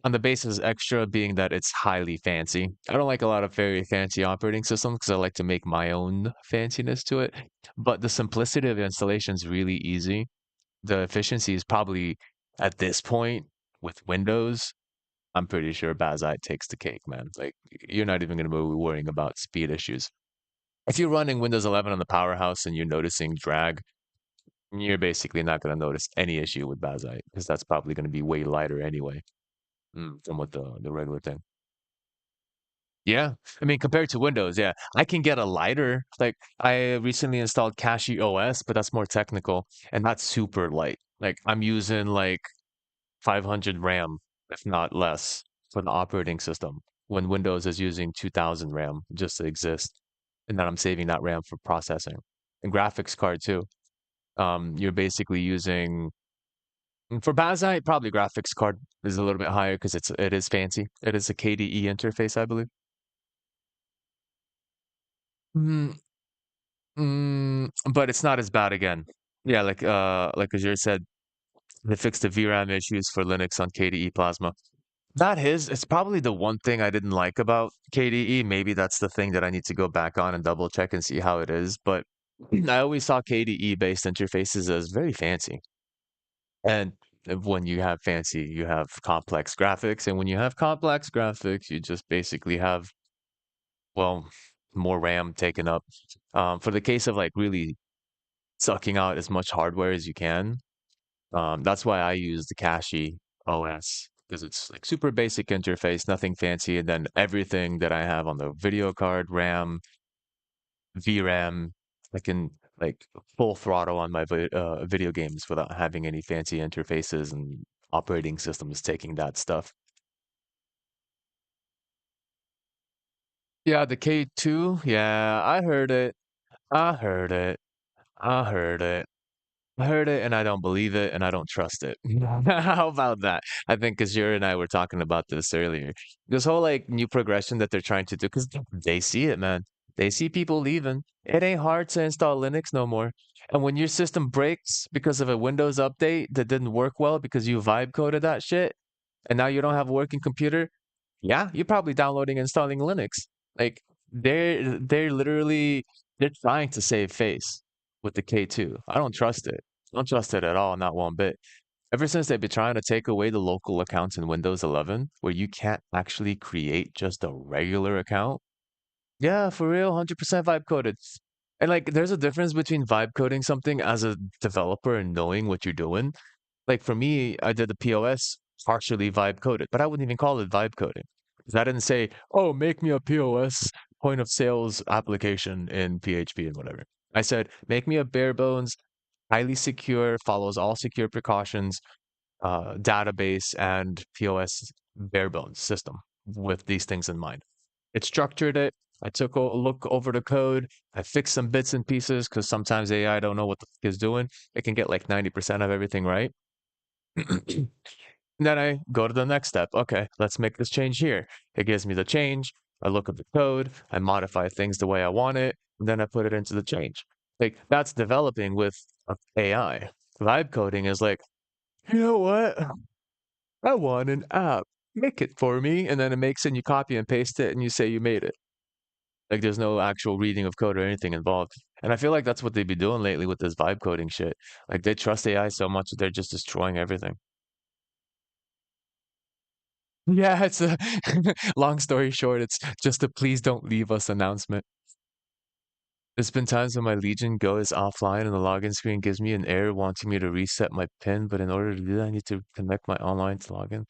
On the basis extra being that it's highly fancy. I don't like a lot of very fancy operating systems because I like to make my own fanciness to it. But the simplicity of the installation is really easy. The efficiency is probably at this point with Windows. I'm pretty sure Bazite takes the cake, man. Like you're not even going to be worrying about speed issues. If you're running Windows 11 on the powerhouse and you're noticing drag, you're basically not going to notice any issue with Bazite because that's probably going to be way lighter anyway. From what the regular thing. Yeah, I mean compared to Windows, yeah, I can get a lighter. Like I recently installed Cache OS, but that's more technical and that's super light. Like I'm using like 500 RAM, if not less, for the operating system when Windows is using 2000 RAM just to exist, and then I'm saving that RAM for processing and graphics card too. You're basically using for Bazite, probably graphics card is a little bit higher because it is fancy. It is a KDE interface, I believe. Mm, but it's not as bad again. Yeah, like Azure said, they fixed the VRAM issues for Linux on KDE Plasma. That is, it's probably the one thing I didn't like about KDE. Maybe that's the thing that I need to go back on and double check and see how it is. But I always saw KDE based interfaces as very fancy. And when you have fancy, you have complex graphics. And when you have complex graphics, you just basically have, well, more RAM taken up. For the case of like really sucking out as much hardware as you can, that's why I use the Cache OS because it's like super basic interface, nothing fancy, and then everything that I have on the video card, RAM, VRAM, I can like full throttle on my video games without having any fancy interfaces and operating systems taking that stuff. Yeah, the K2, yeah, I heard it. I heard it. I heard it. I heard it and I don't believe it and I don't trust it. How about that? I think Azure and I were talking about this earlier. This whole like new progression that they're trying to do because they see it, man. They see people leaving. It ain't hard to install Linux no more. And when your system breaks because of a Windows update that didn't work well because you vibe coded that shit, and now you don't have a working computer, yeah, you're probably downloading and installing Linux. Like they're literally they're trying to save face with the K2. I don't trust it. I don't trust it at all, not one bit. Ever since they've been trying to take away the local accounts in Windows 11, where you can't actually create just a regular account. Yeah, for real, 100% vibe coded. And like, there's a difference between vibe coding something as a developer and knowing what you're doing. Like for me, I did the POS partially vibe coded, but I wouldn't even call it vibe coding because I didn't say, "Oh, make me a POS point of sales application in PHP and whatever." I said, "Make me a bare bones, highly secure, follows all secure precautions, database and POS bare bones system with these things in mind." It structured it. I took a look over the code. I fixed some bits and pieces because sometimes AI don't know what the fuck is doing. It can get like 90% of everything right. Then I go to the next step. Okay, let's make this change here. It gives me the change. I look at the code. I modify things the way I want it. And then I put it into the change. Like that's developing with AI. Vibe coding is like, you know what? I want an app. Make it for me. And then it makes it and you copy and paste it and you say you made it. Like there's no actual reading of code or anything involved. And I feel like that's what they've been doing lately with this vibe coding shit. Like they trust AI so much that they're just destroying everything. Yeah, it's a long story short, it's just a please don't leave us announcement. There's been times when my Legion Go is offline and the login screen gives me an error wanting me to reset my PIN, but in order to do that, I need to connect my online to login.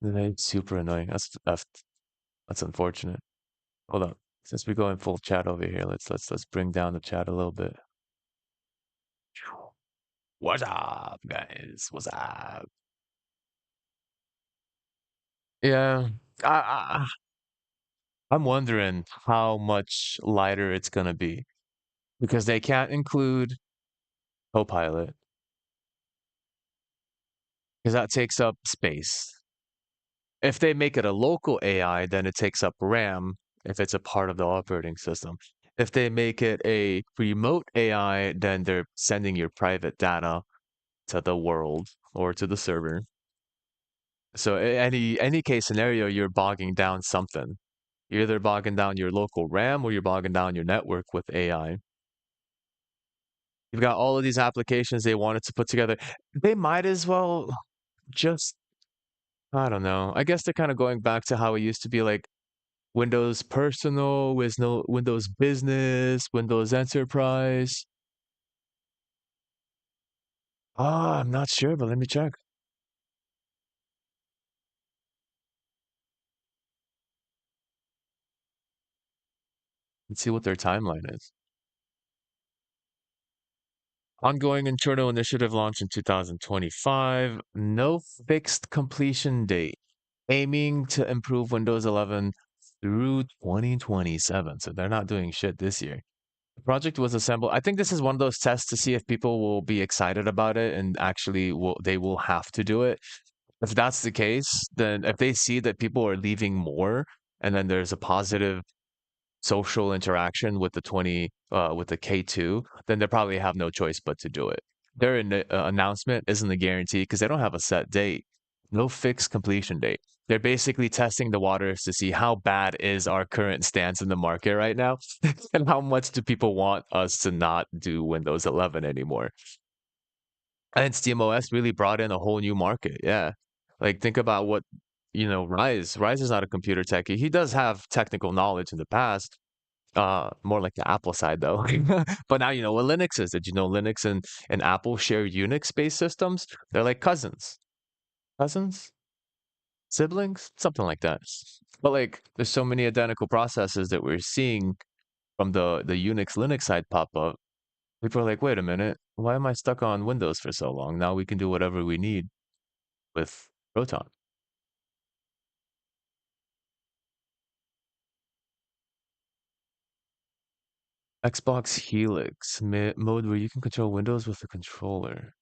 And it's super annoying. That's unfortunate. Hold on. Since we go in full chat over here, let's bring down the chat a little bit. What's up, guys? What's up? Yeah, I, I'm wondering how much lighter it's gonna be because they can't include Copilot because that takes up space. If they make it a local AI, then it takes up RAM if it's a part of the operating system. If they make it a remote AI, then they're sending your private data to the world or to the server. So any case scenario, you're bogging down something. You're either bogging down your local RAM or you're bogging down your network with AI. You've got all of these applications they wanted to put together. They might as well just, I don't know. I guess they're kind of going back to how it used to be like Windows Personal, with no Windows Business, Windows Enterprise. Ah, I'm not sure, but let me check. Let's see what their timeline is. Ongoing internal initiative launch in 2025. No fixed completion date. Aiming to improve Windows 11 through 2027. So they're not doing shit this year. The project was assembled. I think this is one of those tests to see if people will be excited about it and actually they will have to do it. If that's the case, then if they see that people are leaving more and then there's a positive social interaction with the with the K2, then they probably have no choice but to do it. Their announcement isn't a guarantee because they don't have a set date, no fixed completion date. They're basically testing the waters to see how bad is our current stance in the market right now, and how much do people want us to not do Windows 11 anymore. And SteamOS really brought in a whole new market. Yeah, like think about what Rise. Rise is not a computer techie. He does have technical knowledge in the past, more like the Apple side though. But now you know what Linux is. Did you know Linux and Apple share Unix-based systems? They're like cousins. Cousins? Siblings? Something like that. But like there's so many identical processes that we're seeing from the Unix Linux side pop up. People are like, wait a minute, why am I stuck on Windows for so long? Now we can do whatever we need with Proton. Xbox Helix mode where you can control Windows with a controller.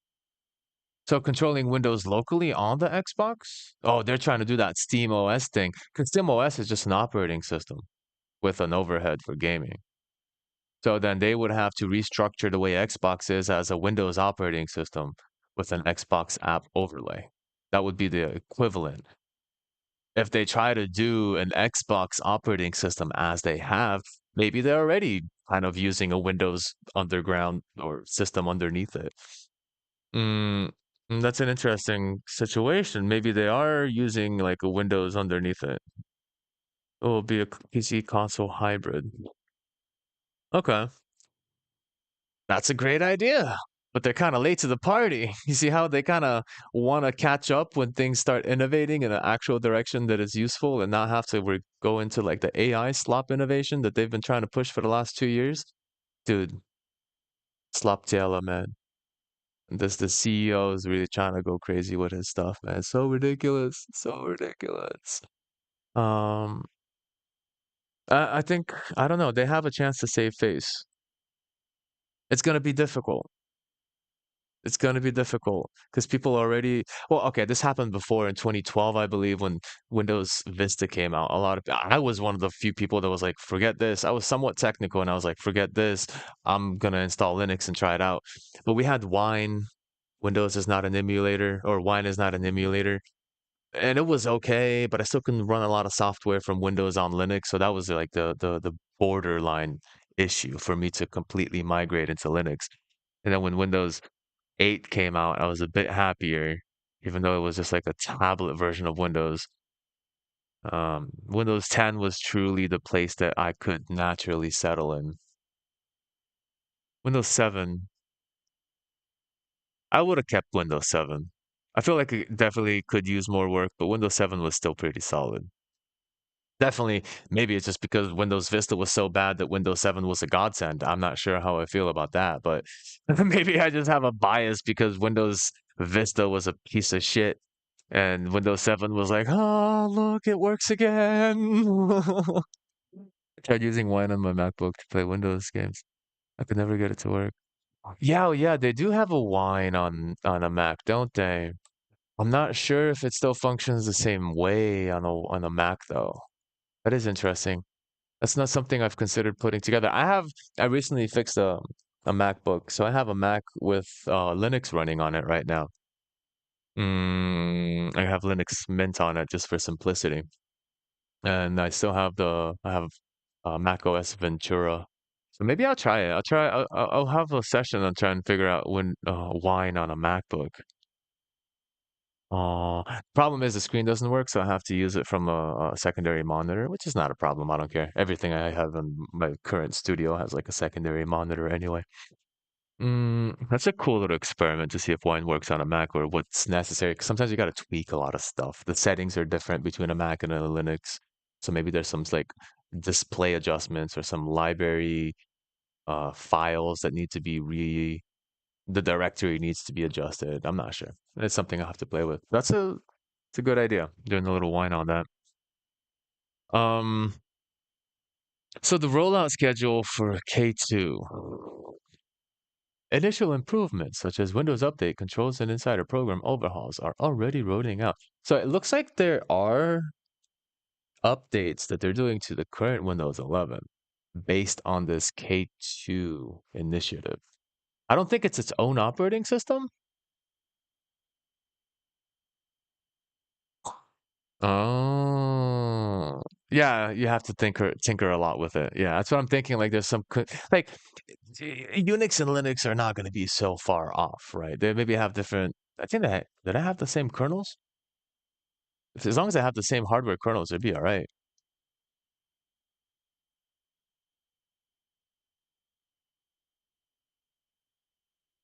So controlling Windows locally on the Xbox? Oh, they're trying to do that Steam OS thing. Because Steam OS is just an operating system. with an overhead for gaming. So then they would have to restructure the way Xbox is as a Windows operating system with an Xbox app overlay. That would be the equivalent. If they try to do an Xbox operating system as they have, maybe they're already kind of using a Windows underground or system underneath it. Mm, that's an interesting situation. Maybe they are using like a Windows underneath it. It will be a PC console hybrid. Okay. That's a great idea. But they're kind of late to the party. You see how they kind of want to catch up when things start innovating in an actual direction that is useful and not have to go into like the AI slop innovation that they've been trying to push for the last 2 years? Dude, slop Taylor, man. The CEO is really trying to go crazy with his stuff, man. It's so ridiculous. So ridiculous. Um, I think, I don't know, they have a chance to save face. It's going to be difficult. It's going to be difficult because people already, well, okay, this happened before in 2012, I believe, when Windows Vista came out. A lot of, I was one of the few people that was like, forget this. I was somewhat technical and I was like, forget this. I'm going to install Linux and try it out. But we had Wine. Windows is not an emulator, or Wine is not an emulator. And it was okay, but I still couldn't run a lot of software from Windows on Linux. So that was like the borderline issue for me to completely migrate into Linux. And then when Windows 8 came out, I was a bit happier, even though it was just like a tablet version of Windows. Windows 10 was truly the place that I could naturally settle in. Windows 7, I would have kept Windows 7. I feel like it definitely could use more work, but Windows 7 was still pretty solid. Definitely, maybe it's just because Windows Vista was so bad that Windows 7 was a godsend. I'm not sure how I feel about that, but maybe I just have a bias because Windows Vista was a piece of shit and Windows 7 was like, oh, look, it works again. I tried using Wine on my MacBook to play Windows games. I could never get it to work. Yeah, oh, yeah, they do have a Wine on a Mac, don't they? I'm not sure if it still functions the same way on a Mac though. That is interesting. That's not something I've considered putting together. I recently fixed a MacBook, so I have a Mac with Linux running on it right now. I have Linux Mint on it just for simplicity, and I have Mac OS Ventura. So maybe I'll try it. I'll have a session and try and figure out when Wine on a MacBook. Problem is the screen doesn't work, so I have to use it from a secondary monitor, which is not a problem. I don't care. Everything I have in my current studio has like a secondary monitor anyway. That's a cool little experiment to see if wine works on a Mac or what's necessary. 'Cause sometimes you got to tweak a lot of stuff. The settings are different between a Mac and a Linux, so maybe there's some like display adjustments or some library files that need to be the directory needs to be adjusted. I'm not sure. It's something I'll have to play with. It's a good idea, doing a little wine on that. Um, so the rollout schedule for K2. Initial improvements such as Windows Update controls and insider program overhauls are already rolling out. So it looks like there are updates that they're doing to the current Windows 11 based on this K2 initiative. I don't think it's its own operating system. Oh, yeah, you have to tinker a lot with it. Yeah, that's what I'm thinking. Like, there's some like Unix and Linux are not going to be so far off, right? They maybe have different. I think did I have the same kernels? As long as I have the same hardware kernels, it'd be all right.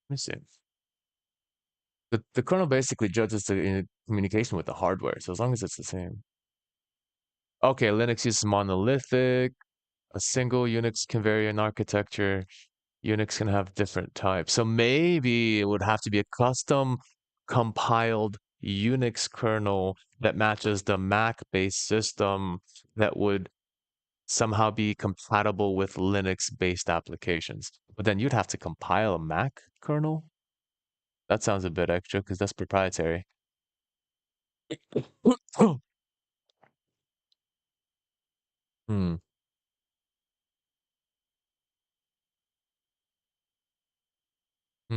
Let me see. The kernel basically judges the communication with the hardware, so as long as it's the same. Okay, Linux uses monolithic. A single Unix can vary in architecture. Unix can have different types. So maybe it would have to be a custom compiled Unix kernel that matches the Mac-based system that would somehow be compatible with Linux-based applications. But then you'd have to compile a Mac kernel? That sounds a bit extra because that's proprietary. Hmm.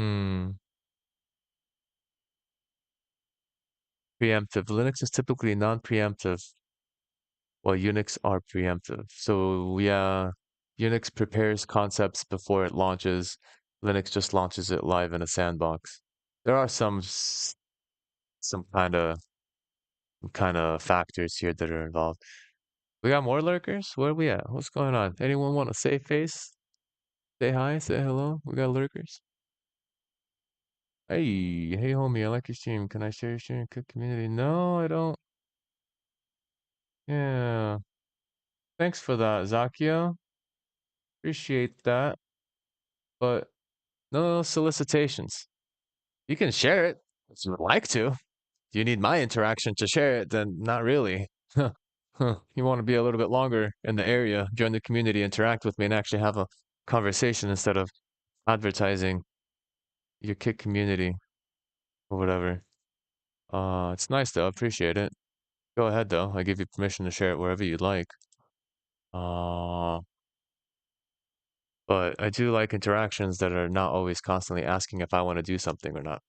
Hmm. Preemptive. Linux is typically non-preemptive, while Unix are preemptive. So yeah, Unix prepares concepts before it launches. Linux just launches it live in a sandbox. There are some kind of factors here that are involved. We got more lurkers? Where are we at? What's going on? Anyone want to save face? Say hi, say hello. We got lurkers. Hey, homie, I like your stream. Can I share your stream? Cook community? No, I don't. Yeah. Thanks for that, Zakia. Appreciate that. But no solicitations. You can share it if you would like to. If you need my interaction to share it, then not really. Huh. Huh. You want to be a little bit longer in the area, join the community, interact with me, and actually have a conversation instead of advertising your Kick community or whatever. It's nice though. I appreciate it. Go ahead though. I give you permission to share it wherever you'd like. Uh, but I do like interactions that are not always constantly asking if I want to do something or not.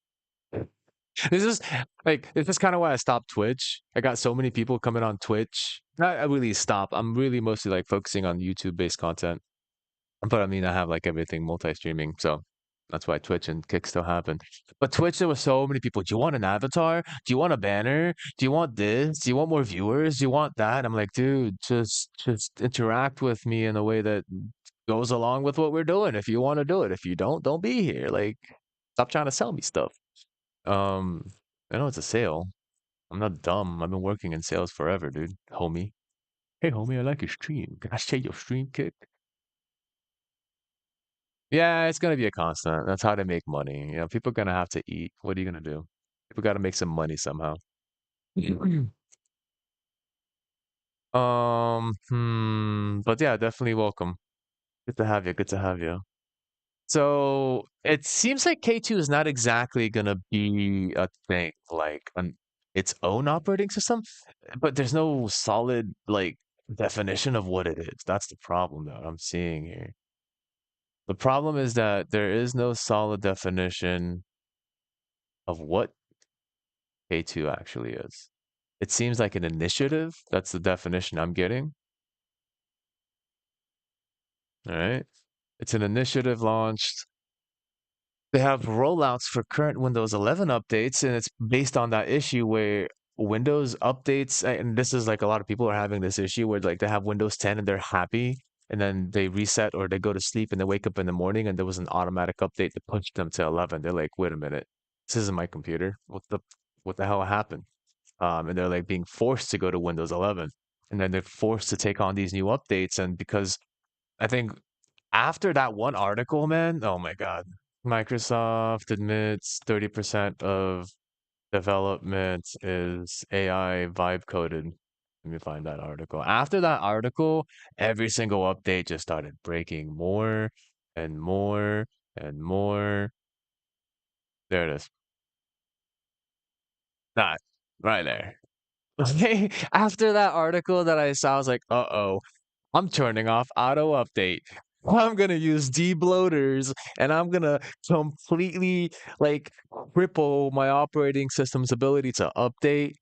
This is this is kind of why I stopped Twitch. I got so many people coming on Twitch. Not I really stop. I'm really mostly like focusing on YouTube based content. But I mean, I have like everything multi-streaming, so that's why Twitch and Kick still happen. But Twitch, there were so many people. Do you want an avatar? Do you want a banner? Do you want this? Do you want more viewers? Do you want that? I'm like, dude, just interact with me in a way that goes along with what we're doing. If you want to do it, if you don't be here. Like, stop trying to sell me stuff. Um, I know it's a sale. I'm not dumb. I've been working in sales forever, dude. Homie. Hey, homie, I like your stream. Can I share your stream, Kick? Yeah, it's gonna be a constant. That's how they make money. You know, people are gonna have to eat. What are you gonna do? People gotta make some money somehow. But yeah, definitely welcome. Good to have you. Good to have you. So it seems like K2 is not exactly gonna be a thing, like its own operating system, but there's no solid like definition of what it is. That's the problem that I'm seeing here. The problem is that there is no solid definition of what K2 actually is. It seems like an initiative. That's the definition I'm getting. All right. It's an initiative launched. They have rollouts for current Windows 11 updates, and it's based on that issue where Windows updates, and this is like a lot of people are having this issue where like they have Windows 10 and they're happy, and then they reset or they go to sleep and they wake up in the morning and there was an automatic update that pushed them to 11. They're like, wait a minute, this isn't my computer. What the hell happened? And they're like being forced to go to Windows 11, and then they're forced to take on these new updates. And because I think after that one article, man, oh my God, Microsoft admits 30% of development is AI vibe coded. Let me find that article. After that article, every single update just started breaking more and more and more. There it is. That right there. Okay. After that article that I saw, I was like, uh-oh, I'm turning off auto update. I'm gonna use debloaters and I'm gonna completely like cripple my operating system's ability to update,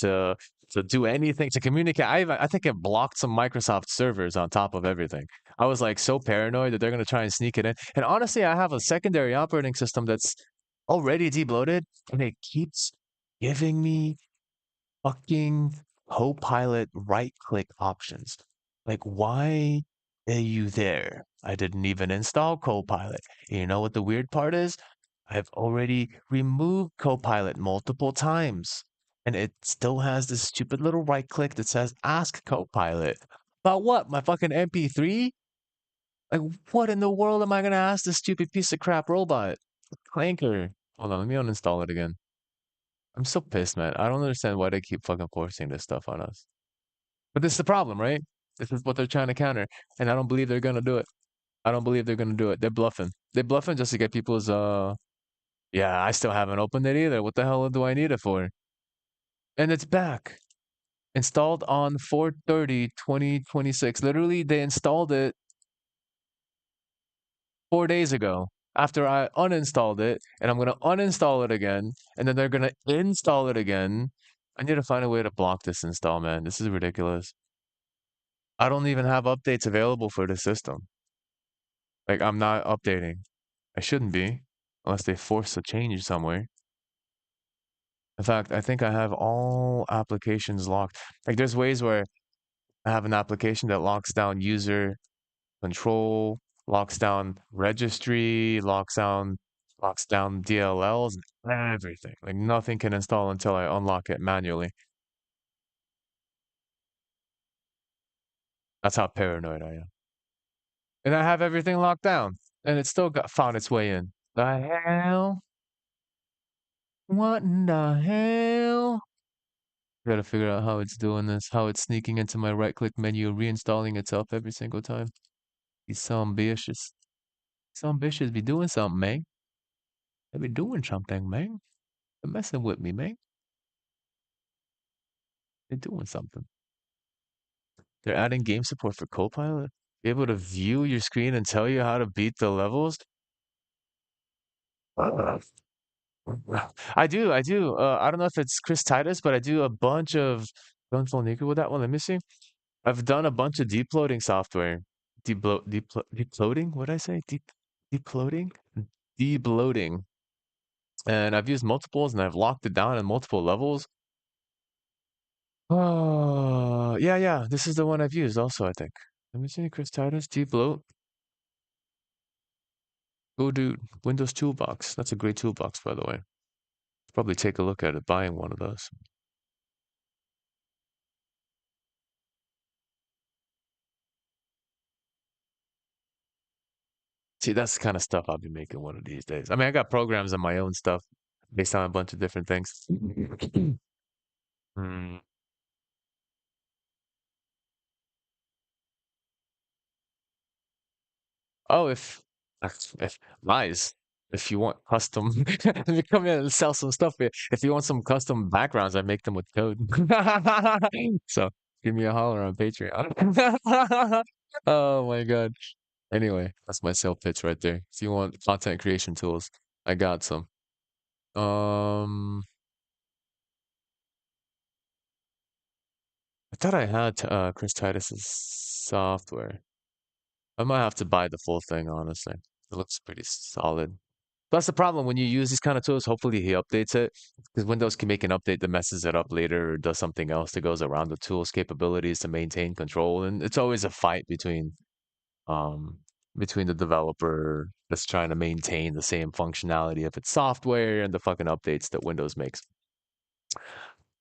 to to do anything, to communicate. I think it blocked some Microsoft servers on top of everything. I was like so paranoid that they're gonna try and sneak it in. And honestly, I have a secondary operating system that's already debloated and it keeps giving me fucking Copilot right click options. Like, why are you there? I didn't even install Copilot. And you know what the weird part is? I've already removed Copilot multiple times. And it still has this stupid little right click that says ask Copilot. About what? My fucking MP3? Like, what in the world am I gonna ask this stupid piece of crap robot? Clanker. Hold on, let me uninstall it again. I'm so pissed, man. I don't understand why they keep fucking forcing this stuff on us. But this is the problem, right? This is what they're trying to counter, and I don't believe they're gonna do it. I don't believe they're gonna do it. They're bluffing. They're bluffing just to get people's yeah, I still haven't opened it either. What the hell do I need it for? And it's back. Installed on 4/30/2026. Literally, they installed it 4 days ago after I uninstalled it, and I'm gonna uninstall it again, and then they're gonna install it again. I need to find a way to block this install, man. This is ridiculous. I don't even have updates available for the system. Like, I'm not updating. I shouldn't be, unless they force a change somewhere. In fact, I think I have all applications locked. Like, there's ways where I have an application that locks down user control, locks down registry, locks down DLLs, and everything. Like, nothing can install until I unlock it manually. That's how paranoid I am. And I have everything locked down, and it still got found its way in. The hell? What in the hell? Gotta figure out how it's doing this, how it's sneaking into my right-click menu, reinstalling itself every single time. He's so ambitious. So ambitious, be doing something, man. They be doing something, man. They're messing with me, man. They're doing something. They're adding game support for Copilot. Be able to view your screen and tell you how to beat the levels. I do, I do. I don't know if it's Chris Titus, but I do a bunch of. Don't fall naked with that one. Let me see. I've done a bunch of deep loading software. Deep loading? What did I say? Deep loading? Deep loading. And I've used multiples and I've locked it down in multiple levels. Oh, yeah, yeah. This is the one I've used also, I think. Let me see, Chris Titus, deep load. Go do Windows Toolbox. That's a great toolbox, by the way. Probably take a look at it, buying one of those. See, that's the kind of stuff I'll be making one of these days. I mean, I got programs on my own stuff based on a bunch of different things. Hmm. Oh, if lies, if you want custom, let me come in and sell some stuff here. If you want some custom backgrounds, I make them with code. So give me a holler on Patreon. Oh my God. Anyway, that's my sales pitch right there. If you want content creation tools, I got some. Um, I thought I had Chris Titus's software. I might have to buy the full thing, honestly. It looks pretty solid. That's the problem when you use these kind of tools. Hopefully he updates it because Windows can make an update that messes it up later or does something else that goes around the tool's capabilities to maintain control. And it's always a fight um between the developer that's trying to maintain the same functionality of its software and the fucking updates that Windows makes.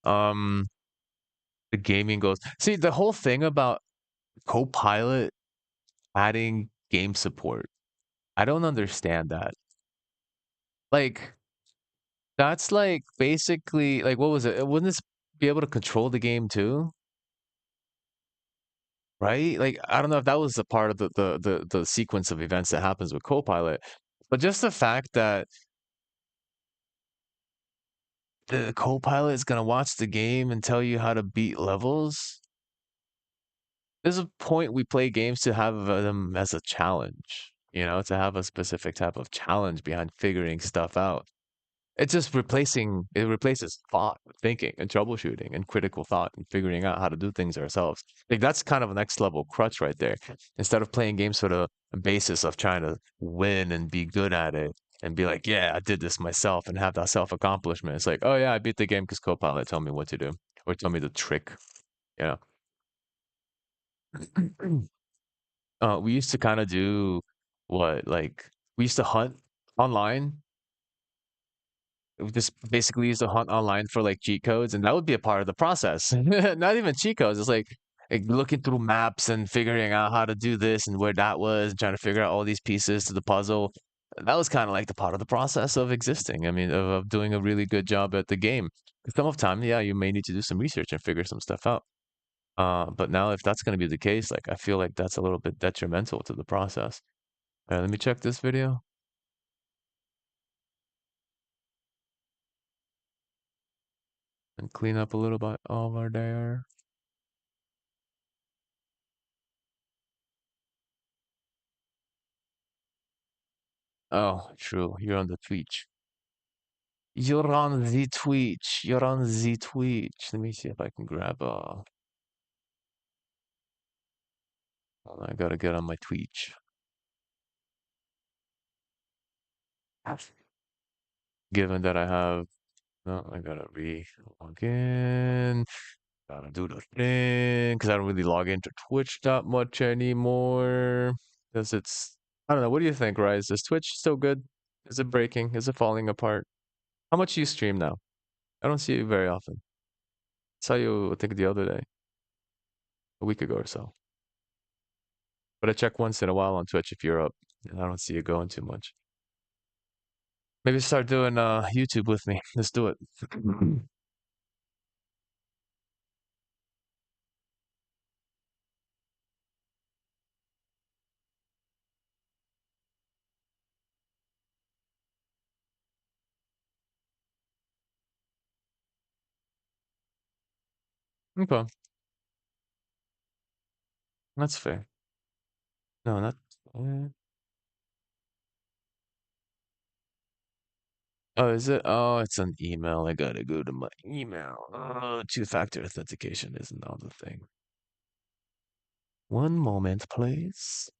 Um the gaming goes. See, the whole thing about Copilot adding game support. I don't understand that. Like that's like basically like what was it? Wouldn't this be able to control the game too? Right? Like I don't know if that was a part of the sequence of events that happens with Copilot, but just the fact that the Copilot is gonna watch the game and tell you how to beat levels. There's a point we play games to have them as a challenge, to have a specific type of challenge behind figuring stuff out. It replaces thought, thinking, and troubleshooting, and critical thought, and figuring out how to do things ourselves. Like that's kind of a next level crutch right there. Instead of playing games for the basis of trying to win and be good at it, and be like, yeah, I did this myself, and have that self accomplishment. It's like, oh yeah, I beat the game because Copilot told me what to do, or told me the trick. You know. We used to kind of do what, like, we used to hunt online. We just basically used to hunt online for like cheat codes, and that would be a part of the process. Not even cheat codes. It's like looking through maps and figuring out how to do this and where that was, and trying to figure out all these pieces to the puzzle. That was kind of like the part of the process of existing. I mean, of doing a really good job at the game. Some of time, yeah, you may need to do some research and figure some stuff out. But now if that's going to be the case, like I feel like that's a little bit detrimental to the process. Let me check this video and clean up a little bit over there. Oh, true. You're on the Twitch. You're on the Twitch. You're on the Twitch. Let me see if I can grab I gotta get on my Twitch. Given that I have, no, I gotta log in. Gotta do the thing because I don't really log into Twitch that much anymore. Because I don't know. What do you think, Rise? Is Twitch still good? Is it breaking? Is it falling apart? How much do you stream now? I don't see you very often. Saw you, I think, the other day, a week ago or so. But I check once in a while on Twitch if you're up, and I don't see you going too much. Maybe start doing YouTube with me. Let's do it. Okay, that's fair. No, not. Oh, is it? Oh, it's an email. I gotta go to my email. Oh, two-factor authentication isn't on the thing. One moment, please.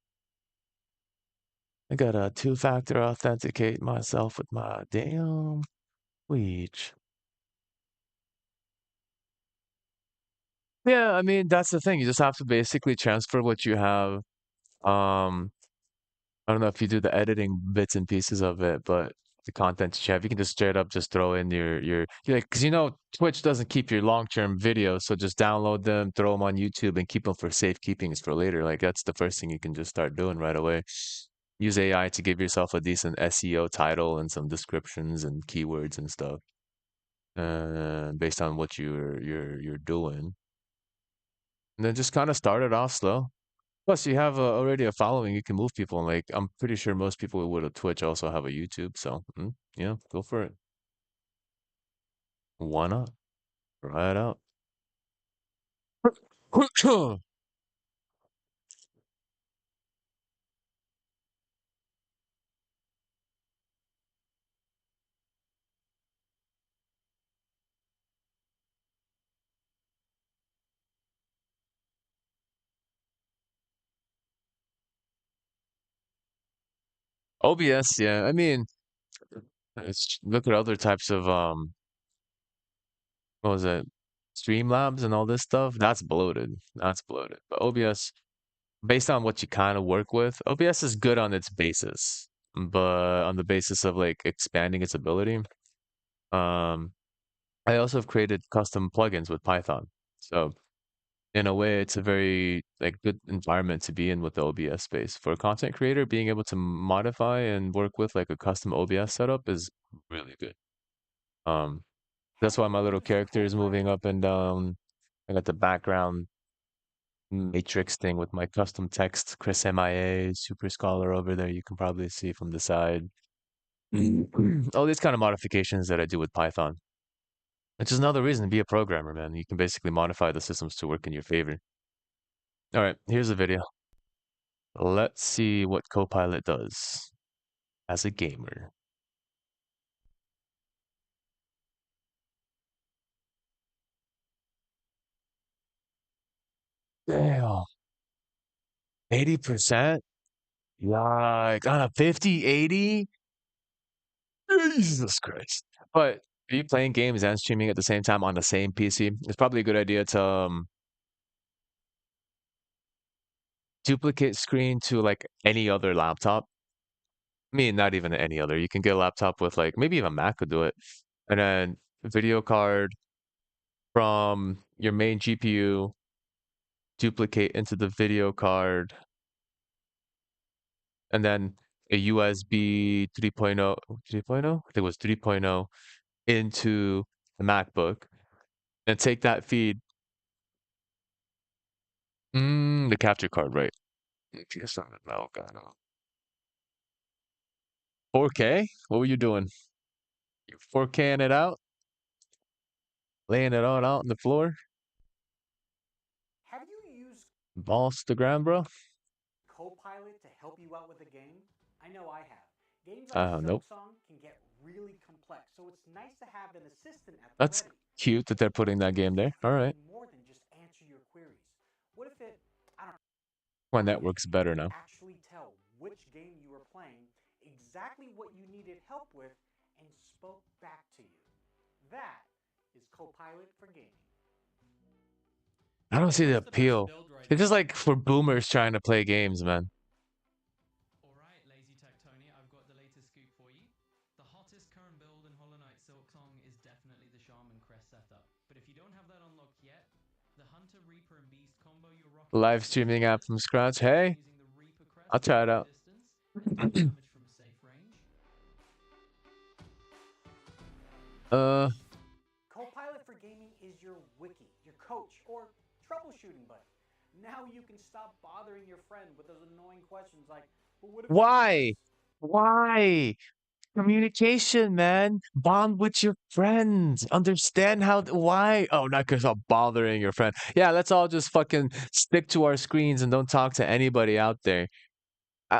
I gotta two-factor authenticate myself with my damn Weech. Yeah, I mean, that's the thing. You just have to basically transfer what you have. Um, I don't know if you do the editing bits and pieces of it, but the content that you have, you can just straight up just throw in you're like, because Twitch doesn't keep your long-term videos, so just download them, throw them on YouTube, and keep them for safekeepings for later. Like that's the first thing you can just start doing right away. Use AI to give yourself a decent SEO title and some descriptions and keywords and stuff, based on what you're doing, and then just kind of start it off slow. Plus, you have already a following. You can move people. And like, I'm pretty sure most people with a Twitch also have a YouTube. So, yeah, go for it. Why not? Try it out. OBS, yeah. I mean, look at other types of what was it? Streamlabs and all this stuff. That's bloated. That's bloated. But OBS, based on what you kind of work with, OBS is good on its basis, but on the basis of like expanding its ability, um, I also have created custom plugins with Python. So in a way, it's a very like good environment to be in with the OBS space. For a content creator, being able to modify and work with like a custom OBS setup is really good. Um, that's why my little character is moving up and down. I got the background matrix thing with my custom text, ChrisMIA, Super Scholar over there. You can probably see from the side. All these kind of modifications that I do with Python. Which is another reason to be a programmer, man. You can basically modify the systems to work in your favor. All right, here's a video. Let's see what Copilot does as a gamer. Damn, 80%? Like on a 50, 80? Jesus Christ. But are you playing games and streaming at the same time on the same PC? It's probably a good idea to duplicate screen to like any other laptop. I mean, not even any other. You can get a laptop with like maybe even Mac could do it. And then video card from your main GPU, duplicate into the video card, and then a USB 3.0, 3.0? I think it was 3.0 into the MacBook, and take that feed, the capture card, right? Yes, oh God, no. 4K? What were you doing? You 4K'ing it out? Laying it all out on the floor? Have you used Balls to the ground, bro? Copilot to help you out with a game? I know I have. Games like Nope. Silksong can get really complex, so it's nice to have an assistant at the That's ready. cute that they're putting that game there. All right. More than just answer your queries. What if it, I don't My know, network's better now. actually tell which game you were playing, exactly what you needed help with, and spoke back to you? That is Copilot for gaming. I don't see the What's the best appeal. build right It's just now? like for boomers trying to play games, man. Alright, Lazy Tech Tony, I've got the latest scoop for you. The hottest current build in Hollow Knight Silksong is definitely the Shaman Crest setup. But if you don't have that unlocked yet, the Hunter, Reaper, and Beast combo you're rocking Live with streaming app from scratch. using Hey, the Reaper Crest I'll to try it cover out. distance and deal damage from safe range. Copilot for gaming is your wiki, your coach, or troubleshooting buddy. Now you can stop bothering your friend with those annoying questions like, but what if I do Why? this? Why? Communication, man. Bond with your friends. Understand how, why? Oh, not because I'm bothering your friend. Yeah, let's all just fucking stick to our screens and don't talk to anybody out there.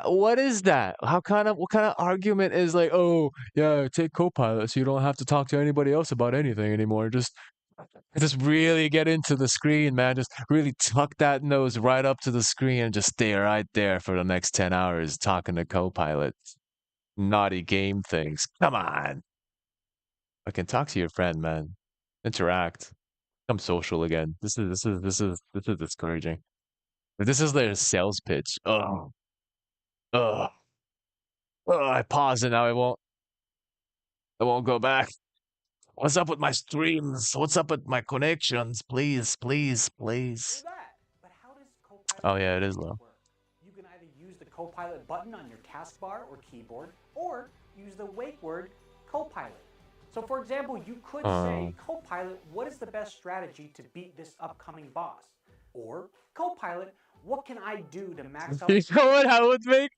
What is that? What kind of argument is like, oh, yeah, take Copilot so you don't have to talk to anybody else about anything anymore. Just really get into the screen, man. Just really tuck that nose right up to the screen and just stay right there for the next 10 hours talking to Copilot. Naughty game things. Come on. I can talk to your friend, man. Interact. Become social again. This is discouraging. But this is their sales pitch. Oh. Oh. Oh, I paused and now I won't go back. What's up with my streams? What's up with my connections? Please, please, please. That. But how does Copilot Oh yeah, it is low. work? You can either use the Copilot button on your taskbar or keyboard, or use the wake word Copilot. So for example, you could say, Copilot, what is the best strategy to beat this upcoming boss? Or, Copilot, what can I do to max out... You know what I would make?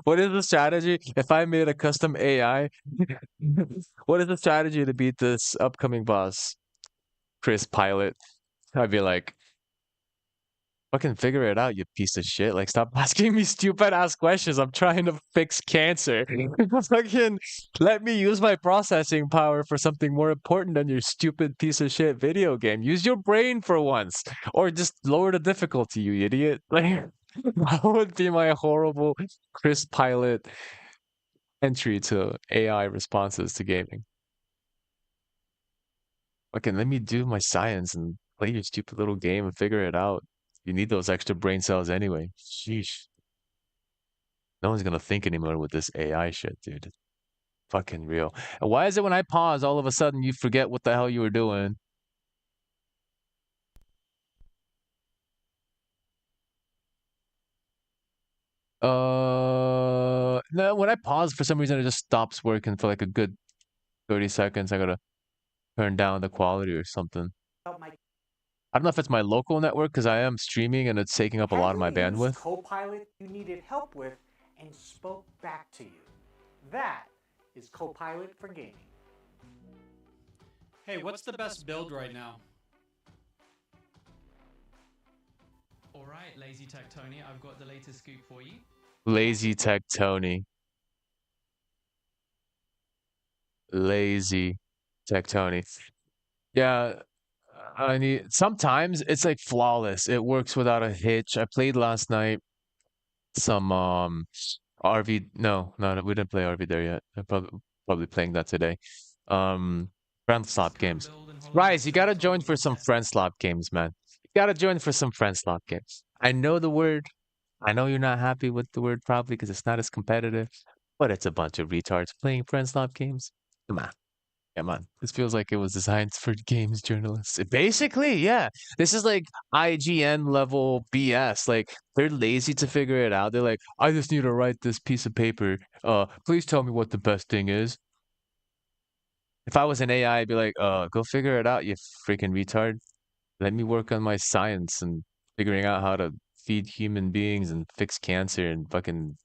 What is the strategy? If I made a custom AI, what is the strategy to beat this upcoming boss? Chris Pilot. I'd be like, fucking figure it out, you piece of shit. Like, stop asking me stupid ass questions. I'm trying to fix cancer. Fucking let me use my processing power for something more important than your stupid piece of shit video game. Use your brain for once. Or just lower the difficulty, you idiot. Like, that would be my horrible Chris Pilot entry to AI responses to gaming. Fucking let me do my science and play your stupid little game and figure it out. You need those extra brain cells anyway. Sheesh. No one's gonna think anymore with this AI shit, dude. Fucking real. And why is it when I pause, all of a sudden you forget what the hell you were doing? No, when I pause, for some reason, it just stops working for like a good 30 seconds. I gotta turn down the quality or something. I don't know if it's my local network because I am streaming and it's taking up a lot of my bandwidth. Copilot you needed help with and spoke back to you? That is Copilot for gaming. Hey, what's the best build right now? Alright, Lazy Tech Tony, I've got the latest scoop for you. Lazy Tech Tony. Lazy Tech Tony. Yeah, I need sometimes it's like flawless. It works without a hitch. I played last night some RV. No, no, we didn't play RV there yet. I'm probably playing that today. Friend slot games. Rise, you gotta join for some friend slot games, man. You gotta join for some friend slot games. I know the word. I know you're not happy with the word probably because it's not as competitive, but it's a bunch of retards playing friend slot games. Come on. Come on. This feels like it was designed for games journalists. Basically, yeah. This is like IGN level BS. Like they're lazy to figure it out. They're like, I just need to write this piece of paper. Please tell me what the best thing is. If I was an AI, I'd be like, go figure it out, you freaking retard. Let me work on my science and figuring out how to feed human beings and fix cancer and fucking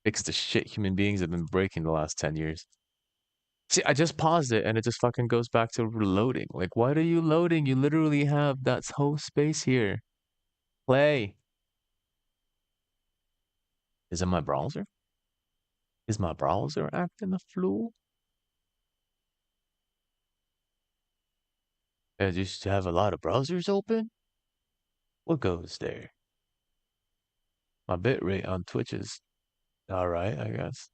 fix the shit human beings have been breaking the last 10 years. See, I just paused it and it just fucking goes back to loading. Like, what are you loading? You literally have that whole space here. Play. Is it my browser? Is my browser acting a fool? I just have a lot of browsers open? What goes there? My bitrate on Twitch is alright, I guess.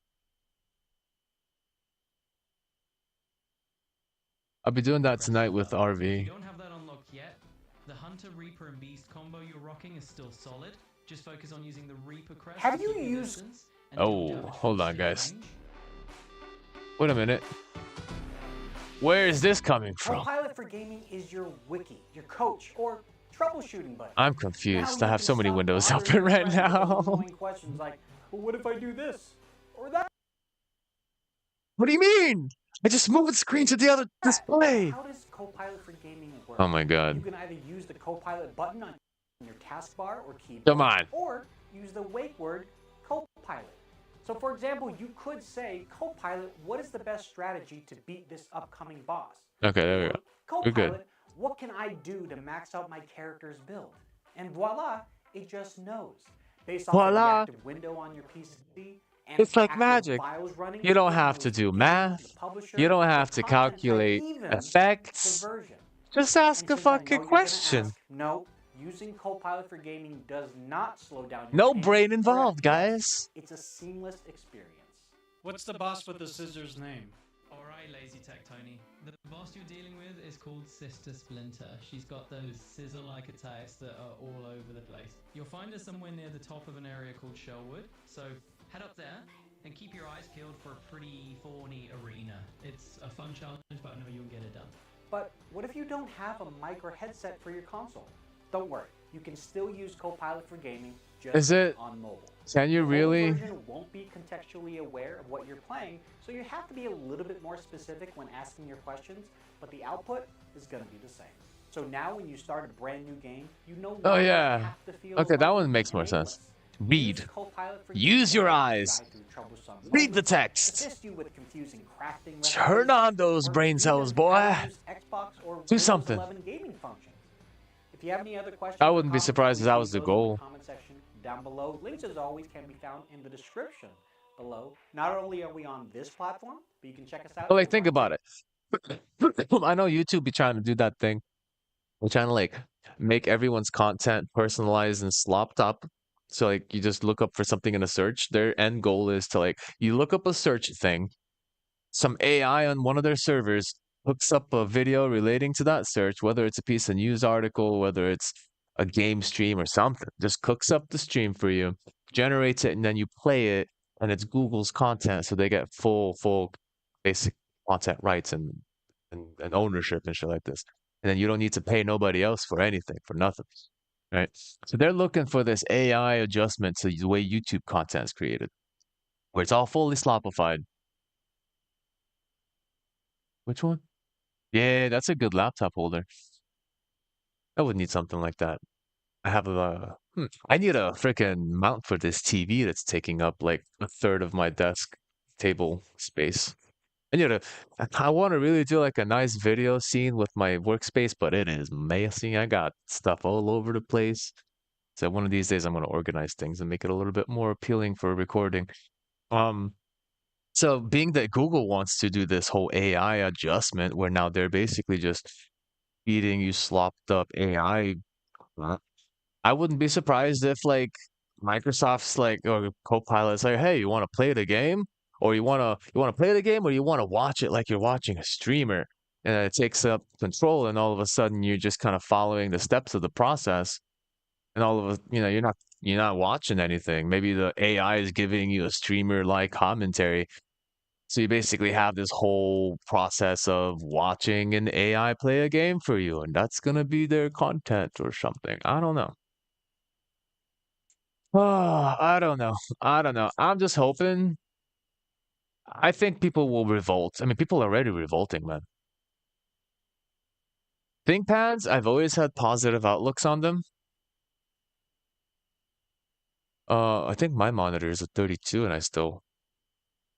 I'll be doing that tonight with If you RV. don't have that unlocked yet, the Hunter, Reaper, and Beast combo you're rocking is still solid. Just focus on using the Reaper crest Have to you keep your used distance and deal Oh, damage hold from on, stick guys. range. Wait a minute. Where is this coming from? Copilot for Gaming is your wiki, your coach, or troubleshooting buddy. I'm Now confused. I you have can so many stop windows bothering open your right friend with those now. annoying questions like, well, what if I do this or that? What do you mean? I just moved the screen to the other display. How does Copilot for Gaming work? Oh my god. You can either use the Copilot button on your taskbar or keyboard, Come on. or use the wake word Copilot. So for example, you could say, Copilot, what is the best strategy to beat this upcoming boss? Okay, there we go. We're good. Copilot, what can I do to max out my character's build? And voila, it just knows. Based off of the Voila. active window on your PC, and It's like active magic. files running, You don't it have to knows do the game, math. the publisher, You don't the have to content type, calculate even the effects. version. Just ask And a since I know fucking you're gonna question. ask, no, using Copilot for Gaming does not slow down your No game brain or involved, FPS. guys. It's a seamless experience. What's the boss with the scissors name? Alright, Lazy Tech Tony. The boss you're dealing with is called Sister Splinter. She's got those scissor-like attacks that are all over the place. You'll find her somewhere near the top of an area called Shellwood, so head up there and keep your eyes peeled for a pretty thorny arena. It's a fun challenge, but I know you'll get it done. But what if you don't have a mic or headset for your console? Don't worry, you can still use Copilot for Gaming just Is it? on mobile. Can you The mobile really? version won't be contextually aware of what you're playing, so you have to be a little bit more specific when asking your questions, but the output is going to be the same. So now when you start a brand new game, you no Oh longer yeah. have to feel Okay, that lonely one makes and more sense. aimless. Read. Use Copilot for Use Gaming your to eyes. guide through troublesome Read the moments, text. assist you with confusing crafting Turn recipes, on those or brain even cells, how boy. to use Xbox or Do Windows something. 11 gaming functions. If you have any other questions, I or wouldn't be comments, surprised if please that leave was the those in goal. comment section down below. Links, as always, can be found in the description below. Not only are we on this platform, but you can check us out. But like, over think on about it. I know YouTube be trying to do that thing. We're trying to like make everyone's content personalized and slopped up. So like you just look up for something in a search. Their end goal is to like you look up a search thing, some AI on one of their servers hooks up a video relating to that search, whether it's a piece of news article, whether it's a game stream or something, just cooks up the stream for you, generates it, and then you play it, and it's Google's content, so they get full basic content rights and ownership and shit like this. And then you don't need to pay nobody else for anything, for nothing. Right? So they're looking for this AI adjustment to the way YouTube content is created, where it's all fully sloppified. Which one? Yeah, that's a good laptop holder. I would need something like that. I have I need a freaking mount for this TV that's taking up like a third of my desk table space. I want to really do like a nice video scene with my workspace, but it is messy. I got stuff all over the place. So one of these days I'm going to organize things and make it a little bit more appealing for recording. Um, so being that Google wants to do this whole AI adjustment where now they're basically just feeding you slopped up AI, I wouldn't be surprised if like Microsoft's like or Copilot's like, hey, you want to play the game? Or you want to play the game or you want to watch it like you're watching a streamer? And it takes up control and all of a sudden you're just kind of following the steps of the process and all of a you're not watching anything. Maybe the AI is giving you a streamer like commentary. So you basically have this whole process of watching an AI play a game for you, and that's gonna be their content or something. I don't know. I don't know. I don't know. I'm just hoping. I think people will revolt. I mean, people are already revolting, man. ThinkPads, I've always had positive outlooks on them. I think my monitor is a 32 and I still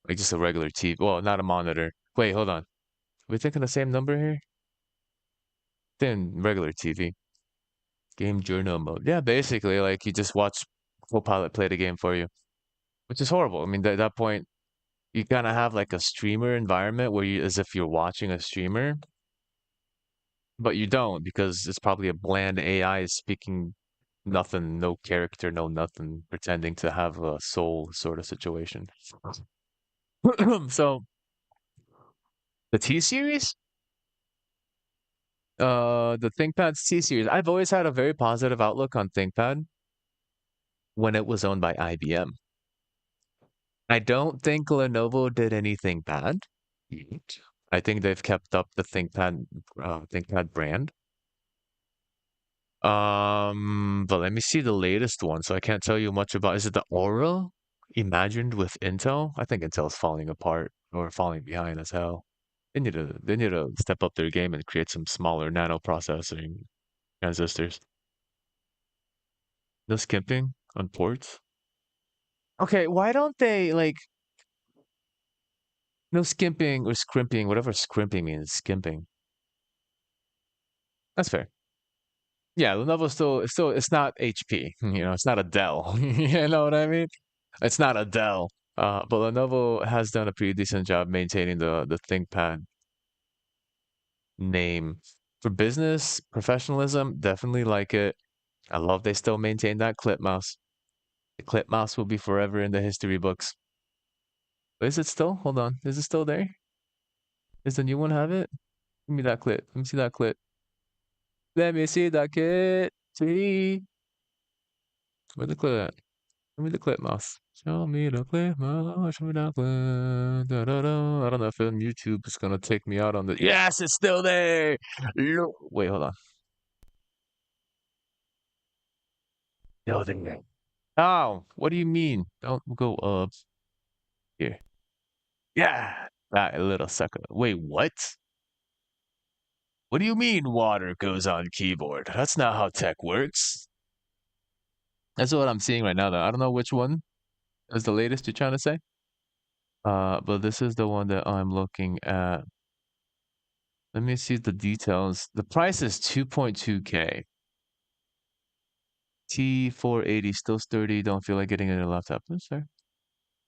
like just a regular TV. Well, not a monitor. Wait, hold on. Are we thinking the same number here? Then regular TV. Game journal mode. Yeah, basically, like you just watch Copilot play the game for you, which is horrible. I mean, at that point, you kind of have like a streamer environment where you, as if you're watching a streamer, but you don't because it's probably a bland AI speaking nothing, no character, no nothing, pretending to have a soul sort of situation. So the T series, the ThinkPad's T series, I've always had a very positive outlook on ThinkPad when it was owned by IBM. I don't think Lenovo did anything bad. I think they've kept up the ThinkPad brand. But let me see the latest one. So I can't tell you much about. Is it the Aura imagined with Intel? I think Intel's falling apart or falling behind as hell. They need to step up their game and create some smaller nano processing transistors. No skimping on ports. Okay, why don't they like no skimping or scrimping, whatever scrimping means, skimping. That's fair. Yeah, Lenovo's still it's not HP, it's not a Dell. You know what I mean? It's not a Dell. But Lenovo has done a pretty decent job maintaining the ThinkPad name. For business, professionalism, definitely like it. I love they still maintain that clip mouse. The clip mouse will be forever in the history books. Is it still? Hold on. Is it still there? Does the new one have it? Give me that clip. Let me see that clip. Let me see that kid. See. Where the clip at? Show me the clip mouse. Show me the clip mouse. Show me that clip. Da, da, da. I don't know if on YouTube is gonna take me out on the. Yes, it's still there. Look. Wait, hold on. No, there. Oh, what do you mean? Don't go up here. Yeah, that little sucker. Wait, what? What do you mean water goes on keyboard? That's not how tech works. That's what I'm seeing right now, though. I don't know which one is the latest you're trying to say. But this is the one that I'm looking at. Let me see the details. The price is 2.2K. T480, still sturdy. Don't feel like getting a new laptop. That's fair.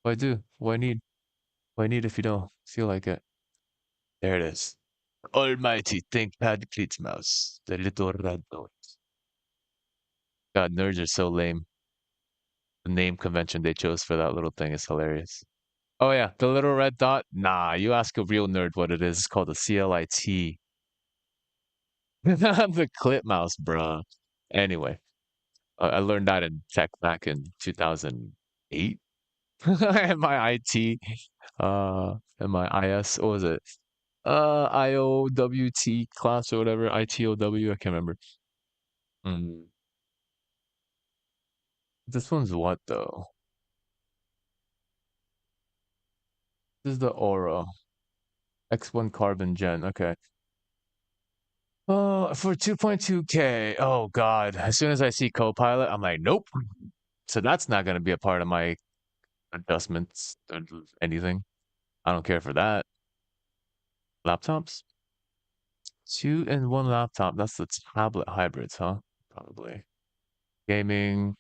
Why do? Why need? Why need if you don't feel like it? There it is. Almighty ThinkPad Glitz Mouse. The little red dot. God, nerds are so lame. The name convention they chose for that little thing is hilarious. Oh yeah, the little red dot? Nah, you ask a real nerd what it is. It's called a CLIT. The clip mouse, bruh. Anyway, I learned that in tech back in 2008. And my IT, and my IS, what was it? IOWT class or whatever, ITOW, I can't remember. Mm. This one's what though? This is the Aura. X1 Carbon Gen, okay. For 2.2K, oh God. As soon as I see Copilot, I'm like, nope. So that's not going to be a part of my adjustments or anything. I don't care for that. Laptops? 2-in-1 laptop. That's the tablet hybrids, huh? Probably. Gaming.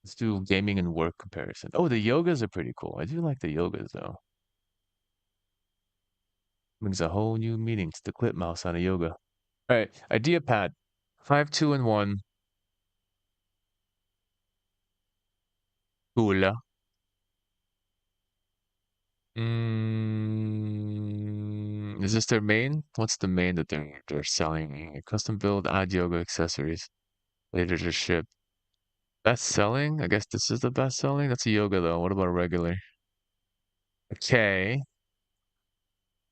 Let's do gaming and work comparison. Oh, the yogas are pretty cool. I do like the yogas though. Brings a whole new meaning to the clip mouse on a yoga. All right, IdeaPad. 5 2-in-1. Cool. Is this their main? What's the main that they're selling? Custom build, add yoga accessories. Later to ship. Best selling? I guess this is the best selling. That's a yoga though. What about a regular? Okay.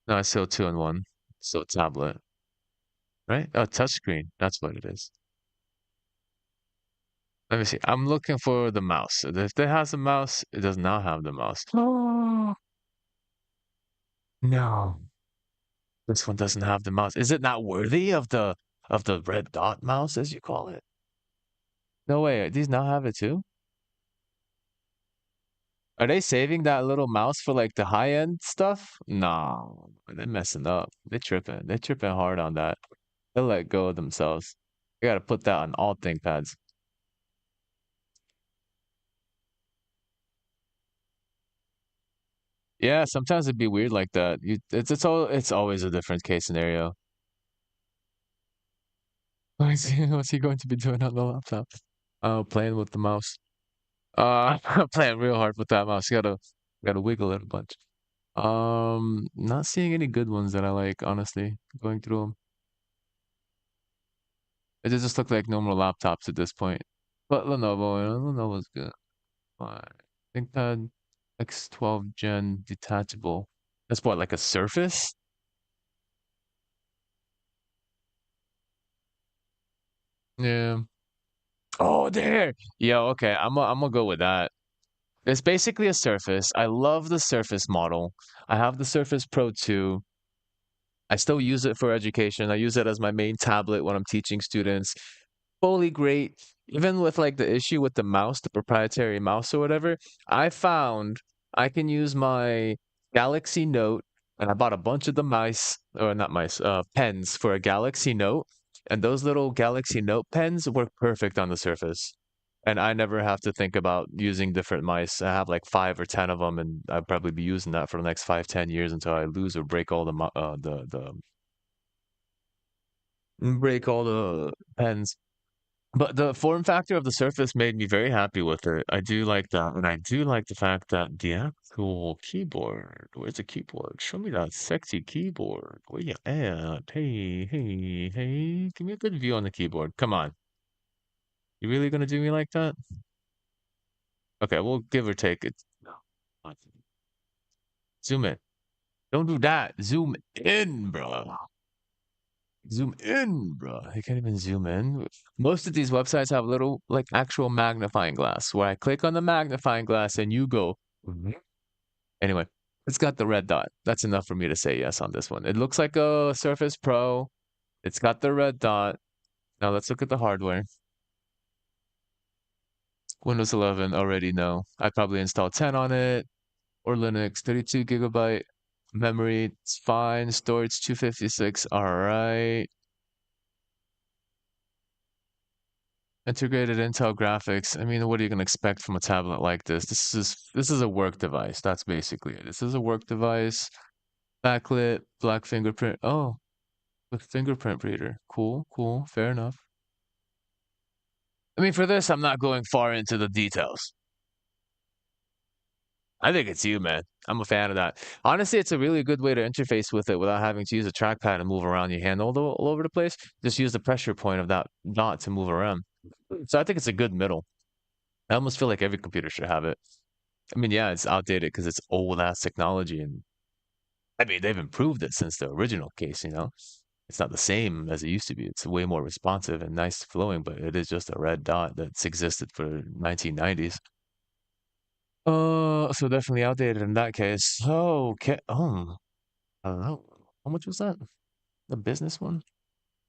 No, it's still 2-in-1. Still a tablet. Right? Oh, touchscreen. That's what it is. Let me see. I'm looking for the mouse. If it has a mouse, it does not have the mouse. Oh, no. This one doesn't have the mouse. Is it not worthy of the red dot mouse, as you call it? No way. These now have it too? Are they saving that little mouse for like the high end stuff? No, they're messing up. They're tripping. They're tripping hard on that. They'll let go of themselves. You gotta put that on all ThinkPads. Yeah, sometimes it'd be weird like that. It's always a different case scenario. What's he going to be doing on the laptop? Playing with the mouse. Playing real hard with that mouse. You gotta wiggle it a bunch. Not seeing any good ones that I like, honestly, going through them. It just look like normal laptops at this point. But Lenovo's good. I think that X12 Gen detachable. That's what, like a Surface? Yeah. Oh, there. Yeah, okay. I'm gonna go with that. It's basically a Surface. I love the Surface model. I have the Surface Pro 2. I still use it for education. I use it as my main tablet when I'm teaching students. Fully great. Even with like the issue with the mouse, the proprietary mouse or whatever, I found I can use my Galaxy Note, and I bought a bunch of the mice, or not mice, pens for a Galaxy Note, and those little Galaxy Note pens work perfect on the Surface. And I never have to think about using different mice. I have like 5 or 10 of them, and I'll probably be using that for the next 5, 10 years until I lose or break all the pens. But the form factor of the Surface made me very happy with it. I do like that, and I do like the fact that the actual keyboard. Where's the keyboard? Show me that sexy keyboard. Where you at? Hey, hey, hey! Give me a good view on the keyboard. Come on, you really gonna do me like that? Okay, we'll give or take it. No. Zoom in. Don't do that. Zoom in, bro. Zoom in, bro. I can't even zoom in. Most of these websites have little, like, actual magnifying glass where I click on the magnifying glass and you go. Mhm. Anyway, it's got the red dot. That's enough for me to say yes on this one. It looks like a Surface Pro. It's got the red dot. Now let's look at the hardware. Windows 11, already no. I'd probably install 10 on it or Linux, 32 gigabyte memory. It's fine. Storage 256. All right. Integrated Intel graphics. I mean, what are you gonna expect from a tablet like this? This is a work device. That's basically it. This is a work device. Backlit, black fingerprint. Oh, with fingerprint reader. Cool, cool. Fair enough. I mean, for this, I'm not going far into the details. I think it's you, man. I'm a fan of that. Honestly, it's a really good way to interface with it without having to use a trackpad and move around your hand all over the place. Just use the pressure point of that dot to move around. So I think it's a good middle. I almost feel like every computer should have it. I mean, yeah, it's outdated because it's old ass technology, and I mean they've improved it since the original case. It's not the same as it used to be. It's way more responsive and nice flowing, but it is just a red dot that's existed for 1990s. So definitely outdated in that case. Okay. I don't know. How much was that? The business one?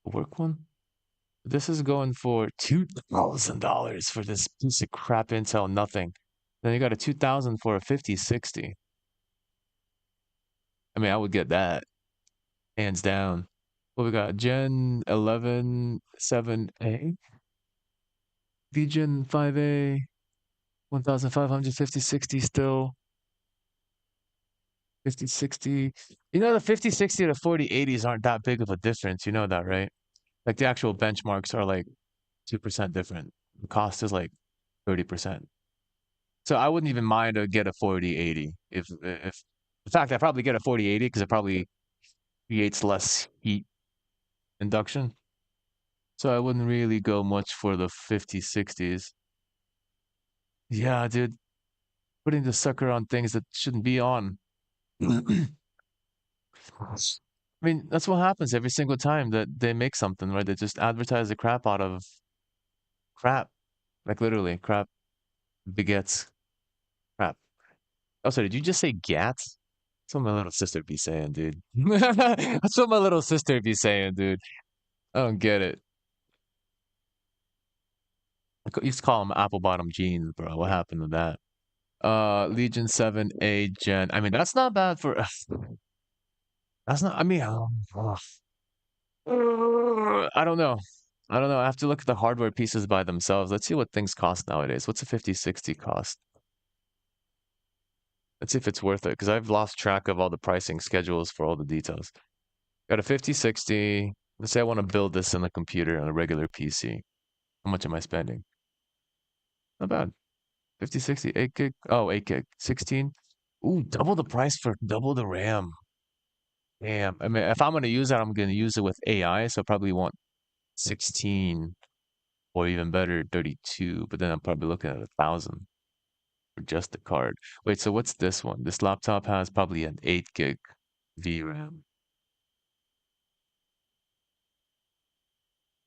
The work one? This is going for $2,000 for this piece of crap Intel nothing. Then you got a 2000 for a 5060. I mean, I would get that hands down. What we got? Gen 11 7A, VGen 5A, 1500 5060 still. 5060. The 5060 to 4080s aren't that big of a difference. You know that, right? Like the actual benchmarks are like 2% different. The cost is like 30%. So I wouldn't even mind to get a 4080 if in fact I probably get a 4080 because it probably creates less heat induction. So I wouldn't really go much for the 5060s. Yeah, dude, putting the sucker on things that shouldn't be on. I mean, that's what happens every single time that they make something, right? They just advertise the crap out of crap. Like literally, crap begets crap. Oh, sorry, did you just say gats? That's what my little sister be saying, dude. That's what my little sister be saying, dude. I don't get it. Used to call them apple bottom jeans, bro. What happened to that? Legion 7A Gen. I mean, that's not bad for. That's not. I mean, I don't know. I don't know. I have to look at the hardware pieces by themselves. Let's see what things cost nowadays. What's a 5060 cost? Let's see if it's worth it because I've lost track of all the pricing schedules for all the details. Got a 5060. Let's say I want to build this in a computer on a regular PC. How much am I spending? Not bad. 5060, 8 gig. Oh, 8 gig. 16. Ooh, double the price for double the RAM. Damn. I mean, if I'm going to use that, I'm going to use it with AI. So I probably want 16 or even better, 32. But then I'm probably looking at 1,000 for just the card. Wait, so what's this one? This laptop has probably an 8 gig VRAM.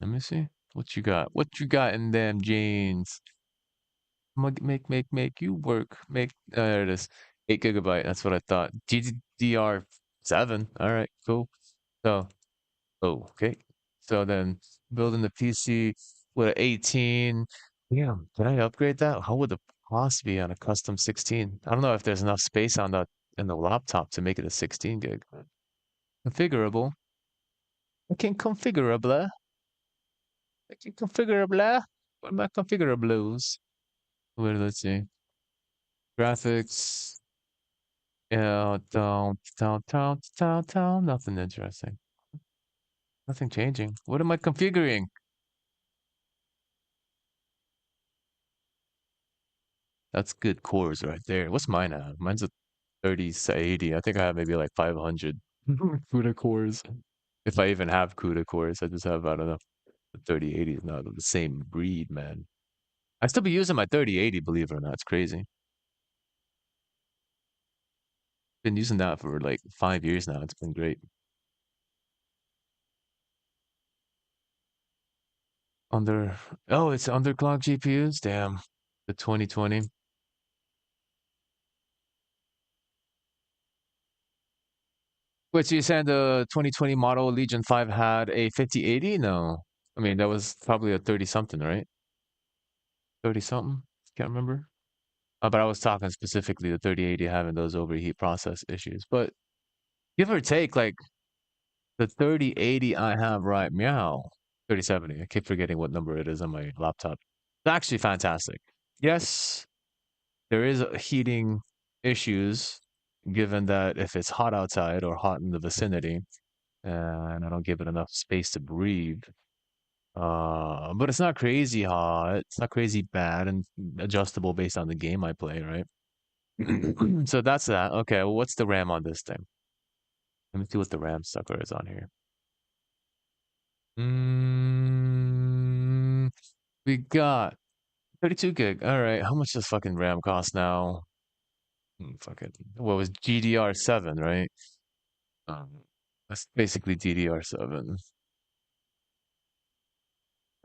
Let me see. What you got? What you got in them jeans? Make you work. There it is. 8 GB. That's what I thought. GDDR7. All right, cool. So, oh, okay. So then building the PC with an 18. Yeah, can I upgrade that? How would the cost be on a custom 16? I don't know if there's enough space on the in the laptop to make it a 16 gig. Configurable. I can configurable. I can configurable. What are my configurables? Wait, let's see. Graphics. Yeah, down. Nothing interesting. Nothing changing. What am I configuring? That's good cores right there. What's mine at? Mine's a 3080. I think I have maybe like 500 CUDA cores. If I even have CUDA cores, I just have, I don't know. The 3080 is not the same breed, man. I still be using my 3080, believe it or not. It's crazy. Been using that for like 5 years now. It's been great. Under, oh, it's underclock GPUs? Damn. The 2020. Wait, so you saying the 2020 model Legion 5 had a 5080? No. I mean, that was probably a 30 something, right? 30 something? Can't remember. But I was talking specifically the 3080 having those overheat process issues. But give or take, like the 3080 I have right meow, 3070. I keep forgetting what number it is on my laptop. It's actually fantastic. Yes, there is heating issues given that if it's hot outside or hot in the vicinity, and I don't give it enough space to breathe. But it's not crazy hot. It's not crazy bad and adjustable based on the game I play, right? So that's that. Okay, well, what's the RAM on this thing? Let me see what the RAM sucker is on here. Mm, we got 32 gig. All right, how much does fucking RAM cost now? Fuck it. What was GDR7, right? That's basically DDR7.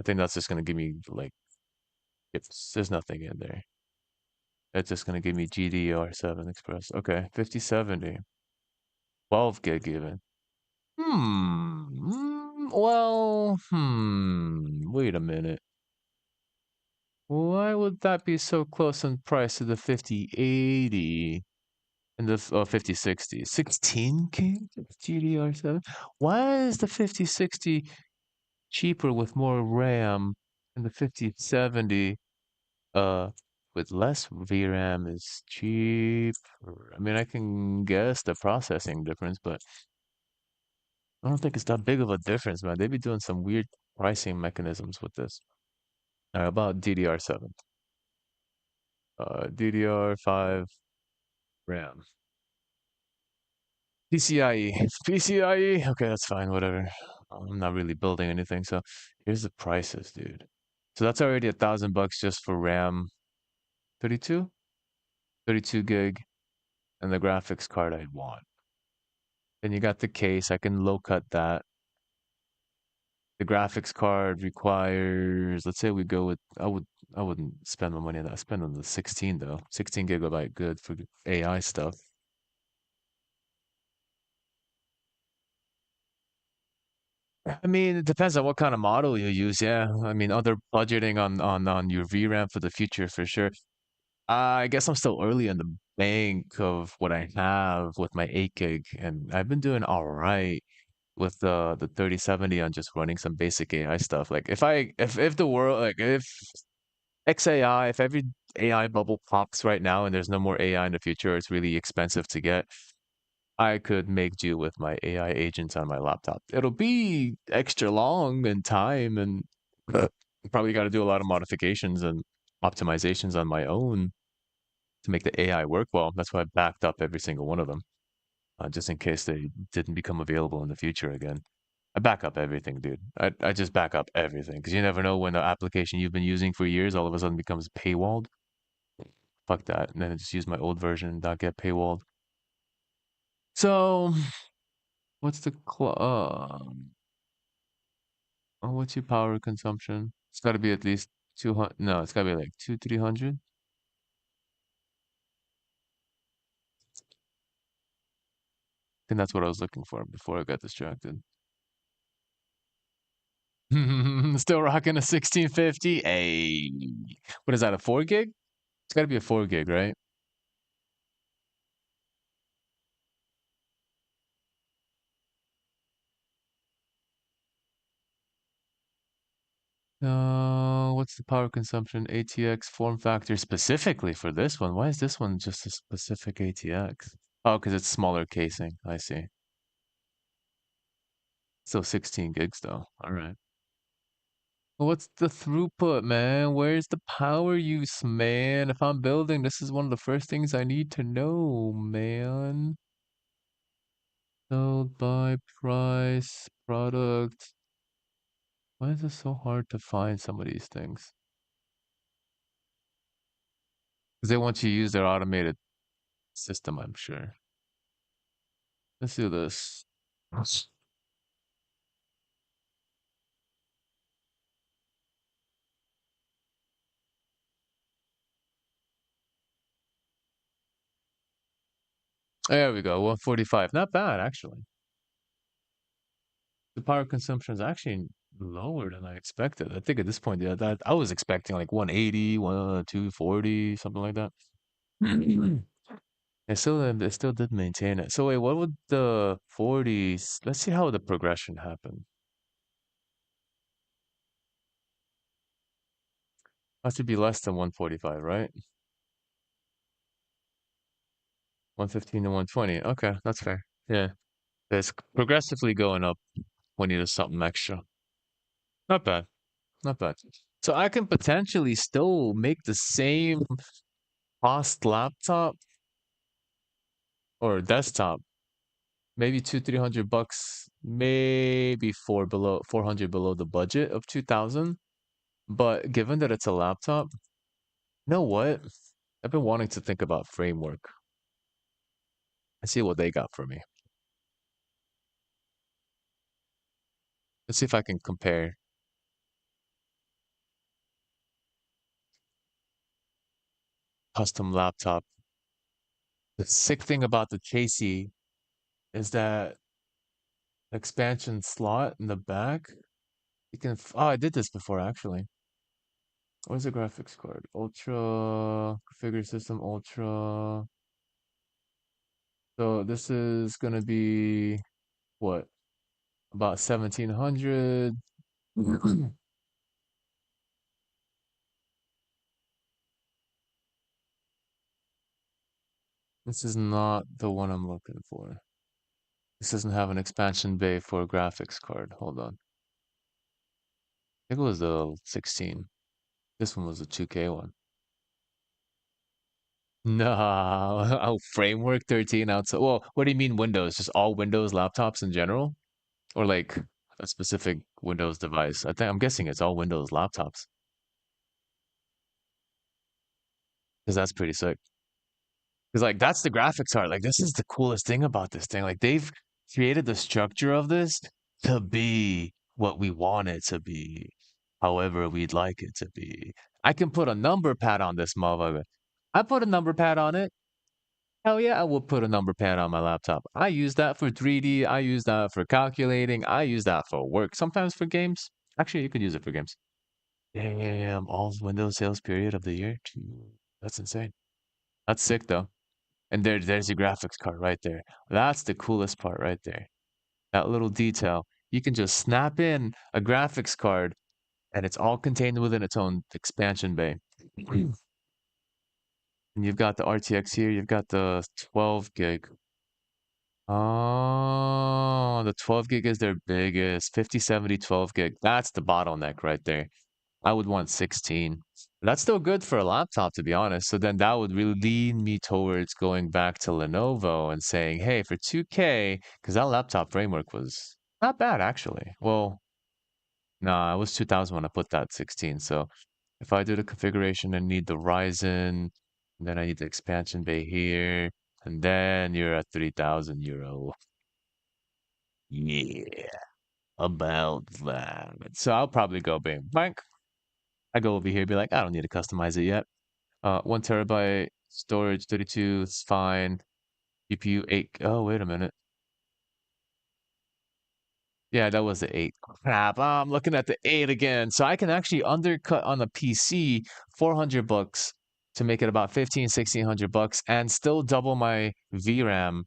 I think that's just gonna give me like there's nothing in there. It's just gonna give me GDR7 Express. Okay, 5070. 12 gig even. Wait a minute. Why would that be so close in price to the 5080 and the 5060? 16 gig GDR7? Why is the 5060 cheaper with more RAM and the 5070 uh with less VRAM is cheaper? I mean, I can guess the processing difference, but I don't think it's that big of a difference, man. They be doing some weird pricing mechanisms with this. About DDR7. DDR5 RAM. PCIe. PCIe? Okay, that's fine, whatever. I'm not really building anything, so here's the prices, dude. So that's already $1,000 just for RAM 32? 32 gig, and the graphics card I want. Then you got the case, I can low cut that. The graphics card requires, let's say we go with, I wouldn't spend my money on that. I spend on the 16 though. 16 gigabyte good for AI stuff. I mean, it depends on what kind of model you use. Yeah, I mean, other budgeting on your VRAM for the future for sure. I guess I'm still early in the bank of what I have with my 8 gig, and I've been doing all right with the 3070 on just running some basic AI stuff. Like if the world like if XAI, if every AI bubble pops right now and there's no more AI in the future, it's really expensive to get, I could make do with my AI agents on my laptop. It'll be extra long in time and probably got to do a lot of modifications and optimizations on my own to make the AI work well. That's why I backed up every single one of them, just in case they didn't become available in the future again. I back up everything, dude. I just back up everything because you never know when the application you've been using for years all of a sudden becomes paywalled. Fuck that. And then I just use my old version and not get paywalled. So, what's the oh, what's your power consumption? It's got to be at least 200. No, it's got to be like 300. I think that's what I was looking for before I got distracted. Still rocking a 1650. Hey, what is that? A 4 gig? It's got to be a 4 gig, right? What's the power consumption? ATX form factor specifically for this one. Why is this one just a specific ATX? Oh, because it's smaller casing. I see. Still 16 gigs though. All right. What's the throughput, man? Where's the power use, man? If I'm building, this is one of the first things I need to know, man. Sold by price, product. Why is it so hard to find some of these things? Because they want you to use their automated system, I'm sure. Let's do this. There we go, 145. Not bad, actually. The power consumption is actually lower than I expected. I think at this point, yeah, that I was expecting like 180, 240, something like that. It still did maintain it. So wait, what would the 40s? Let's see how the progression happened. That should be less than 145, right? 115 to 120. Okay, that's fair. Yeah. It's progressively going up when you do something extra. Not bad. Not bad. So I can potentially still make the same cost laptop or desktop, maybe 300 bucks, maybe 400 below the budget of 2000. But given that it's a laptop, you know what? I've been wanting to think about Framework. I see what they got for me. Let's see if I can compare. Custom laptop. The sick thing about the Chasey is that expansion slot in the back, you can, oh, I did this before actually. Where's the graphics card? Ultra, configure system, ultra. So this is gonna be what? About 1700. This is not the one I'm looking for. This doesn't have an expansion bay for a graphics card. Hold on. I think it was the 16. This one was the 2K one. No, oh, Framework 13 outside. Well, what do you mean Windows? Just all Windows laptops in general? Or like a specific Windows device? I'm guessing it's all Windows laptops. Because that's pretty sick. Because like that's the graphics art. Like this is the coolest thing about this thing. Like they've created the structure of this to be what we want it to be, however we'd like it to be. I can put a number pad on this motherfucker. I put a number pad on it. Hell yeah, I will put a number pad on my laptop. I use that for 3D. I use that for calculating. I use that for work. Sometimes for games. Actually, you could use it for games. Damn, all Windows sales period of the year. That's insane. That's sick though. And there's your graphics card right there. That's the coolest part right there. That little detail. You can just snap in a graphics card and it's all contained within its own expansion bay. And you've got the RTX here, you've got the 12 gig. Oh, the 12 gig is their biggest. 50, 70, 12 gig. That's the bottleneck right there. I would want 16. That's still good for a laptop, to be honest. So then that would really lead me towards going back to Lenovo and saying, hey, for 2K, because that laptop framework was not bad, actually. Well, nah, it was 2000 when I put that 16. So if I do the configuration and need the Ryzen, then I need the expansion bay here, and then you're at 3,000 euro. Yeah, about that. So I'll probably go bang bank. I go over here, be like, I don't need to customize it yet. 1 TB storage, 32 is fine. GPU 8. Oh, wait a minute. Yeah, that was the 8. Crap. I'm looking at the 8 again. So I can actually undercut on the PC $400 to make it about 1,600 $1,600 and still double my VRAM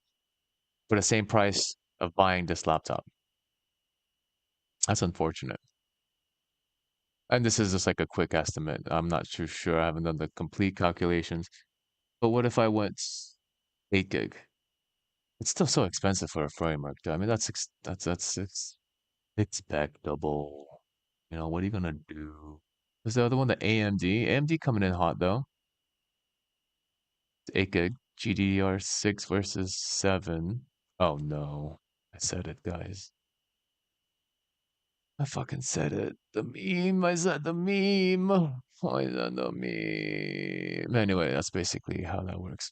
for the same price of buying this laptop. That's unfortunate. And this is just like a quick estimate. I'm not too sure. I haven't done the complete calculations. But what if I went 8 gig? It's still so expensive for a framework, though. I mean, that's it's expectable. You know, what are you gonna do? Is the other one the AMD? AMD coming in hot though. It's 8 gig GDDR6 versus 7. Oh no, I said it, guys. I fucking said it. The meme. I said the meme. I said the meme. Anyway, that's basically how that works.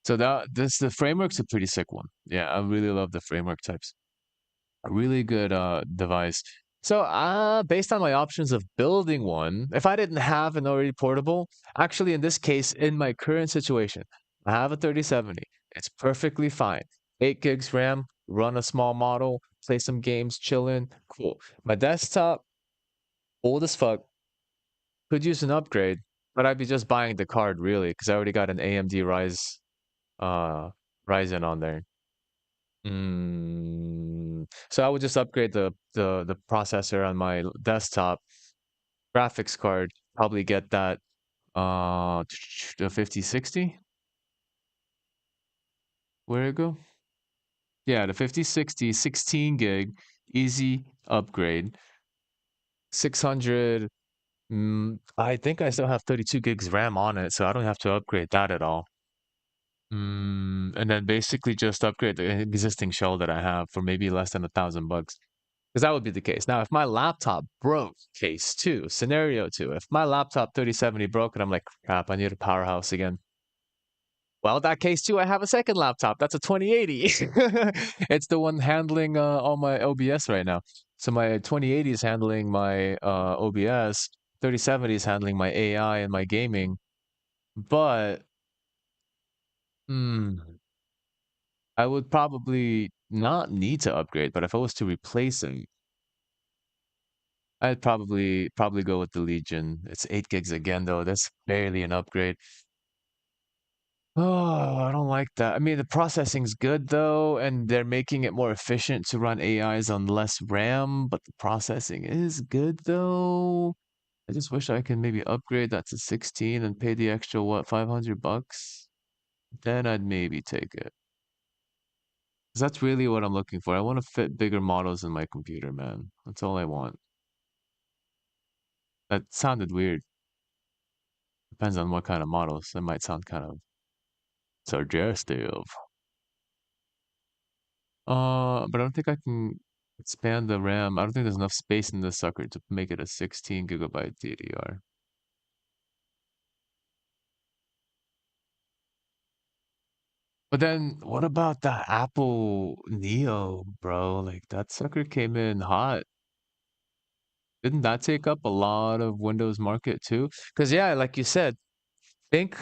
So the framework's a pretty sick one. Yeah, I really love the framework types. A really good device. So based on my options of building one, if I didn't have an already portable, actually in this case, in my current situation, I have a 3070. It's perfectly fine. 8 gigs RAM, run a small model, play some games, chillin', cool. My desktop, old as fuck, could use an upgrade, but I'd be just buying the card really, because I already got an AMD uh Ryzen on there. So I would just upgrade the processor on my desktop graphics card. Probably get that the 5060. Where it go? Yeah, the 5060, 16 gig, easy upgrade. 600. I think I still have 32 gigs RAM on it, so I don't have to upgrade that at all. And then basically just upgrade the existing shell that I have for maybe less than $1,000. Because that would be the case. Now, if my laptop broke, case two, scenario two, if my laptop 3070 broke and I'm like, crap, I need a powerhouse again. Well, that case two, I have a second laptop. That's a 2080. It's the one handling all my OBS right now. So my 2080 is handling my OBS, 3070 is handling my AI and my gaming. But I would probably not need to upgrade, but if I was to replace it, I'd probably go with the Legion. It's 8 gigs again though. That's barely an upgrade. Oh, I don't like that. I mean, the processing's good though, and they're making it more efficient to run AIs on less RAM, but the processing is good though. I just wish I could maybe upgrade that to 16 and pay the extra, what, $500? Then I'd maybe take it. 'Cause that's really what I'm looking for. I want to fit bigger models in my computer, man. That's all I want. That sounded weird. Depends on what kind of models. It might sound kind of suggestive. But I don't think I can expand the RAM. I don't think there's enough space in this sucker to make it a 16 gigabyte DDR. But then what about the Apple Neo, bro? Like that sucker came in hot. Didn't that take up a lot of Windows market too? Because yeah, like you said, think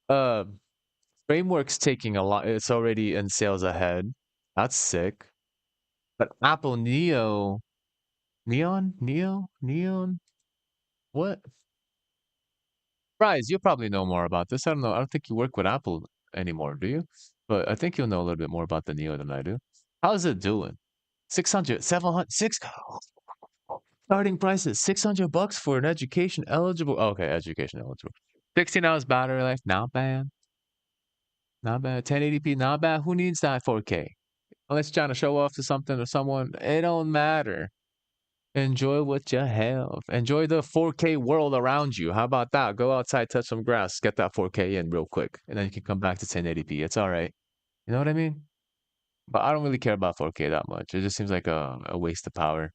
uh Framework's taking a lot. It's already in sales ahead. That's sick. But Apple Neon? What? Rise, you probably know more about this. I don't know. I don't think you work with Apple anymore, do you? But I think you'll know a little bit more about the Neo than I do. How's it doing? 600, 700, 6. Starting price is $600 for an education eligible. Okay, education eligible. 16 hours battery life, not bad. Not bad. 1080p, not bad. Who needs that 4K? Unless you're trying to show off to something or someone, it don't matter. Enjoy what you have. Enjoy the 4K world around you. How about that? Go outside, touch some grass, get that 4K in real quick, and then you can come back to 1080p. It's all right. You know what I mean? But I don't really care about 4K that much. It just seems like a waste of power.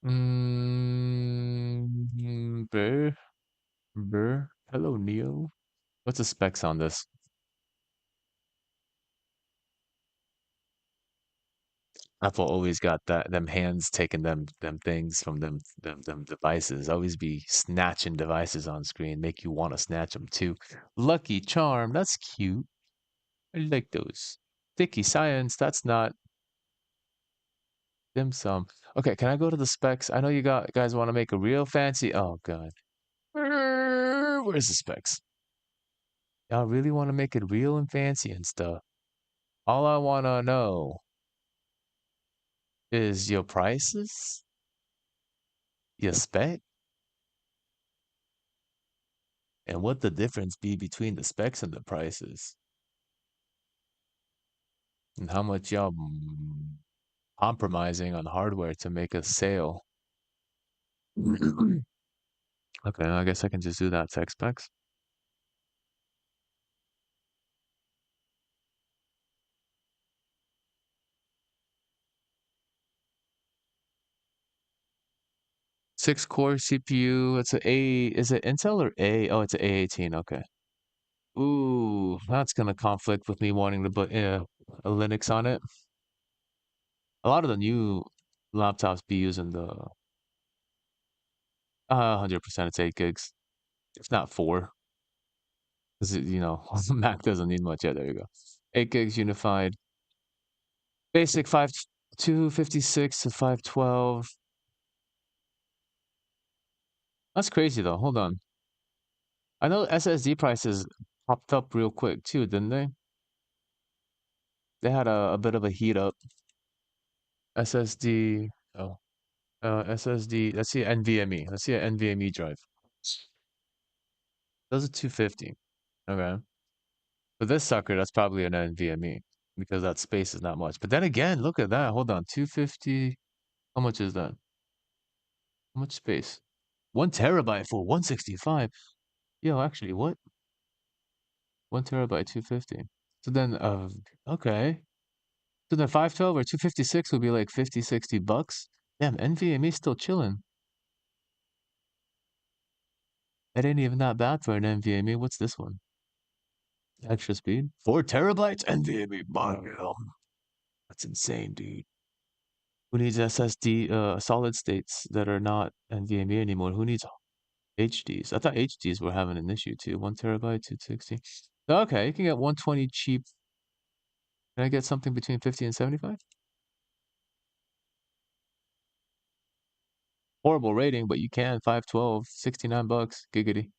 Brr, brr. Hello, Neo. What's the specs on this? Apple always got them hands taking them things from them devices. Always be snatching devices on screen, make you want to snatch them too. Lucky Charm, that's cute. I like those. Sticky Science, that's not dim sum. Okay, can I go to the specs? I know you guys want to make a real fancy. Oh god. Where's the specs? Y'all really want to make it real and fancy and stuff. All I want to know is your prices, your spec, and what the difference be between the specs and the prices, and how much y'all compromising on hardware to make a sale. Okay, I guess I can just do that tech specs. Six-core CPU. It's a A. Is it Intel or A? Oh, it's a A18. Okay. Ooh, that's gonna conflict with me wanting to put a Linux on it. A lot of the new laptops be using the 100%. It's 8 gigs, if not 4. Because Mac doesn't need much. Yeah, there you go. 8 gigs unified. Basic 256 to 512. That's crazy though. Hold on. I know SSD prices popped up real quick too, didn't they? They had a bit of a heat up. SSD. Oh, SSD. Let's see NVMe. Let's see an NVMe drive. Those are 250. Okay. For this sucker, that's probably an NVMe because that space is not much. But then again, look at that. Hold on. 250. How much is that? How much space? 1 TB for 165. Yo, actually, what? 1 TB, 250. So then, okay. So then 512 or 256 would be like 50, $60. Damn, NVMe still chilling. It ain't even that bad for an NVMe. What's this one? Extra speed? 4 TB NVMe. Bam. That's insane, dude. Who needs SSD, solid states that are not NVMe anymore? Who needs HDs? I thought HDs were having an issue too. 1 TB, 260. Okay, you can get 120 cheap. Can I get something between 50 and 75? Horrible rating, but you can. 512, $69, giggity.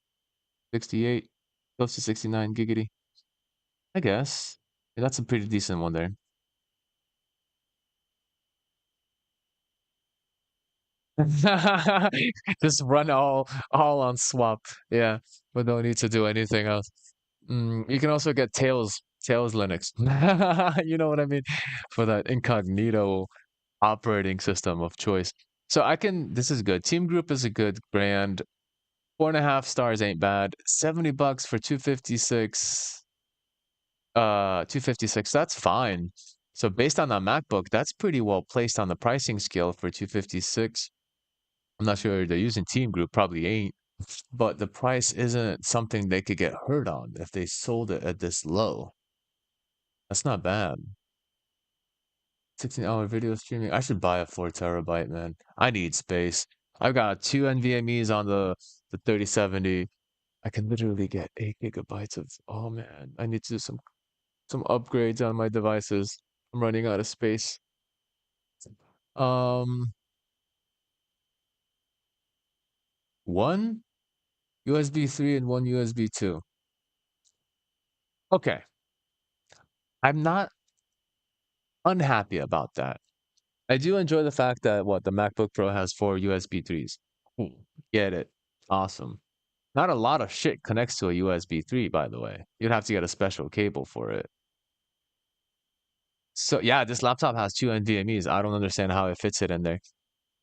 68, close to 69, giggity. I guess. Yeah, that's a pretty decent one there. Just run all on swap. Yeah, but no need to do anything else. You can also get Tails Linux. You know what I mean? For that incognito operating system of choice. So this is good. Team Group is a good brand. 4.5 stars ain't bad. $70 for 256. 256, that's fine. So based on that MacBook, that's pretty well placed on the pricing scale for 256. I'm not sure they're using Team Group, probably ain't, but the price isn't something they could get hurt on if they sold it at this low. That's not bad. 16-hour video streaming. I should buy a 4 TB, man. I need space. I've got 2 NVMe's on the 3070. I can literally get 8 GB of. Oh man, I need to do some upgrades on my devices. I'm running out of space. One USB 3 and one USB 2. Okay. I'm not unhappy about that. I do enjoy the fact that the MacBook Pro has 4 USB 3s. Get it. Awesome. Not a lot of shit connects to a USB 3, by the way. You'd have to get a special cable for it. So yeah, this laptop has 2 NVMe's. I don't understand how it fits it in there.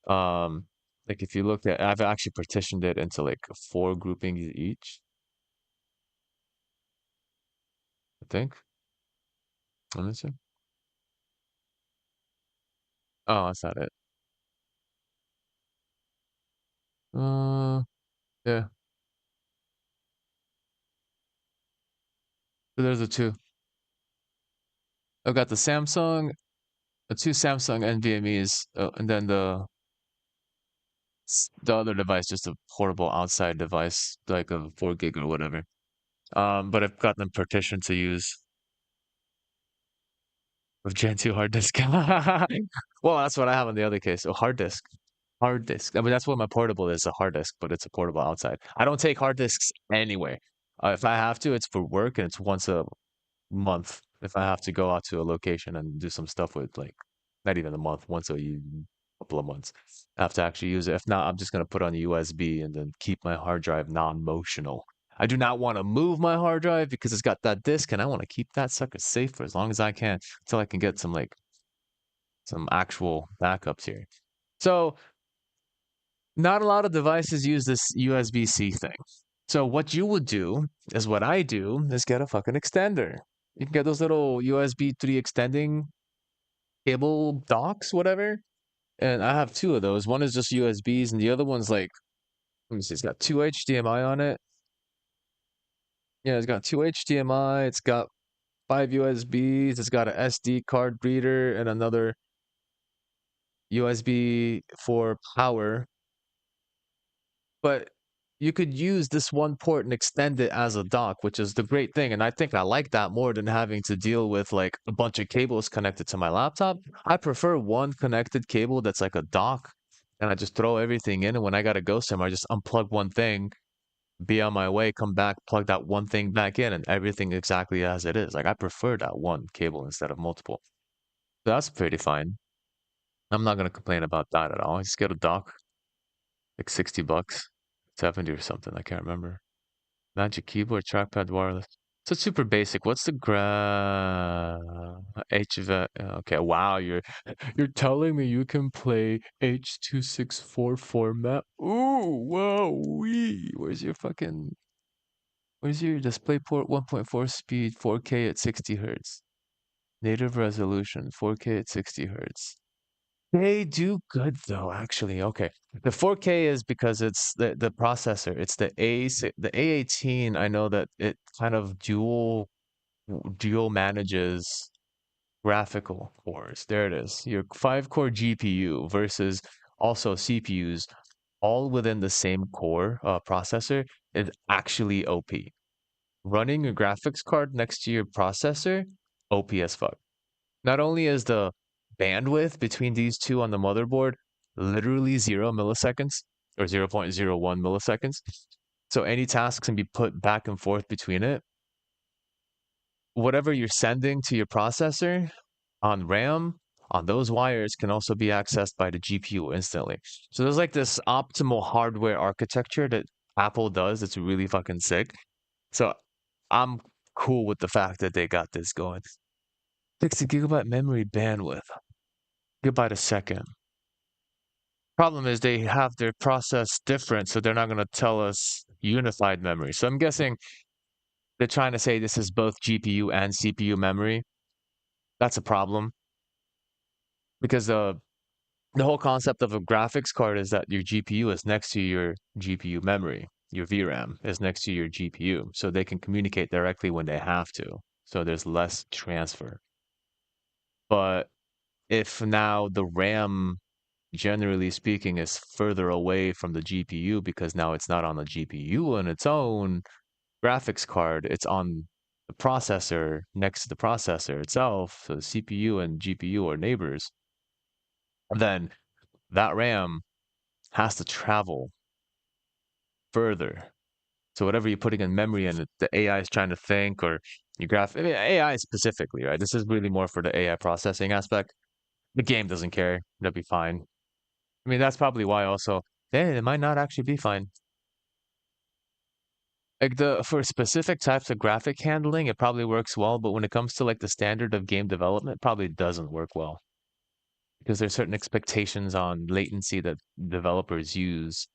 Like if you look at, I've actually partitioned it into like 4 groupings each, I think. Let me see. Oh, that's not it. Yeah. So there's the 2. I've got the 2 Samsung NVMe's, and then the other device, just a portable outside device, like a 4 gig or whatever. But I've got them partitioned to use with Gen 2 hard disk. Well, that's what I have in the other case. A hard disk. Hard disk. I mean, that's what my portable is, a hard disk, but it's a portable outside. I don't take hard disks anywhere. If I have to, it's for work and it's once a month. If I have to go out to a location and do some stuff with, like, not even a month, once a couple of months, I have to actually use it. If not, I'm just going to put on a USB and then keep my hard drive non-motional. I do not want to move my hard drive because it's got that disk and I want to keep that sucker safe for as long as I can until I can get some actual backups here. So not a lot of devices use this USB-C thing. So what you would do is what I do is get a fucking extender. You can get those little USB 3 extending cable docks, whatever. And I have 2 of those. One is just USBs and the other one's like, let me see, it's got 2 HDMI on it. Yeah, it's got 2 HDMI, it's got 5 USBs, it's got an SD card reader and another USB for power. But you could use this one port and extend it as a dock, which is the great thing. And I think I like that more than having to deal with like a bunch of cables connected to my laptop. I prefer one connected cable that's like a dock, and I just throw everything in. And when I gotta go somewhere, I just unplug one thing, be on my way, come back, plug that one thing back in, and everything exactly as it is. Like I prefer that one cable instead of multiple. So that's pretty fine. I'm not gonna complain about that at all. I just get a dock, like $60, 70 or something. I can't remember. Magic keyboard, trackpad, wireless. So it's super basic. What's the HVAC? Okay, wow, you're telling me you can play H.264 format? Ooh, whoa, wee. Where's your DisplayPort 1.4 speed, 4K at 60 hertz? Native resolution, 4K at 60 hertz. They do good though, actually. Okay. The 4K is because it's the processor. It's the A18. I know that it kind of dual manages graphical cores. There it is. Your 5-core GPU versus also CPUs all within the same core processor is actually OP. Running a graphics card next to your processor, OP as fuck. Not only is the bandwidth between these two on the motherboard literally 0 milliseconds or 0.01 milliseconds, so any tasks can be put back and forth between it. Whatever you're sending to your processor on RAM, on those wires can also be accessed by the GPU instantly. So there's like this optimal hardware architecture that Apple does. It's really fucking sick. So I'm cool with the fact that they got this going. 60 gigabyte memory bandwidth, gigabyte a second. Problem is they have their process different, so they're not going to tell us unified memory. So I'm guessing they're trying to say this is both GPU and CPU memory. That's a problem because the whole concept of a graphics card is that your GPU is next to your GPU memory. Your VRAM is next to your GPU, so they can communicate directly when they have to. So there's less transfer. But if now the RAM, generally speaking, is further away from the GPU because now it's not on the GPU on its own graphics card, it's on the processor next to the processor itself, so the CPU and GPU are neighbors, then that RAM has to travel further. So whatever you're putting in memory and the AI is trying to think, or I mean, AI specifically, right? This is really more for the AI processing aspect. The game doesn't care. That'd be fine. I mean, that's probably why also, it might not actually be fine. Like for specific types of graphic handling, it probably works well, but when it comes to like the standard of game development, it probably doesn't work well because there's certain expectations on latency that developers use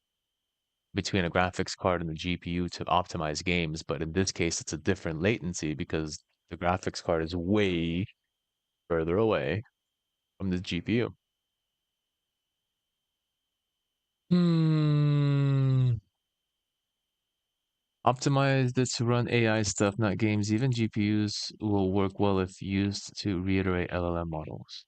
between a graphics card and the GPU to optimize games. But in this case, it's a different latency because the graphics card is way further away from the GPU. Optimized it to run AI stuff, not games. Even GPUs will work well if used to reiterate LLM models.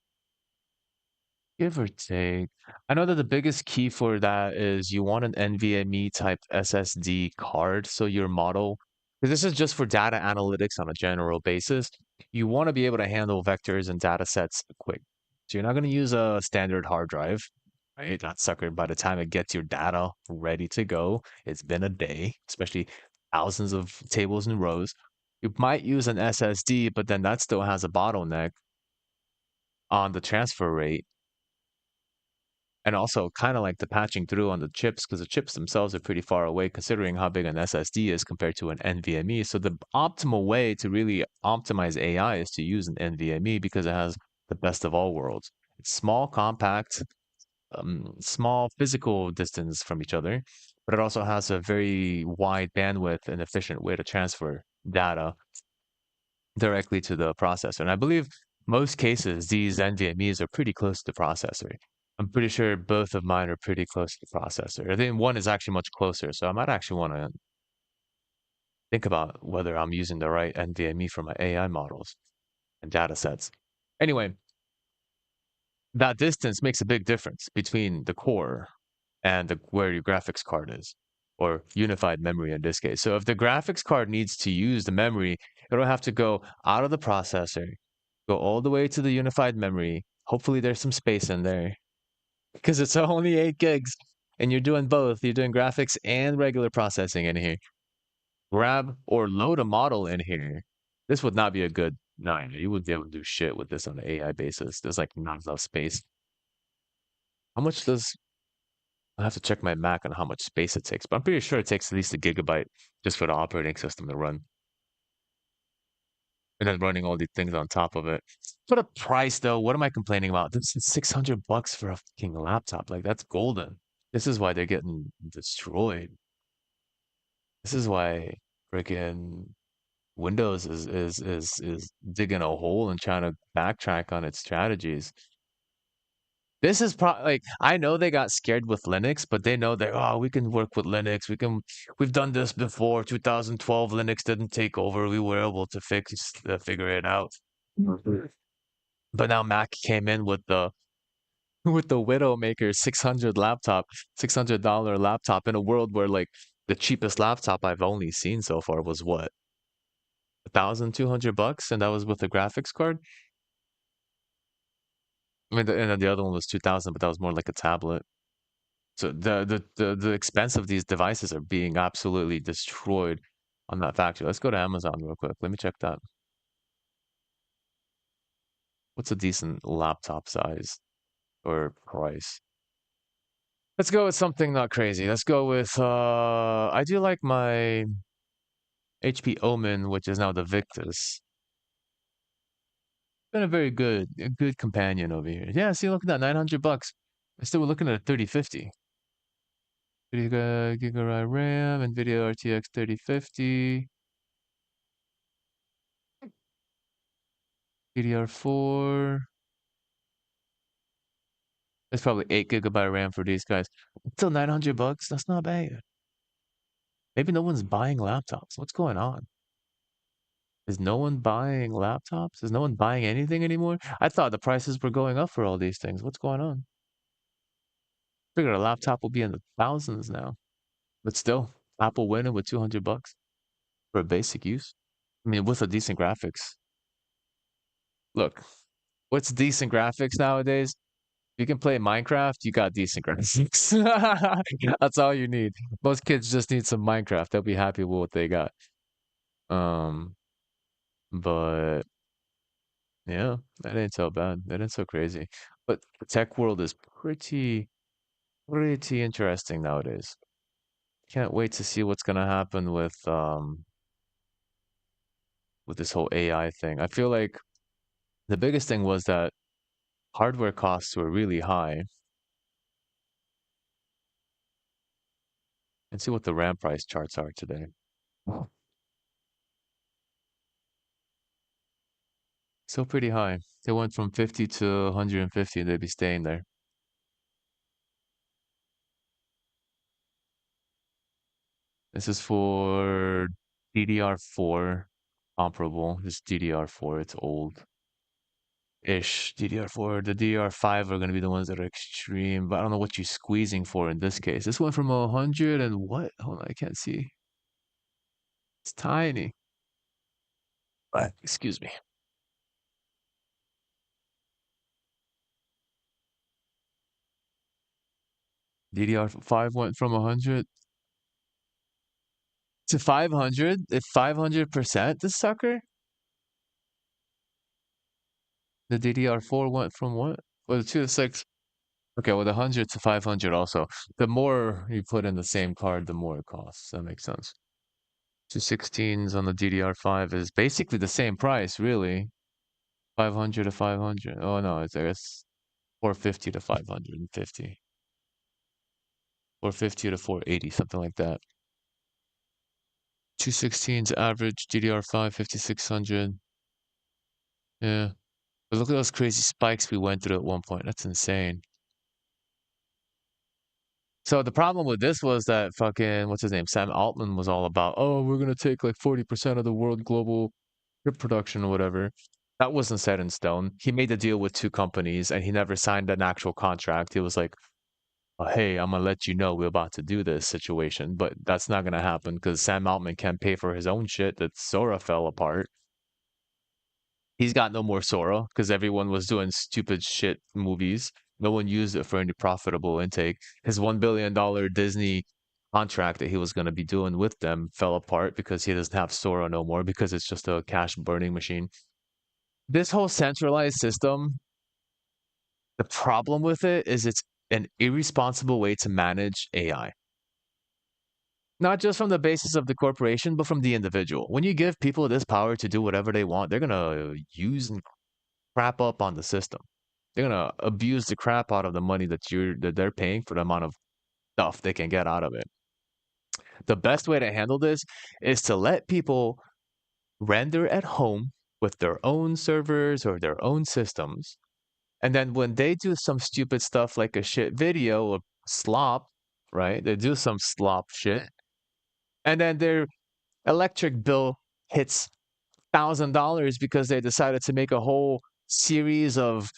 Give or take. I know that the biggest key for that is you want an NVMe type SSD card. So your model, because this is just for data analytics on a general basis, you want to be able to handle vectors and data sets quick. So you're not going to use a standard hard drive, right? That sucker, by the time it gets your data ready to go, it's been a day, especially thousands of tables and rows. You might use an SSD, but then that still has a bottleneck on the transfer rate and also kind of like the patching through on the chips because the chips themselves are pretty far away considering how big an SSD is compared to an NVMe. So the optimal way to really optimize AI is to use an NVMe because it has the best of all worlds. It's small, compact, small physical distance from each other, but it also has a very wide bandwidth and efficient way to transfer data directly to the processor. And I believe most cases, these NVMEs are pretty close to the processor. I'm pretty sure both of mine are pretty close to the processor. I think one is actually much closer, so I might actually want to think about whether I'm using the right NVMe for my AI models and data sets. Anyway, that distance makes a big difference between the core and where your graphics card is, or unified memory in this case. So if the graphics card needs to use the memory, it'll have to go out of the processor, go all the way to the unified memory. Hopefully there's some space in there because it's only 8 gigs and you're doing both. You're doing graphics and regular processing in here. Grab or load a model in here. This would not be a good, no, you wouldn't be able to do shit with this on an AI basis. There's like not enough space. How much does I have to check my Mac on how much space it takes, but I'm pretty sure it takes at least a gigabyte just for the operating system to run. And then running all these things on top of it. For the price though, what am I complaining about? This is $600 for a fucking laptop. Like that's golden. This is why they're getting destroyed. This is why freaking Windows is digging a hole and trying to backtrack on its strategies. This is probably like I know they got scared with Linux, but they know that we can work with Linux. We've done this before. 2012 Linux didn't take over. We were able to figure it out. But now Mac came in with the Widowmaker 600 laptop, $600 laptop in a world where like the cheapest laptop I've only seen so far was what? $1,200, and that was with a graphics card. I mean, and then the other one was 2,000, but that was more like a tablet. So the expense of these devices are being absolutely destroyed on that factory. Let's go to Amazon real quick. Let me check that. What's a decent laptop size or price? Let's go with something not crazy. Let's go with I do like my HP Omen, which is now the Victus. Been a good companion over here. Yeah, see, look at that, $900. I still we're looking at a 3050. 30 gigabyte RAM, NVIDIA RTX 3050, DDR4. It's probably 8 gigabyte RAM for these guys. Still $900. That's not bad. Maybe no one's buying laptops. What's going on? Is no one buying laptops? Is no one buying anything anymore? I thought the prices were going up for all these things. What's going on? Figured a laptop will be in the thousands now. But still, Apple winning with $200 for a basic use. I mean, with a decent graphics. Look, what's decent graphics nowadays? You can play Minecraft, you got decent graphics. That's all you need. Most kids just need some Minecraft. They'll be happy with what they got. Um, but yeah, that ain't so bad. That ain't so crazy. But the tech world is pretty interesting nowadays. Can't wait to see what's gonna happen with this whole AI thing. I feel like the biggest thing was that hardware costs were really high. And see what the RAM price charts are today. Still pretty high. They went from 50 to 150, they'd be staying there. This is for DDR4 comparable. This DDR4, it's old. Ish. DDR4. The DDR5 are going to be the ones that are extreme, but I don't know what you're squeezing for in this case. This went from 100 and what? Hold on, I can't see. It's tiny. But, excuse me. DDR5 went from 100 to 500. If 500%, this sucker? The DDR4 went from what? Well, the 2 to 6. Okay, well, the 100 to 500 also. The more you put in the same card, the more it costs. That makes sense. 216s on the DDR5 is basically the same price, really. 500 to 500. Oh, no, it's, I guess 450 to 550. 450 to 480, something like that. 216s average, DDR5, 5600. Yeah. But look at those crazy spikes we went through at one point. That's insane. So the problem with this was that fucking, what's his name? Sam Altman was all about, oh, we're going to take like 40% of the world global chip production or whatever. That wasn't set in stone. He made a deal with two companies and he never signed an actual contract. He was like, oh, hey, I'm going to let you know we're about to do this situation. But that's not going to happen because Sam Altman can't pay for his own shit that Sora fell apart. He's got no more Sora because everyone was doing stupid shit movies. No one used it for any profitable intake. His $1 billion Disney contract that he was going to be doing with them fell apart because he doesn't have Sora no more because it's just a cash burning machine. This whole centralized system, the problem with it is it's an irresponsible way to manage AI. Not just from the basis of the corporation, but from the individual. When you give people this power to do whatever they want, they're going to use and crap up on the system. They're gonna abuse the crap out of the money that they're paying for the amount of stuff they can get out of it. The best way to handle this is to let people render at home with their own servers or their own systems. And then when they do some stupid stuff like a shit video or slop, right? They do some slop shit. And then their electric bill hits $1,000 because they decided to make a whole series of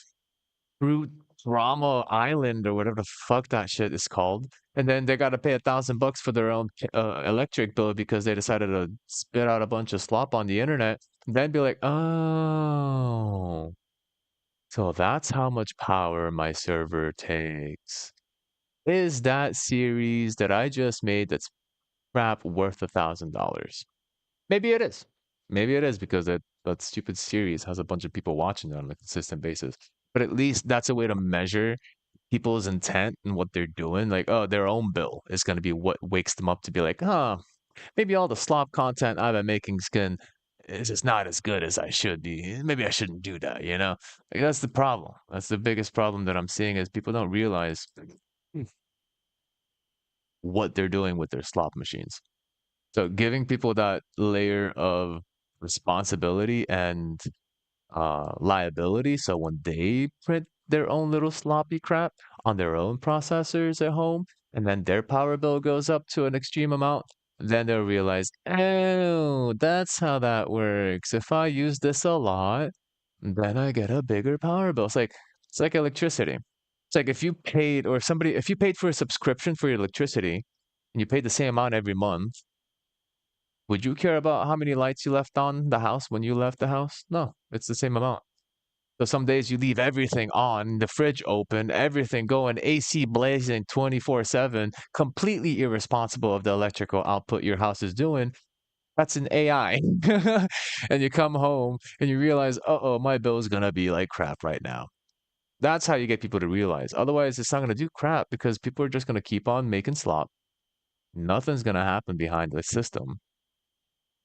Fruit Drama Island or whatever the fuck that shit is called. And then they got to pay $1,000 for their own electric bill because they decided to spit out a bunch of slop on the internet. Then be like, oh, so that's how much power my server takes. Is that series that I just made that's crap worth $1,000? Maybe it is. Maybe it is because that stupid series has a bunch of people watching it on a consistent basis. But at least that's a way to measure people's intent and what they're doing. Like, oh, their own bill is going to be what wakes them up to be like, huh, maybe all the slop content I've been making is just not as good as I should be. Maybe I shouldn't do that, you know? Like, that's the problem. That's the biggest problem that I'm seeing is people don't realize what they're doing with their slot machines. So giving people that layer of responsibility and liability, so when they print their own little sloppy crap on their own processors at home, and then their power bill goes up to an extreme amount, then they'll realize, oh, that's how that works. If I use this a lot, then I get a bigger power bill. It's like electricity. It's like if you paid or somebody if you paid for a subscription for your electricity and you paid the same amount every month, would you care about how many lights you left on the house when you left the house? No, it's the same amount. So some days you leave everything on, the fridge open, everything going, AC blazing 24/7, completely irresponsible of the electrical output your house is doing. That's an AI. And you come home and you realize, uh-oh, my bill is gonna be like crap right now. That's how you get people to realize. Otherwise, it's not going to do crap because people are just going to keep on making slop. Nothing's going to happen behind the system.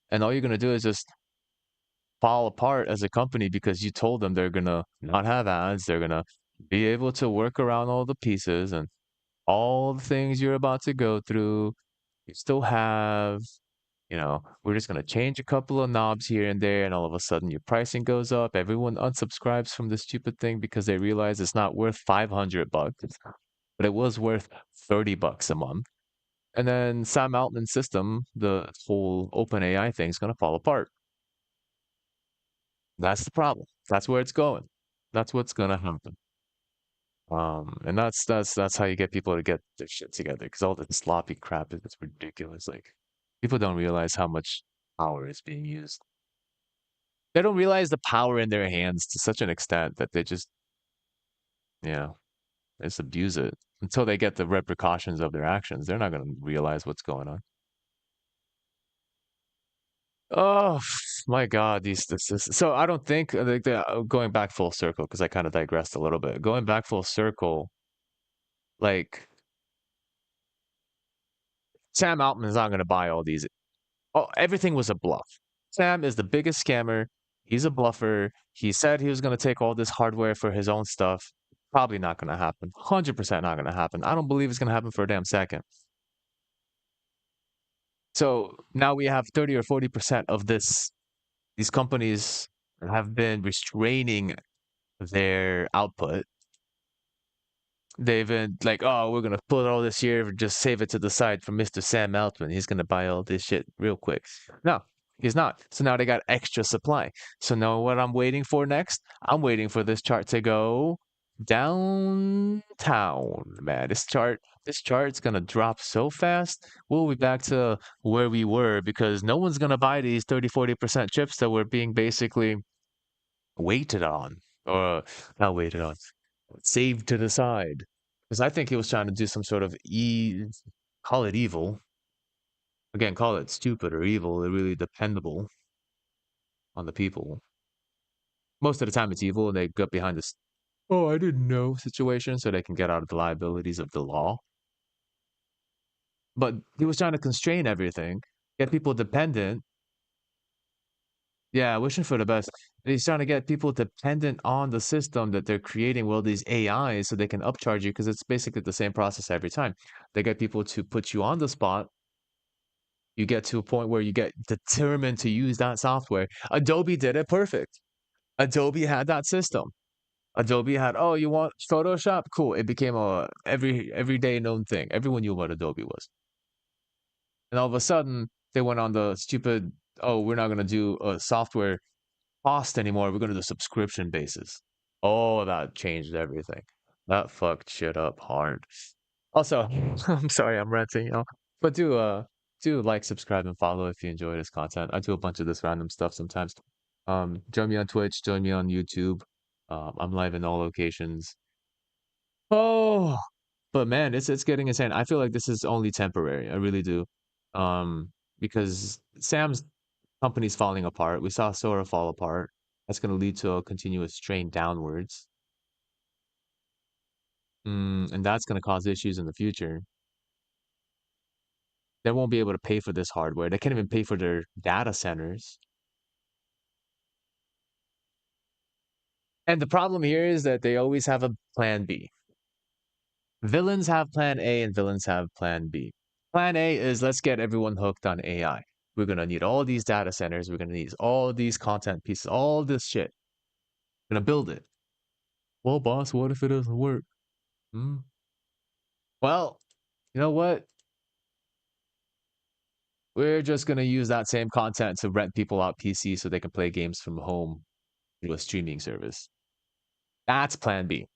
And all you're going to do is just fall apart as a company because you told them they're going to not have ads. They're going to be able to work around all the pieces and all the things you're about to go through. You still have, we're just going to change a couple of knobs here and there, and all of a sudden your pricing goes up. Everyone unsubscribes from this stupid thing because they realize it's not worth $500, but it was worth $30 a month. And then Sam Altman's system, the whole OpenAI thing, is going to fall apart. That's the problem. That's where it's going. That's what's going to happen. And that's how you get people to get their shit together, because all the sloppy crap is ridiculous. Like, people don't realize how much power is being used. They don't realize the power in their hands to such an extent that they just, they just abuse it until they get the repercussions of their actions. They're not going to realize what's going on. Oh my God, this. So I don't think going back full circle, because I kind of digressed a little bit. Going back full circle, like, Sam Altman is not going to buy all these. Oh, everything was a bluff. Sam is the biggest scammer. He's a bluffer. He said he was going to take all this hardware for his own stuff. Probably not going to happen. 100% not going to happen. I don't believe it's going to happen for a damn second. So now we have 30 or 40% of these companies have been restraining their output. They've been like, oh, we're gonna put all this here, just save it to the side for Mr. Sam Altman. He's gonna buy all this shit real quick. No, he's not. So now they got extra supply. So now what I'm waiting for next? I'm waiting for this chart to go downtown, man. This chart's gonna drop so fast. We'll be back to where we were because no one's gonna buy these 30-40% chips that were being basically waited on, or not waited on, saved to the side. Because I think he was trying to do some sort of call it evil. Again, call it stupid or evil. They're really dependable on the people. Most of the time it's evil and they get behind this, oh, I didn't know situation so they can get out of the liabilities of the law. But he was trying to constrain everything, get people dependent. Yeah, wishing for the best. He's trying to get people dependent on the system that they're creating, well, these AIs, so they can upcharge you because it's basically the same process every time. They get people to put you on the spot. You get to a point where you get determined to use that software. Adobe did it perfect. Adobe had that system. Adobe had, oh, you want Photoshop? Cool. It became a everyday known thing. Everyone knew what Adobe was. And all of a sudden, they went on the stupid, oh, we're not going to do a software cost anymore. We're going to do subscription basis. Oh, that changed everything. That fucked shit up hard. Also, I'm sorry, I'm ranting, but do like, subscribe, and follow if you enjoy this content. I do a bunch of this random stuff sometimes. Join me on Twitch, join me on YouTube. I'm live in all locations. Oh, but man, it's getting insane. I feel like this is only temporary. I really do. Because Sam's company's falling apart. We saw Sora fall apart. That's going to lead to a continuous strain downwards. And that's going to cause issues in the future. They won't be able to pay for this hardware. They can't even pay for their data centers. And the problem here is that they always have a plan B. Villains have plan A and villains have plan B. Plan A is, let's get everyone hooked on AI. We're going to need all these data centers. We're going to need all these content pieces, all this shit. We're going to build it. Well, boss, what if it doesn't work? Well, you know what? We're just going to use that same content to rent people out PC so they can play games from home through a streaming service. That's plan B.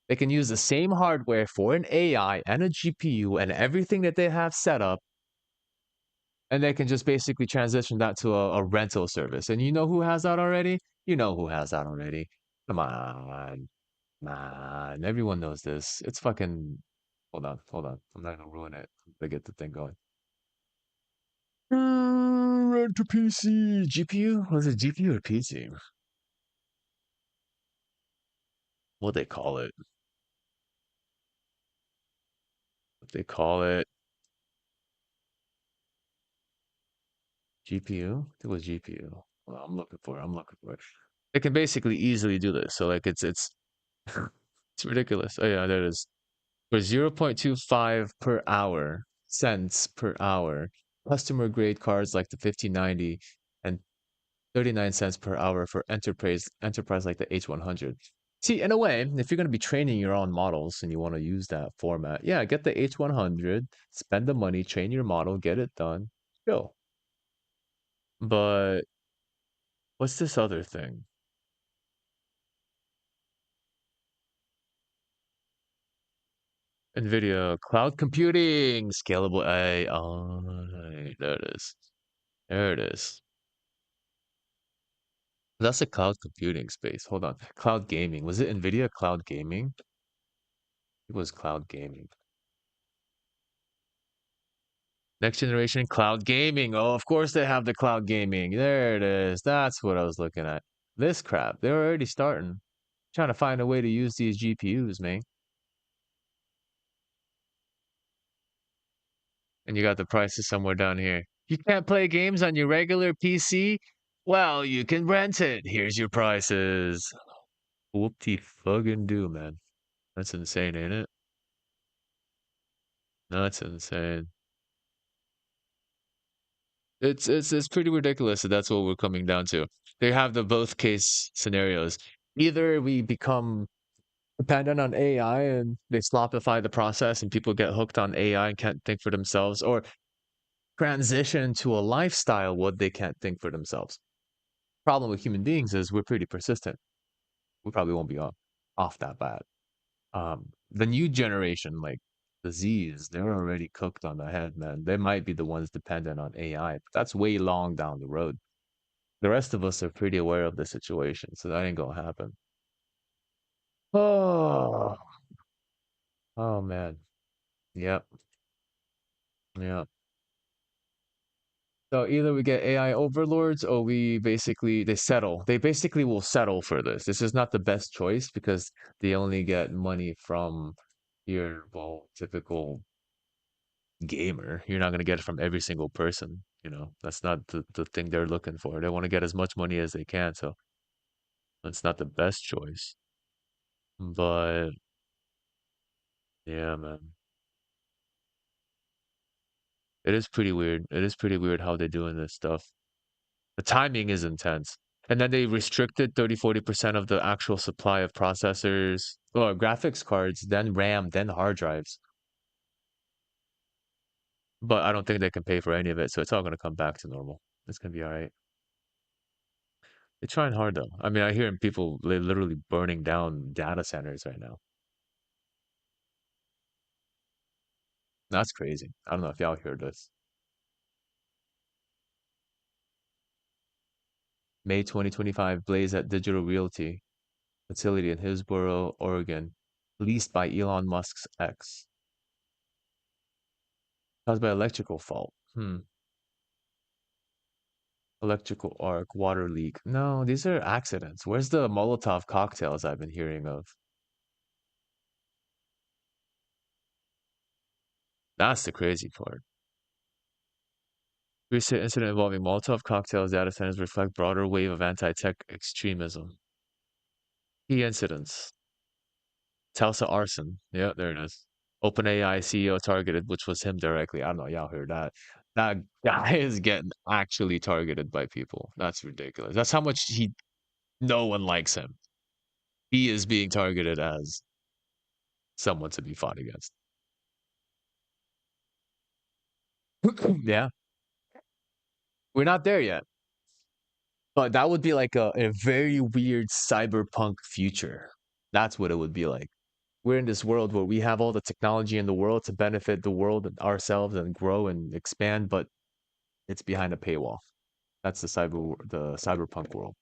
They can use the same hardware for an AI and a GPU and everything that they have set up, and they can just basically transition that to a rental service. And you know who has that already? You know who has that already. Come on. Man, everyone knows this. It's fucking... Hold on. I'm not gonna ruin it. To get the thing going. Rent a PC. GPU? Was it GPU or PC? what they call it. What they call it. GPU? It was GPU. Well, I'm looking for it. I'm looking for it. It can basically easily do this. So like it's it's ridiculous. Oh yeah, there it is. For 0.25 per hour, cents per hour, customer grade cards like the 5090 and 39 cents per hour for enterprise like the H100. See, in a way, if you're going to be training your own models and you want to use that format, yeah, get the H100, spend the money, train your model, get it done, go. But what's this other thing? NVIDIA cloud computing, scalable AI. There it is. There it is. That's a cloud computing space. Hold on. Cloud gaming. Was it NVIDIA cloud gaming? It was cloud gaming. Next generation cloud gaming. Oh, of course they have the cloud gaming. There it is. That's what I was looking at. This crap. They're already starting. Trying to find a way to use these GPUs, man. And you got the prices somewhere down here. You can't play games on your regular PC? Well, you can rent it. Here's your prices. Whoop-de fucking do, man. That's insane, ain't it? That's insane. It's pretty ridiculous that that's what we're coming down to. They have the both case scenarios. Either we become dependent on AI and they slopify the process and people get hooked on AI and can't think for themselves, or transition to a lifestyle what they can't think for themselves. Problem with human beings is we're pretty persistent. We probably won't be off that bad. The new generation, like the Z's, they're already cooked on the head, man. They might be the ones dependent on AI, but that's way long down the road. The rest of us are pretty aware of the situation, so that ain't gonna happen. Oh, oh man. Yep. Yep. So either we get AI overlords or we basically they settle. They basically will settle for this. This is not the best choice because they only get money from your well typical gamer. You're not gonna get it from every single person, you know. That's not the thing they're looking for. They want to get as much money as they can, so that's not the best choice. But yeah, man. It is pretty weird. It is pretty weird how they're doing this stuff. The timing is intense. And then they restricted 30-40% of the actual supply of processors, or graphics cards, then RAM, then hard drives. But I don't think they can pay for any of it, so it's all going to come back to normal. It's going to be all right. They're trying hard though. I mean, I hear people literally burning down data centers right now. That's crazy. I don't know if y'all heard this. May 2025, Blaze at Digital Realty facility in Hillsboro, Oregon, leased by Elon Musk's ex. Caused by electrical fault. Electrical arc, water leak. No, these are accidents. Where's the Molotov cocktails I've been hearing of? That's the crazy part. Recent incident involving Molotov cocktails data centers reflect broader wave of anti-tech extremism. Key incidents. Tulsa arson. Yeah, there it is. OpenAI CEO targeted, which was him directly. I don't know, y'all heard that. That guy is getting actually targeted by people. That's ridiculous. That's how much no one likes him. He is being targeted as someone to be fought against. Yeah, we're not there yet. But that would be like a very weird cyberpunk future. That's what it would be like. We're in this world where we have all the technology in the world to benefit the world and ourselves and grow and expand, but it's behind a paywall. That's the cyberpunk world.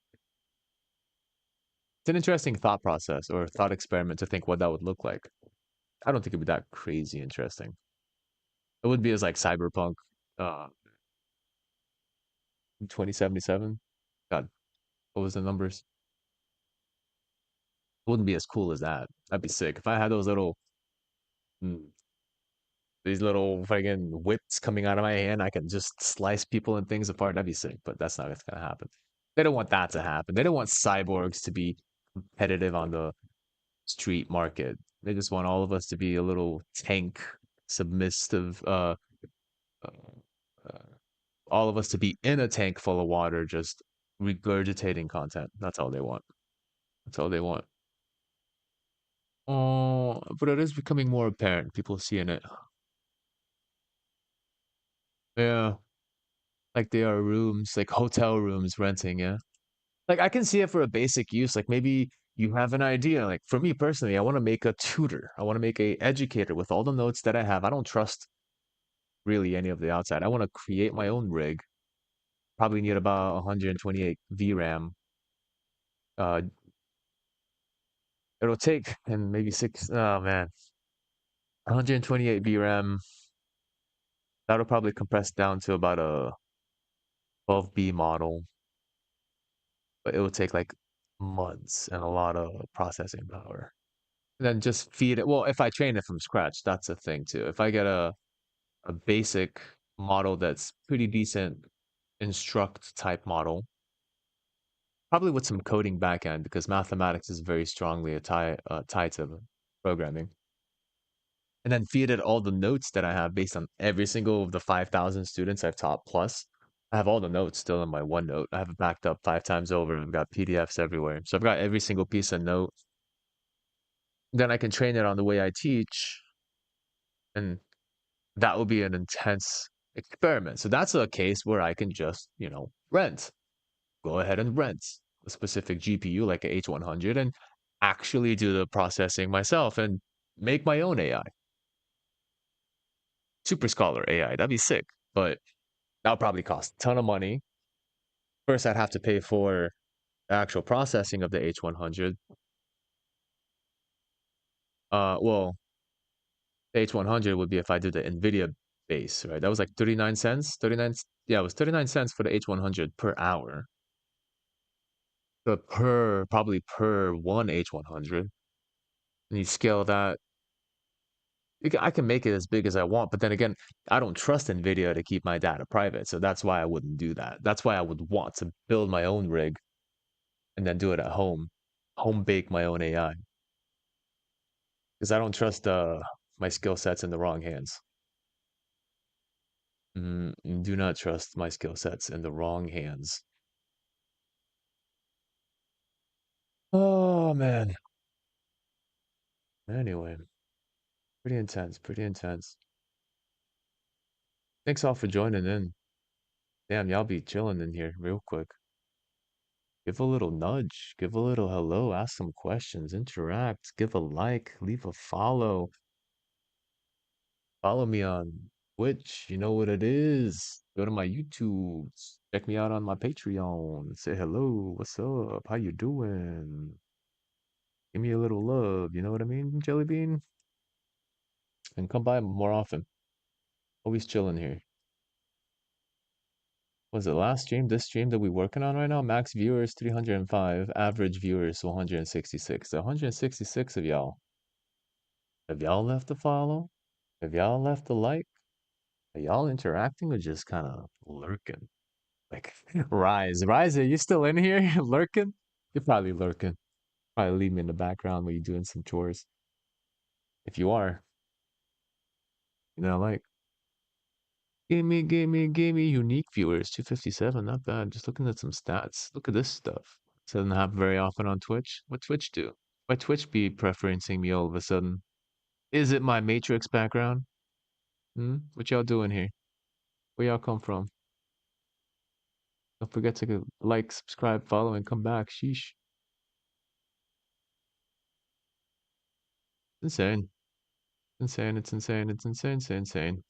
It's an interesting thought process or thought experiment to think what that would look like. I don't think it'd be that crazy interesting. It would be as like cyberpunk 2077. God, what was the numbers? wouldn't be as cool as that. That'd be sick. If I had those little mm, these little fucking whips coming out of my hand, I can just slice people and things apart. That'd be sick, but that's not what's gonna happen. They don't want that to happen. They don't want cyborgs to be competitive on the street market. They just want all of us to be a little tank, submissive, uh, uh, all of us to be in a tank full of water, just regurgitating content. That's all they want. That's all they want. Oh, but it is becoming more apparent. People seeing it. Yeah, like they are rooms, like hotel rooms renting. Yeah, like I can see it for a basic use. Like maybe you have an idea. Like for me personally, I want to make a tutor. I want to make a educator with all the notes that I have. I don't trust really any of the outside. I want to create my own rig. Probably need about 128 VRAM. Uh, it'll take and maybe six. Oh man, 128 VRAM. That'll probably compress down to about a 12B model, but it will take like months and a lot of processing power. And then just feed it. Well, if I train it from scratch, that's a thing too. If I get a basic model that's pretty decent, instruct type model, probably with some coding backend because mathematics is very strongly tied to programming. And then feed it all the notes that I have based on every single of the 5,000 students I've taught plus. I have all the notes still in my OneNote. I have it backed up 5 times over. I've got PDFs everywhere. So I've got every single piece of note. Then I can train it on the way I teach, and that will be an intense experiment. So that's a case where I can just, go ahead and rent a specific GPU like a H100 and actually do the processing myself and make my own AI. Super Scholar AI. That'd be sick. But that would probably cost a ton of money. First, I'd have to pay for the actual processing of the H100. Well, the H100 would be if I did the NVIDIA base, right? That was like 39 cents. 39, yeah, it was 39 cents for the H100 per hour. But probably per one H100. And you scale that. I can make it as big as I want, but then again, I don't trust NVIDIA to keep my data private. So that's why I wouldn't do that. That's why I would want to build my own rig and then do it at home bake my own AI. Because I don't trust my skill sets in the wrong hands. Do not trust my skill sets in the wrong hands. Oh man. Anyway, pretty intense, pretty intense. Thanks all for joining in. Damn, y'all be chilling in here real quick. Give a little nudge, give a little hello, ask some questions, interact, give a like, leave a follow. Follow me on Twitch, you know what it is. Go to my YouTube, check me out on my Patreon, say hello, what's up, how you doing? Give me a little love, you know what I mean, Jelly Bean? And come by more often. Always chilling here. Was it last stream, this stream that we working on right now? Max viewers 305, average viewers 166. 166 of y'all. Have y'all left a follow? Have y'all left a like? Are y'all interacting or just kind of lurking? Like, Rise, are you still in here lurking? You're probably lurking. Probably leave me in the background while you're doing some chores. If you are, like, give me unique viewers, 257, not bad. Just looking at some stats. Look at this stuff. Doesn't happen very often on Twitch. What Twitch do? Why Twitch be preferencing me all of a sudden? Is it my Matrix background? What y'all doing here? Where y'all come from? Don't forget to like, subscribe, follow, and come back. Sheesh. Insane. Insane, it's insane, it's insane, insane, insane.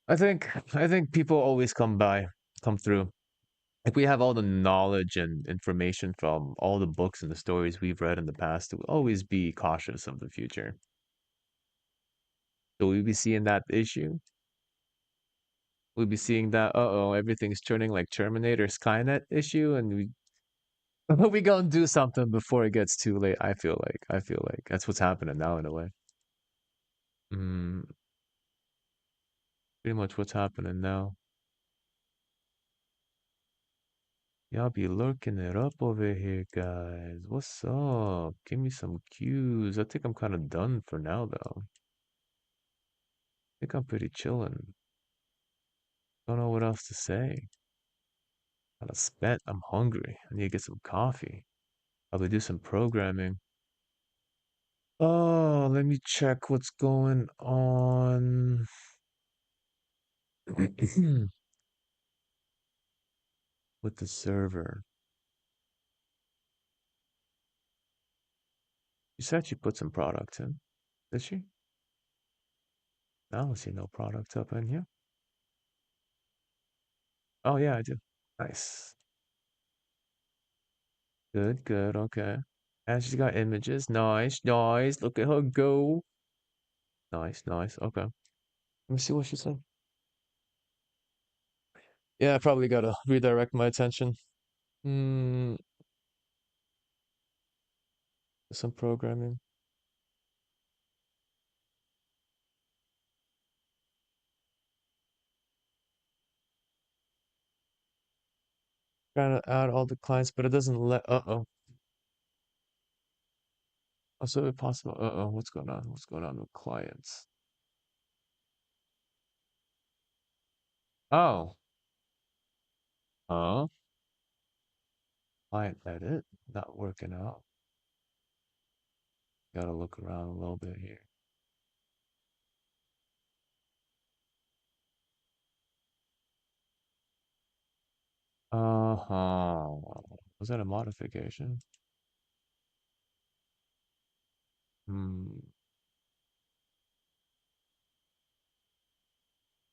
I think people always come through. Like we have all the knowledge and information from all the books and the stories we've read in the past to always be cautious of the future. So we be seeing that issue. we'll be seeing that. Uh-oh, everything's turning like Terminator Skynet issue, and we we gonna do something before it gets too late. I feel like that's what's happening now in a way. Mm, pretty much what's happening now. Y'all be lurking it up over here, guys. What's up? Give me some cues. I think I'm kind of done for now, though. I think I'm pretty chilling. Don't know what else to say. Kind of spent. I'm hungry. I need to get some coffee. Probably do some programming. Oh, let me check what's going on. With the server. You said she put some products in. Did she? I don't see no products up in here. Oh, yeah, I do. Nice. Good, good, okay. And she's got images. Nice, nice. Look at her go. Nice, nice. Okay. Let me see what she said. Yeah, I probably gotta redirect my attention. Hmm, some programming. Trying to add all the clients, but it doesn't let. Uh-oh. Also, if possible. Uh-oh. What's going on? What's going on with clients? Oh. Huh? Client edit. Not working out. Gotta look around a little bit here. Uh-huh. Was that a modification? Hmm.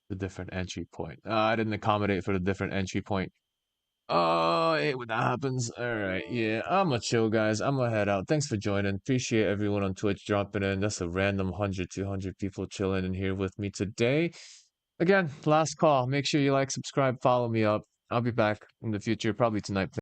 The different entry point. I didn't accommodate for the different entry point. Oh, I hate when that happens. All right, yeah, I'm a chill, guys. I'm gonna head out. Thanks for joining. Appreciate everyone on Twitch dropping in. That's a random 100, 200 people chilling in here with me today. Again, last call. Make sure you like, subscribe, follow me up. I'll be back in the future, probably tonight.